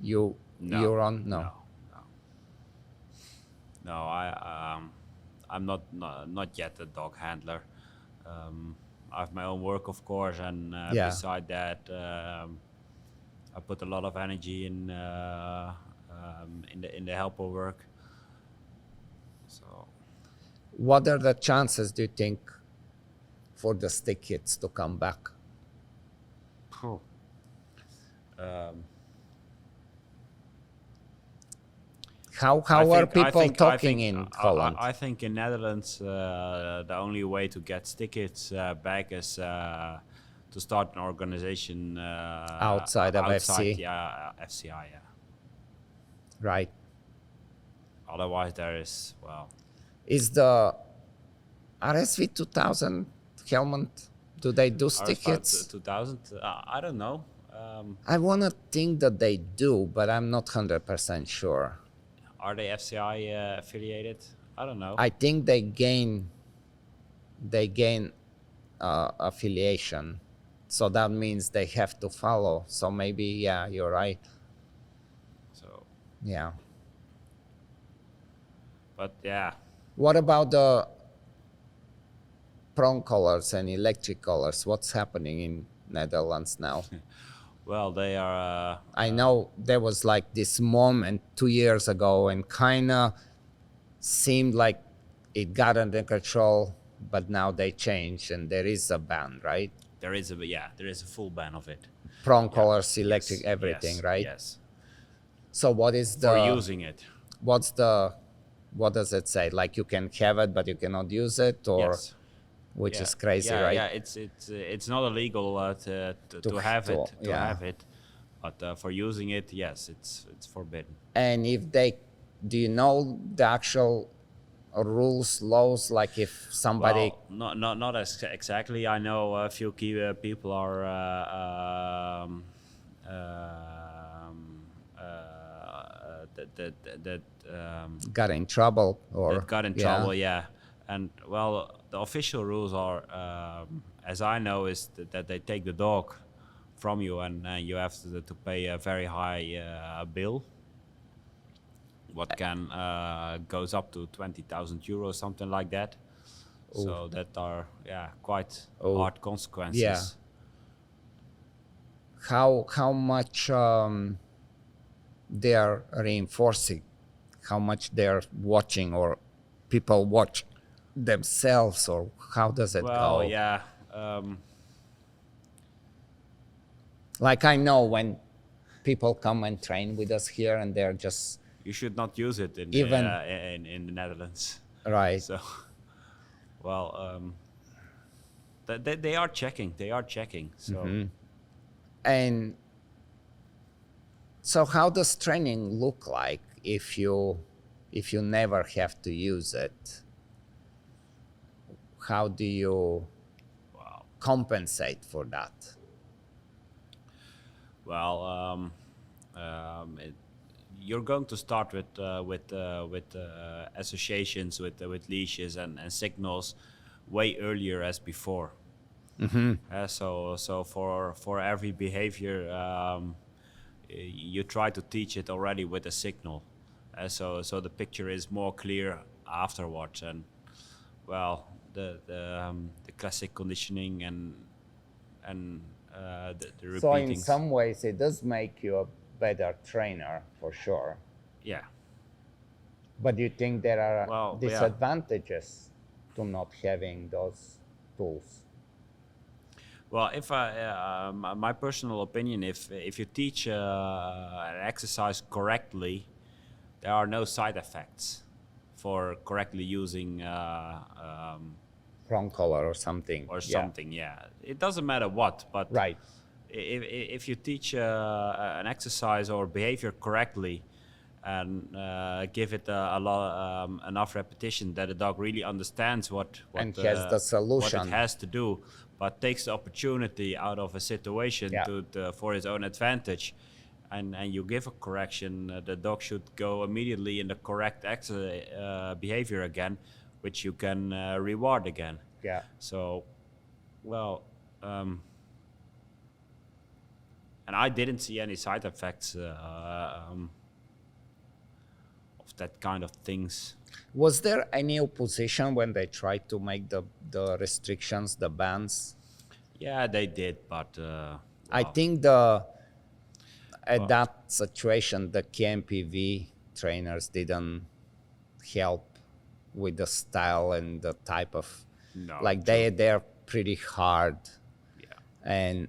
You're on no. No, I'm not yet a dog handler. I have my own work, of course, and Yeah. beside that, I put a lot of energy in the helper work. So, What are the chances, do you think, for the stick hits to come back? How are people talking in Holland? I think in Netherlands, the only way to get tickets back is to start an organization Outside of FC? Yeah, FCI. Yeah. Right. Otherwise, there is Is the RSV 2000 helmet? Do they do stick hits? 2000. I don't know. I want to think that they do, but I'm not 100% sure. Are they FCI affiliated? I don't know. I think they gain affiliation, so that means they have to follow. So maybe, yeah, you're right. So Yeah. but yeah. What about the prong collars and electric collars? What's happening in Netherlands now? Well, they are. I know there was like this moment 2 years ago and kind of seemed like it got under control, but now they changed and there is a ban, right? There is a full ban of it. Prong collars, electric, everything, yes, right? Yes. So what is For using it. What does it say? Like you can have it, but you cannot use it, or Yes. which is crazy, right? Yeah, it's not illegal to have it. Have it, but for using it, yes, it's forbidden. And do you know the actual rules, laws? Like if somebody, well, not as exactly. I know a few key people are that got in trouble or that got in trouble, yeah. And well, the official rules are, as I know, is that they take the dog from you and you have to pay a very high bill. What can goes up to 20,000 euros, something like that. Ooh. So that are quite hard consequences. Yeah. How much they are reinforcing, how much they are watching, or people watch themselves, or how does it go? Well, yeah. Like I know when people come and train with us here, and they're just. You should not use it in the Netherlands. Right. So, well, they are checking. They are checking. So. Mm-hmm. And so, how does training look like if you never have to use it? How do you compensate for that? Well, you're going to start with associations with leashes and signals way earlier as before. Mm-hmm. So for every behavior, you try to teach it already with a signal, so the picture is more clear afterwards. And well, the classic conditioning and the repeating. So in some ways, it does make you a better trainer for sure. Yeah. But do you think there are disadvantages to not having those tools? Well, if my personal opinion, if you teach an exercise correctly, there are no side effects for correctly using wrong color or something. or something. Yeah, it doesn't matter what, but Right. if you teach an exercise or behavior correctly and give it a lot enough repetition that the dog really understands what And has the solution. what it has to do, but takes the opportunity out of a situation Yeah. for his own advantage, and you give a correction, the dog should go immediately in the correct behavior again, which you can reward again. Yeah. So, well, and I didn't see any side effects of that kind of things. Was there any opposition when they tried to make the restrictions, the bans? Yeah, they did, but I think at that situation, the KMPV trainers didn't help with the style and the type of, No, like they're pretty hard, yeah, and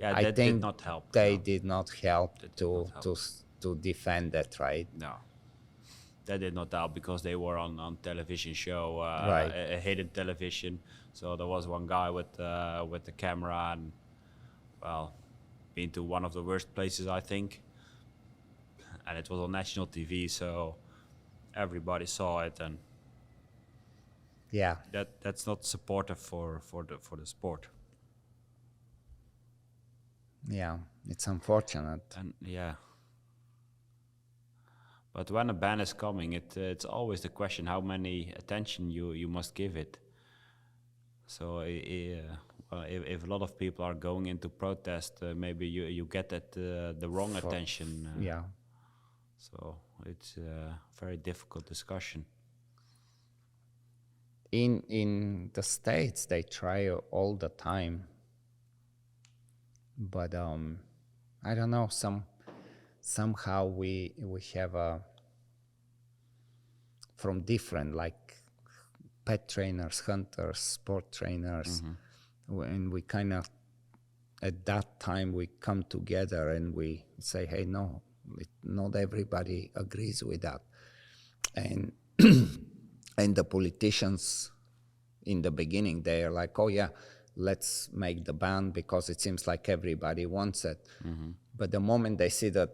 yeah, I that think did not help. they no. did not help That did to not help. to defend that, right? No, that did not help because they were on television show, Right. a hidden television. So there was one guy with the camera, and well, been to one of the worst places, I think, and it was on national TV, so everybody saw it, and Yeah. that's not supportive for the sport. Yeah, it's unfortunate. And yeah. But when a ban is coming, it's always the question how many attention you must give it. So well, if a lot of people are going into protest, maybe you get that the wrong attention. Yeah. So it's a very difficult discussion. In the States, they try all the time, but I don't know. Somehow we have from different, like pet trainers, hunters, sport trainers, and we kind of at that time we come together and we say, hey, no, not everybody agrees with that, and and the politicians in the beginning, they are like, oh yeah, let's make the ban because it seems like everybody wants it. But the moment they see that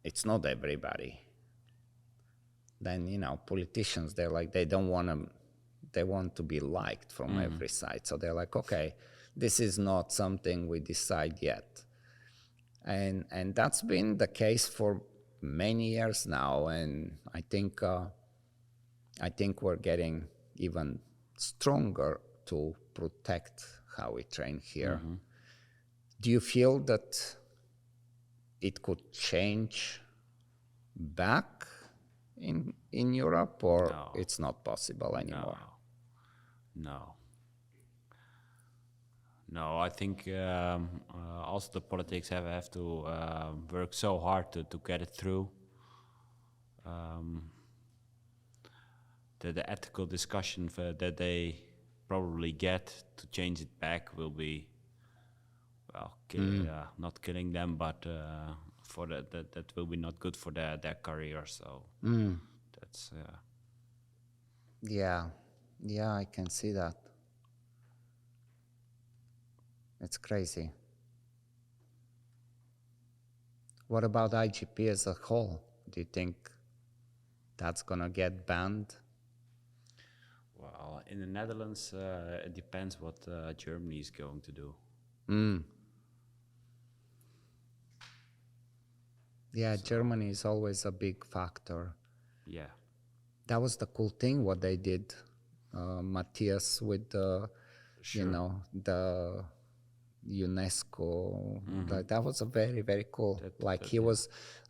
it's not everybody, then, you know, politicians, they're like, they want to be liked from every side. So they're like, okay, this is not something we decide yet. And that's been the case for many years now. And I think we're getting even stronger to protect how we train here. Do you feel that it could change back in Europe, or No. it's not possible anymore? No, I think also the politics have to work so hard to get it through. The ethical discussion that they probably get to change it back will be, well, not killing them, but for that will be not good for their career. So that's Yeah, I can see that. It's crazy. What about IGP as a whole? Do you think that's gonna get banned? well, in the Netherlands, it depends what Germany is going to do. Yeah, Germany is always a big factor. Yeah. That was the cool thing what they did, Matthias, with the, you know, the UNESCO. That was a very, very cool.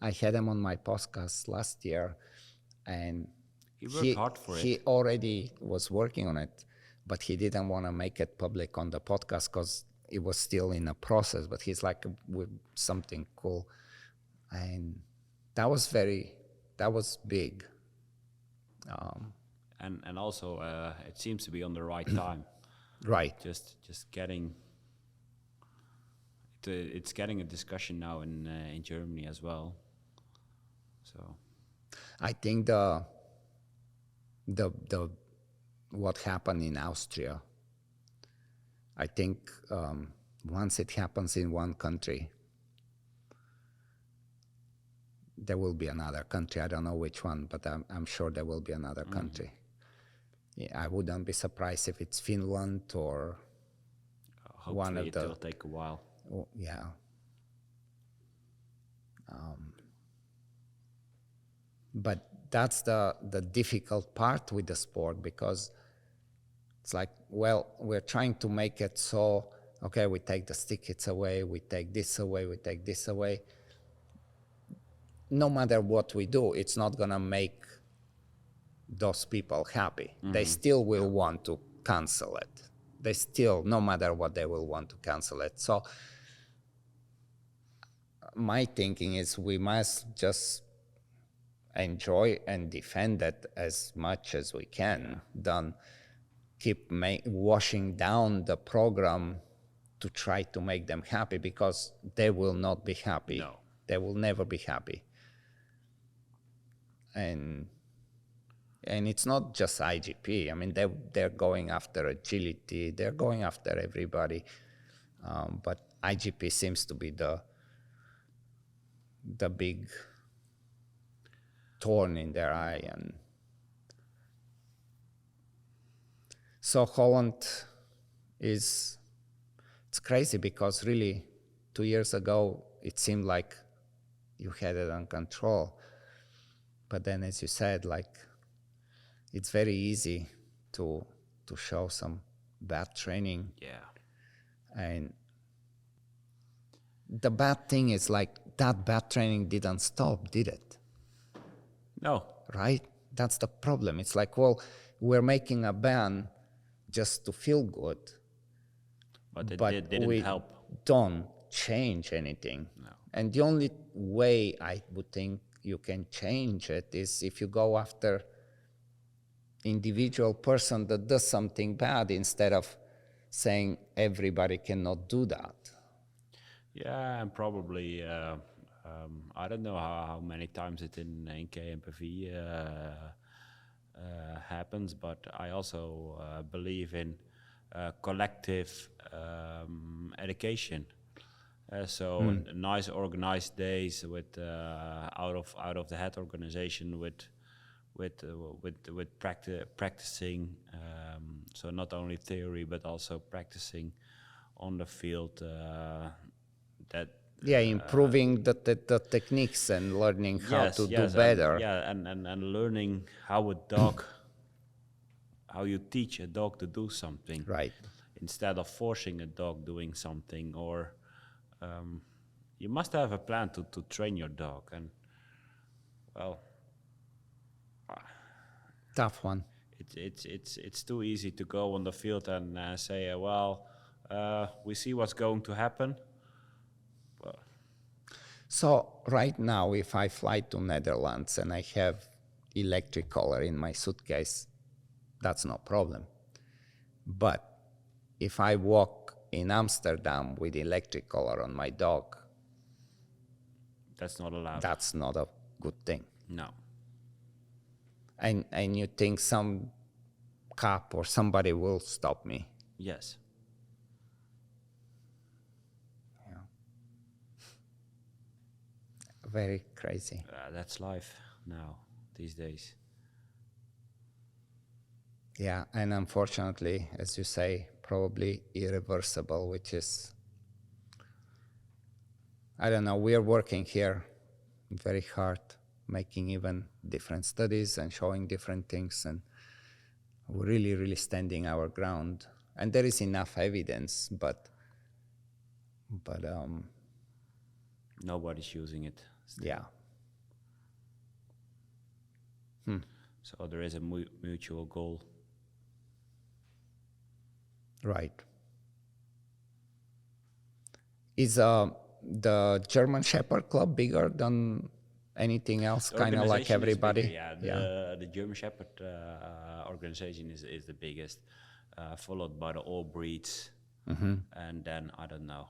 I had him on my podcast last year, and He worked hard for he it. already was working on it, but he didn't want to make it public on the podcast because it was still in a process. But he's like, with something cool, and that was big. And also it seems to be on the right time. Right. Just getting it's getting a discussion now in Germany as well. So I think the what happened in Austria. I think once it happens in one country, there will be another country. I don't know which one, but I'm sure there will be another country. Yeah, I wouldn't be surprised if it's Finland or one Hopefully of the. it will take a while. Oh, yeah. But that's the difficult part with the sport, because it's like, well, we're trying to make it so, okay, we take the stickets away, we take this away, we take this away. No matter what we do, it's not going to make those people happy. They still will want to cancel it. They still, no matter what, they will want to cancel it. So my thinking is we must just enjoy and defend it as much as we can. Don't keep washing down the program to try to make them happy, because they will not be happy. No. They will never be happy. And it's not just IGP. I mean, they're going after agility. They're going after everybody. But IGP seems to be the big thorn in their eye. And so Holland it's crazy, because really 2 years ago it seemed like you had it under control. But then, as you said, like, it's very easy to show some bad training. Yeah. And the bad thing is, like, that bad training didn't stop, did it? No. Right? That's the problem. It's like, well, we're making a ban just to feel good. But it didn't help. Don't change anything. No. And the only way I would think you can change it is if you go after individual person that does something bad, instead of saying everybody cannot do that. Yeah, and probably I don't know how many times it in KMPV happens, but I also believe in collective education. So nice organized days with out of the head organization with practicing. So not only theory but also practicing on the field. Improving the techniques and learning how to do better. And learning how how you teach a dog to do something. Right. Instead of forcing a dog doing something, or you must have a plan to train your dog. And well, tough one. It's too easy to go on the field and say, we see what's going to happen. Well, so right now, if I fly to Netherlands and I have electric collar in my suitcase, that's no problem. But if I walk in Amsterdam with electric collar on my dog, that's not allowed. That's not a good thing. No. And you think some cop or somebody will stop me? Yes. Yeah. Very crazy. That's life now, these days. Yeah, and unfortunately, as you say, probably irreversible, which is, I don't know, we are working here very hard, making even different studies and showing different things, and we're really, really standing our ground. And there is enough evidence, but nobody's using it still. Yeah. So there is a mutual goal. Right. Is the German Shepherd Club bigger than anything else, kind of like everybody? The German Shepherd organization is the biggest, followed by the all breeds, and then I don't know.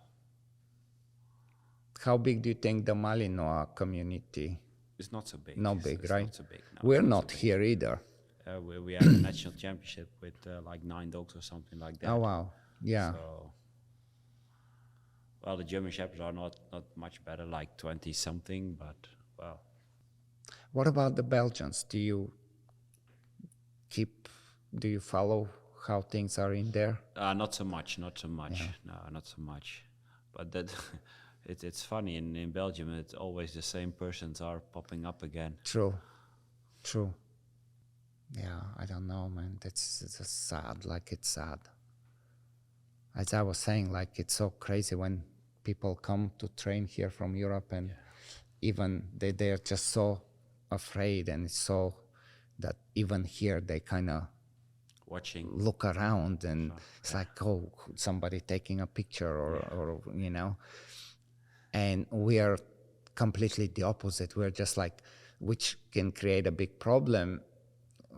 How big do you think the Malinois community? It's not so big. Not big, it's right? Not so big. No, We're it's not so here either. We had a national championship with like 9 dogs or something like that. Oh wow, yeah. So, well, the German Shepherds are not much better, like 20 something, but well. What about the Belgians? Do you follow how things are in there? Not so much. No, not so much. But that it's funny in Belgium. It's always the same persons are popping up again. True. Yeah, I don't know, man. It's just sad. Like, it's sad. As I was saying, like, it's so crazy when people come to train here from Europe, and even they're just so afraid, and it's so that even here they kind of Watching, look around, and it's like, oh, somebody taking a picture, or you know. And we are completely the opposite. We're just like, which can create a big problem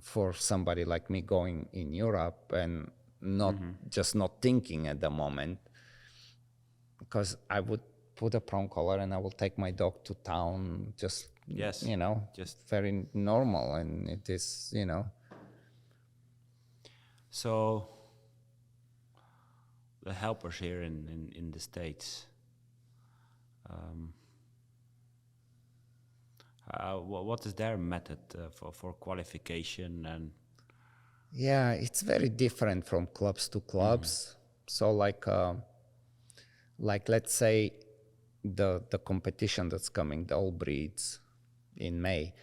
for somebody like me going in Europe and not just not thinking at the moment, because I would put a prong collar and I will take my dog to town, just you know, just very normal, and it is, you know. So the helpers here in the States, what is their method for qualification? And yeah, it's very different from clubs to clubs. So like let's say the competition that's coming, the All Breeds in May,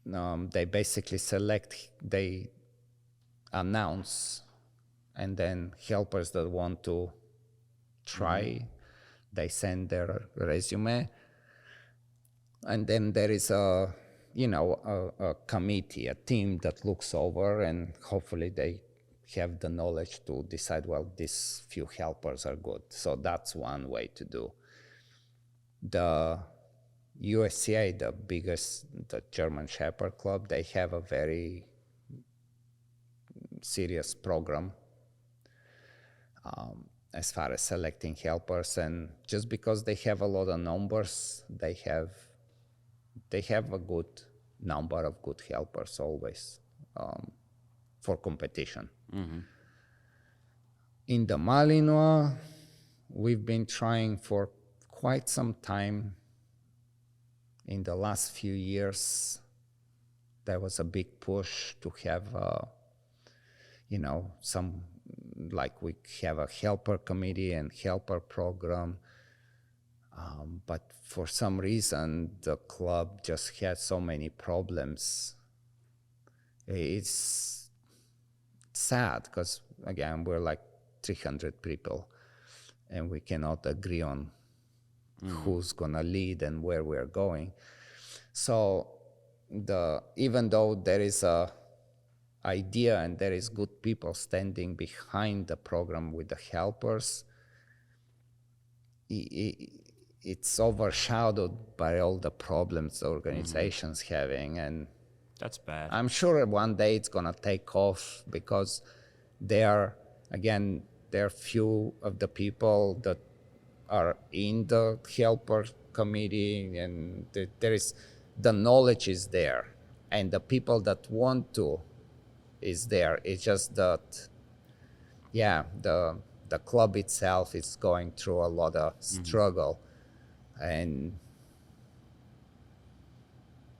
they basically they announce, and then helpers that want to try, they send their resume, and then there is a committee, a team that looks over, and hopefully they have the knowledge to decide, well, these few helpers are good. So that's one way to do. The USCA, the German Shepherd Club, they have a very serious program as far as selecting helpers, and just because they have a lot of numbers, they have a good number of good helpers always for competition. In the Malinois, we've been trying for quite some time. In the last few years, there was a big push to have, some, like, we have a helper committee and helper program. But for some reason, the club just had so many problems. It's sad because, again, we're like 300 people, and we cannot agree on who's gonna lead and where we're going. So even though there is a idea and there is good people standing behind the program with the helpers, it's overshadowed by all the problems the organization's having, and that's bad. I'm sure one day it's gonna take off, because there are few of the people that are in the helper committee, and the knowledge is there, and the people that want to is there. It's just that, the club itself is going through a lot of struggle, and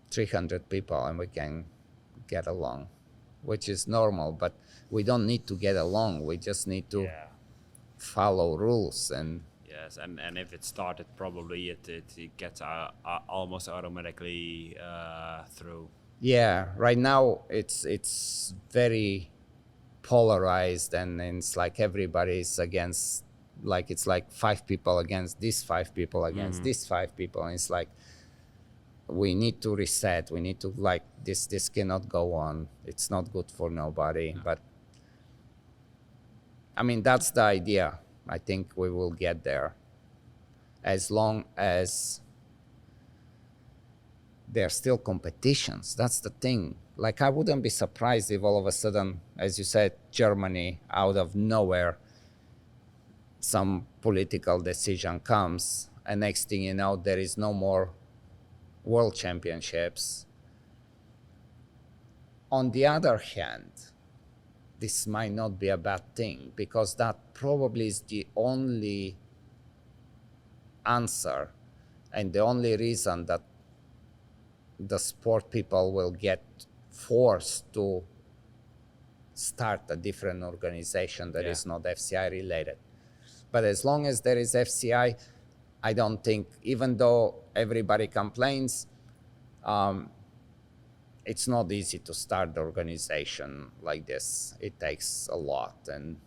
300 people, and we can get along, which is normal, but we don't need to get along. We just need to follow rules. And yes, and if it started, probably it gets almost automatically through. Yeah, right now it's very polarized, and it's like everybody's against, like, it's like 5 people against these 5 people against these 5 people, and it's like, we need to reset. We need to, like, this cannot go on. It's not good for nobody. No. But I mean, that's the idea. I think we will get there, as long as there are still competitions. That's the thing. Like, I wouldn't be surprised if all of a sudden, as you said, Germany, out of nowhere, some political decision comes, and next thing you know, there is no more World Championships, On the other hand, this might not be a bad thing, because that probably is the only answer and the only reason that the sport people will get forced to start a different organization that is not FCI related. But as long as there is FCI, I don't think, even though everybody complains, it's not easy to start the organization like this. It takes a lot, and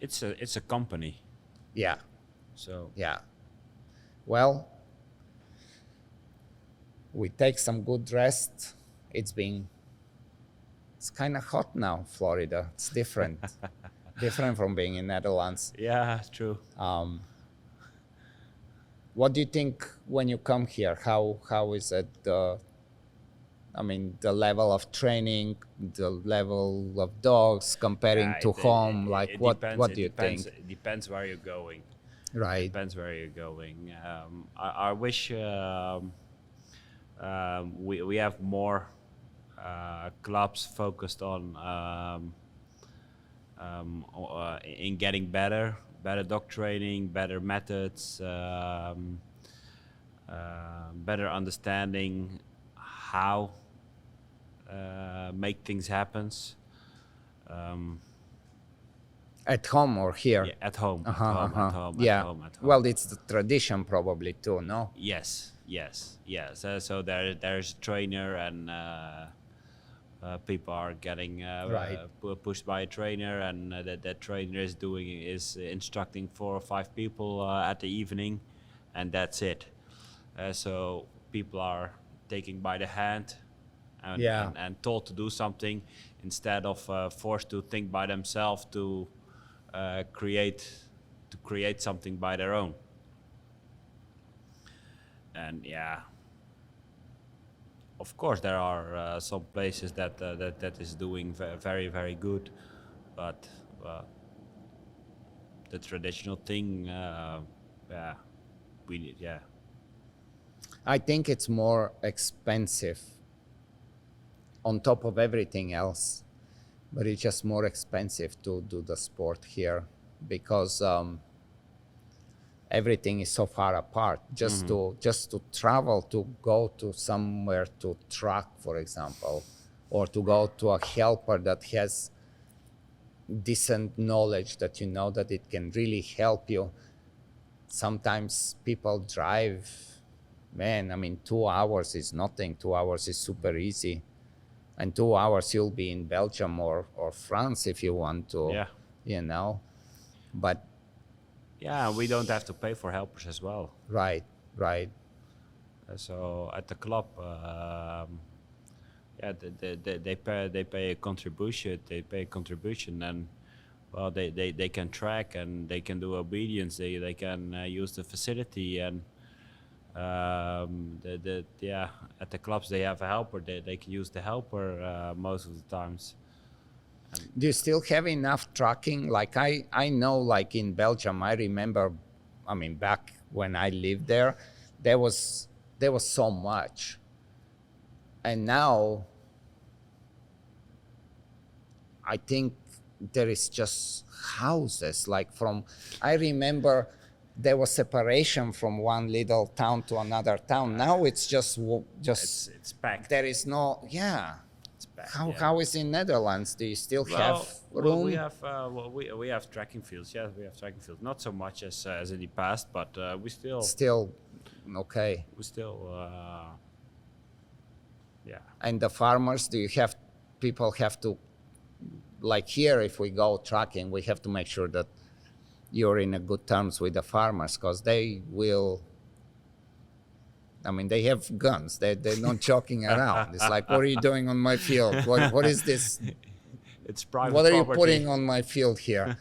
it's a company. Yeah. So Yeah. Well, we take some good rest. It's kind of hot now, Florida. It's different. Different from being in Netherlands. yeah, true. What do you think when you come here? How is it? The level of training, the level of dogs comparing to home. What do you think? It depends where you're going. Right. Depends where you're going. I wish we have more clubs focused on in getting better dog training, better methods, better understanding how make things happen. At home or here? Yeah, at home. At home. Well, it's the tradition probably too, no? Yes. So there's a trainer, and people are getting pushed by a trainer, and that trainer is instructing 4 or 5 people at the evening, and that's it. So people are taken by the hand and told to do something instead of forced to think by themselves to create something by their own. And of course there are some places that is doing very, very good, but the traditional thing, we need. I think it's more expensive on top of everything else, but it's just more expensive to do the sport here because everything is so far apart. Just to travel, to go to somewhere to track, for example, or to go to a helper that has decent knowledge, that you know that it can really help you. Sometimes people drive, 2 hours is nothing. 2 hours is super easy. And 2 hours you'll be in Belgium or France if you want to, But we don't have to pay for helpers as well. Right. So at the club, they pay a contribution. And well, they can track and they can do obedience. They can use the facility, and at the clubs they have a helper. They can use the helper most of the times. Do you still have enough tracking? Like I know, like in Belgium, I remember, back when I lived there, there was so much, and now I think there is just houses. I remember there was separation from one little town to another town. Now it's just it's packed. There is no It's packed. How is in Netherlands? Do you still have room? We have tracking fields. Yeah, we have tracking fields. Not so much as in the past, but we still okay. We still And the farmers, people have to, like here, if we go tracking, we have to make sure that you're in a good terms with the farmers, because they will, they have guns. They're not joking around. It's like, what are you doing on my field? What is this? It's private What are property. you putting on my field here?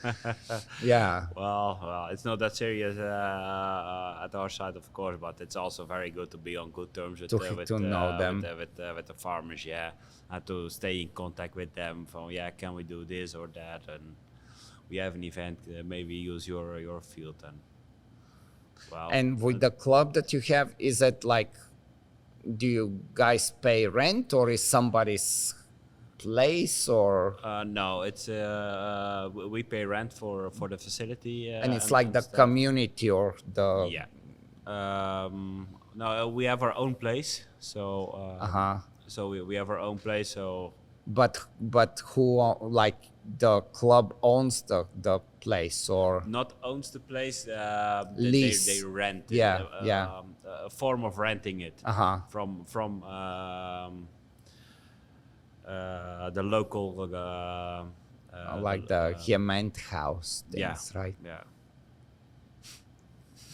Yeah. Well, it's not that serious at our side, of course, but it's also very good to be on good terms with know them. with the farmers, and to stay in contact with them. Can we do this or that? And we have an event, maybe use your field. And with the club that you have, is it like do you guys pay rent, or is somebody's place, or No, it's we pay rent for the facility. and it's like the stuff. community or the Yeah. No, we have our own place. So so we have our own place. So but who like the club owns the place, or not owns the place. Lease. They rent. Yeah, it, yeah. A form of renting it from the local. like the Hement house things, right? Yeah.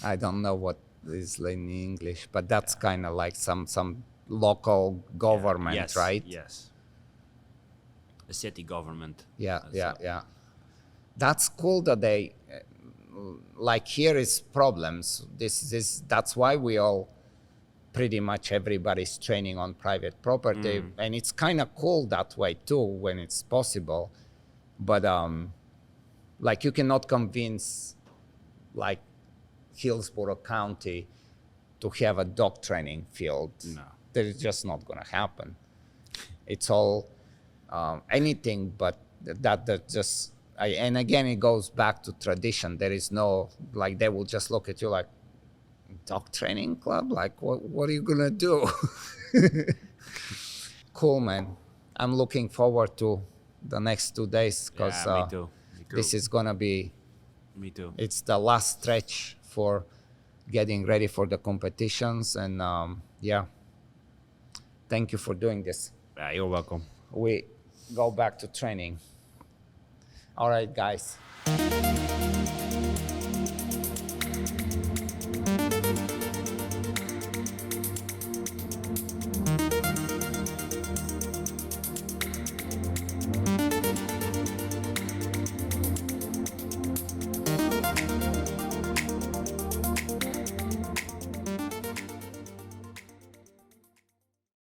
I don't know what is in English, but that's kind of like some local government, Yes, right? Yes. The city government. Yeah, So- yeah. That's cool that they like here is problems. That's why we all pretty much everybody's training on private property, and it's kind of cool that way too when it's possible. But like you cannot convince like Hillsborough County to have a dog training field. No. That is just not going to happen. It's all anything but that just and again it goes back to tradition. There is no like they will just look at you like dog training club, like what are you gonna do? Cool, man. I'm looking forward to the next 2 days because me too. Me too. this is gonna be Me too. it's the last stretch for getting ready for the competitions, and yeah, thank you for doing this. Yeah, you're welcome. We go back to training. All right, guys.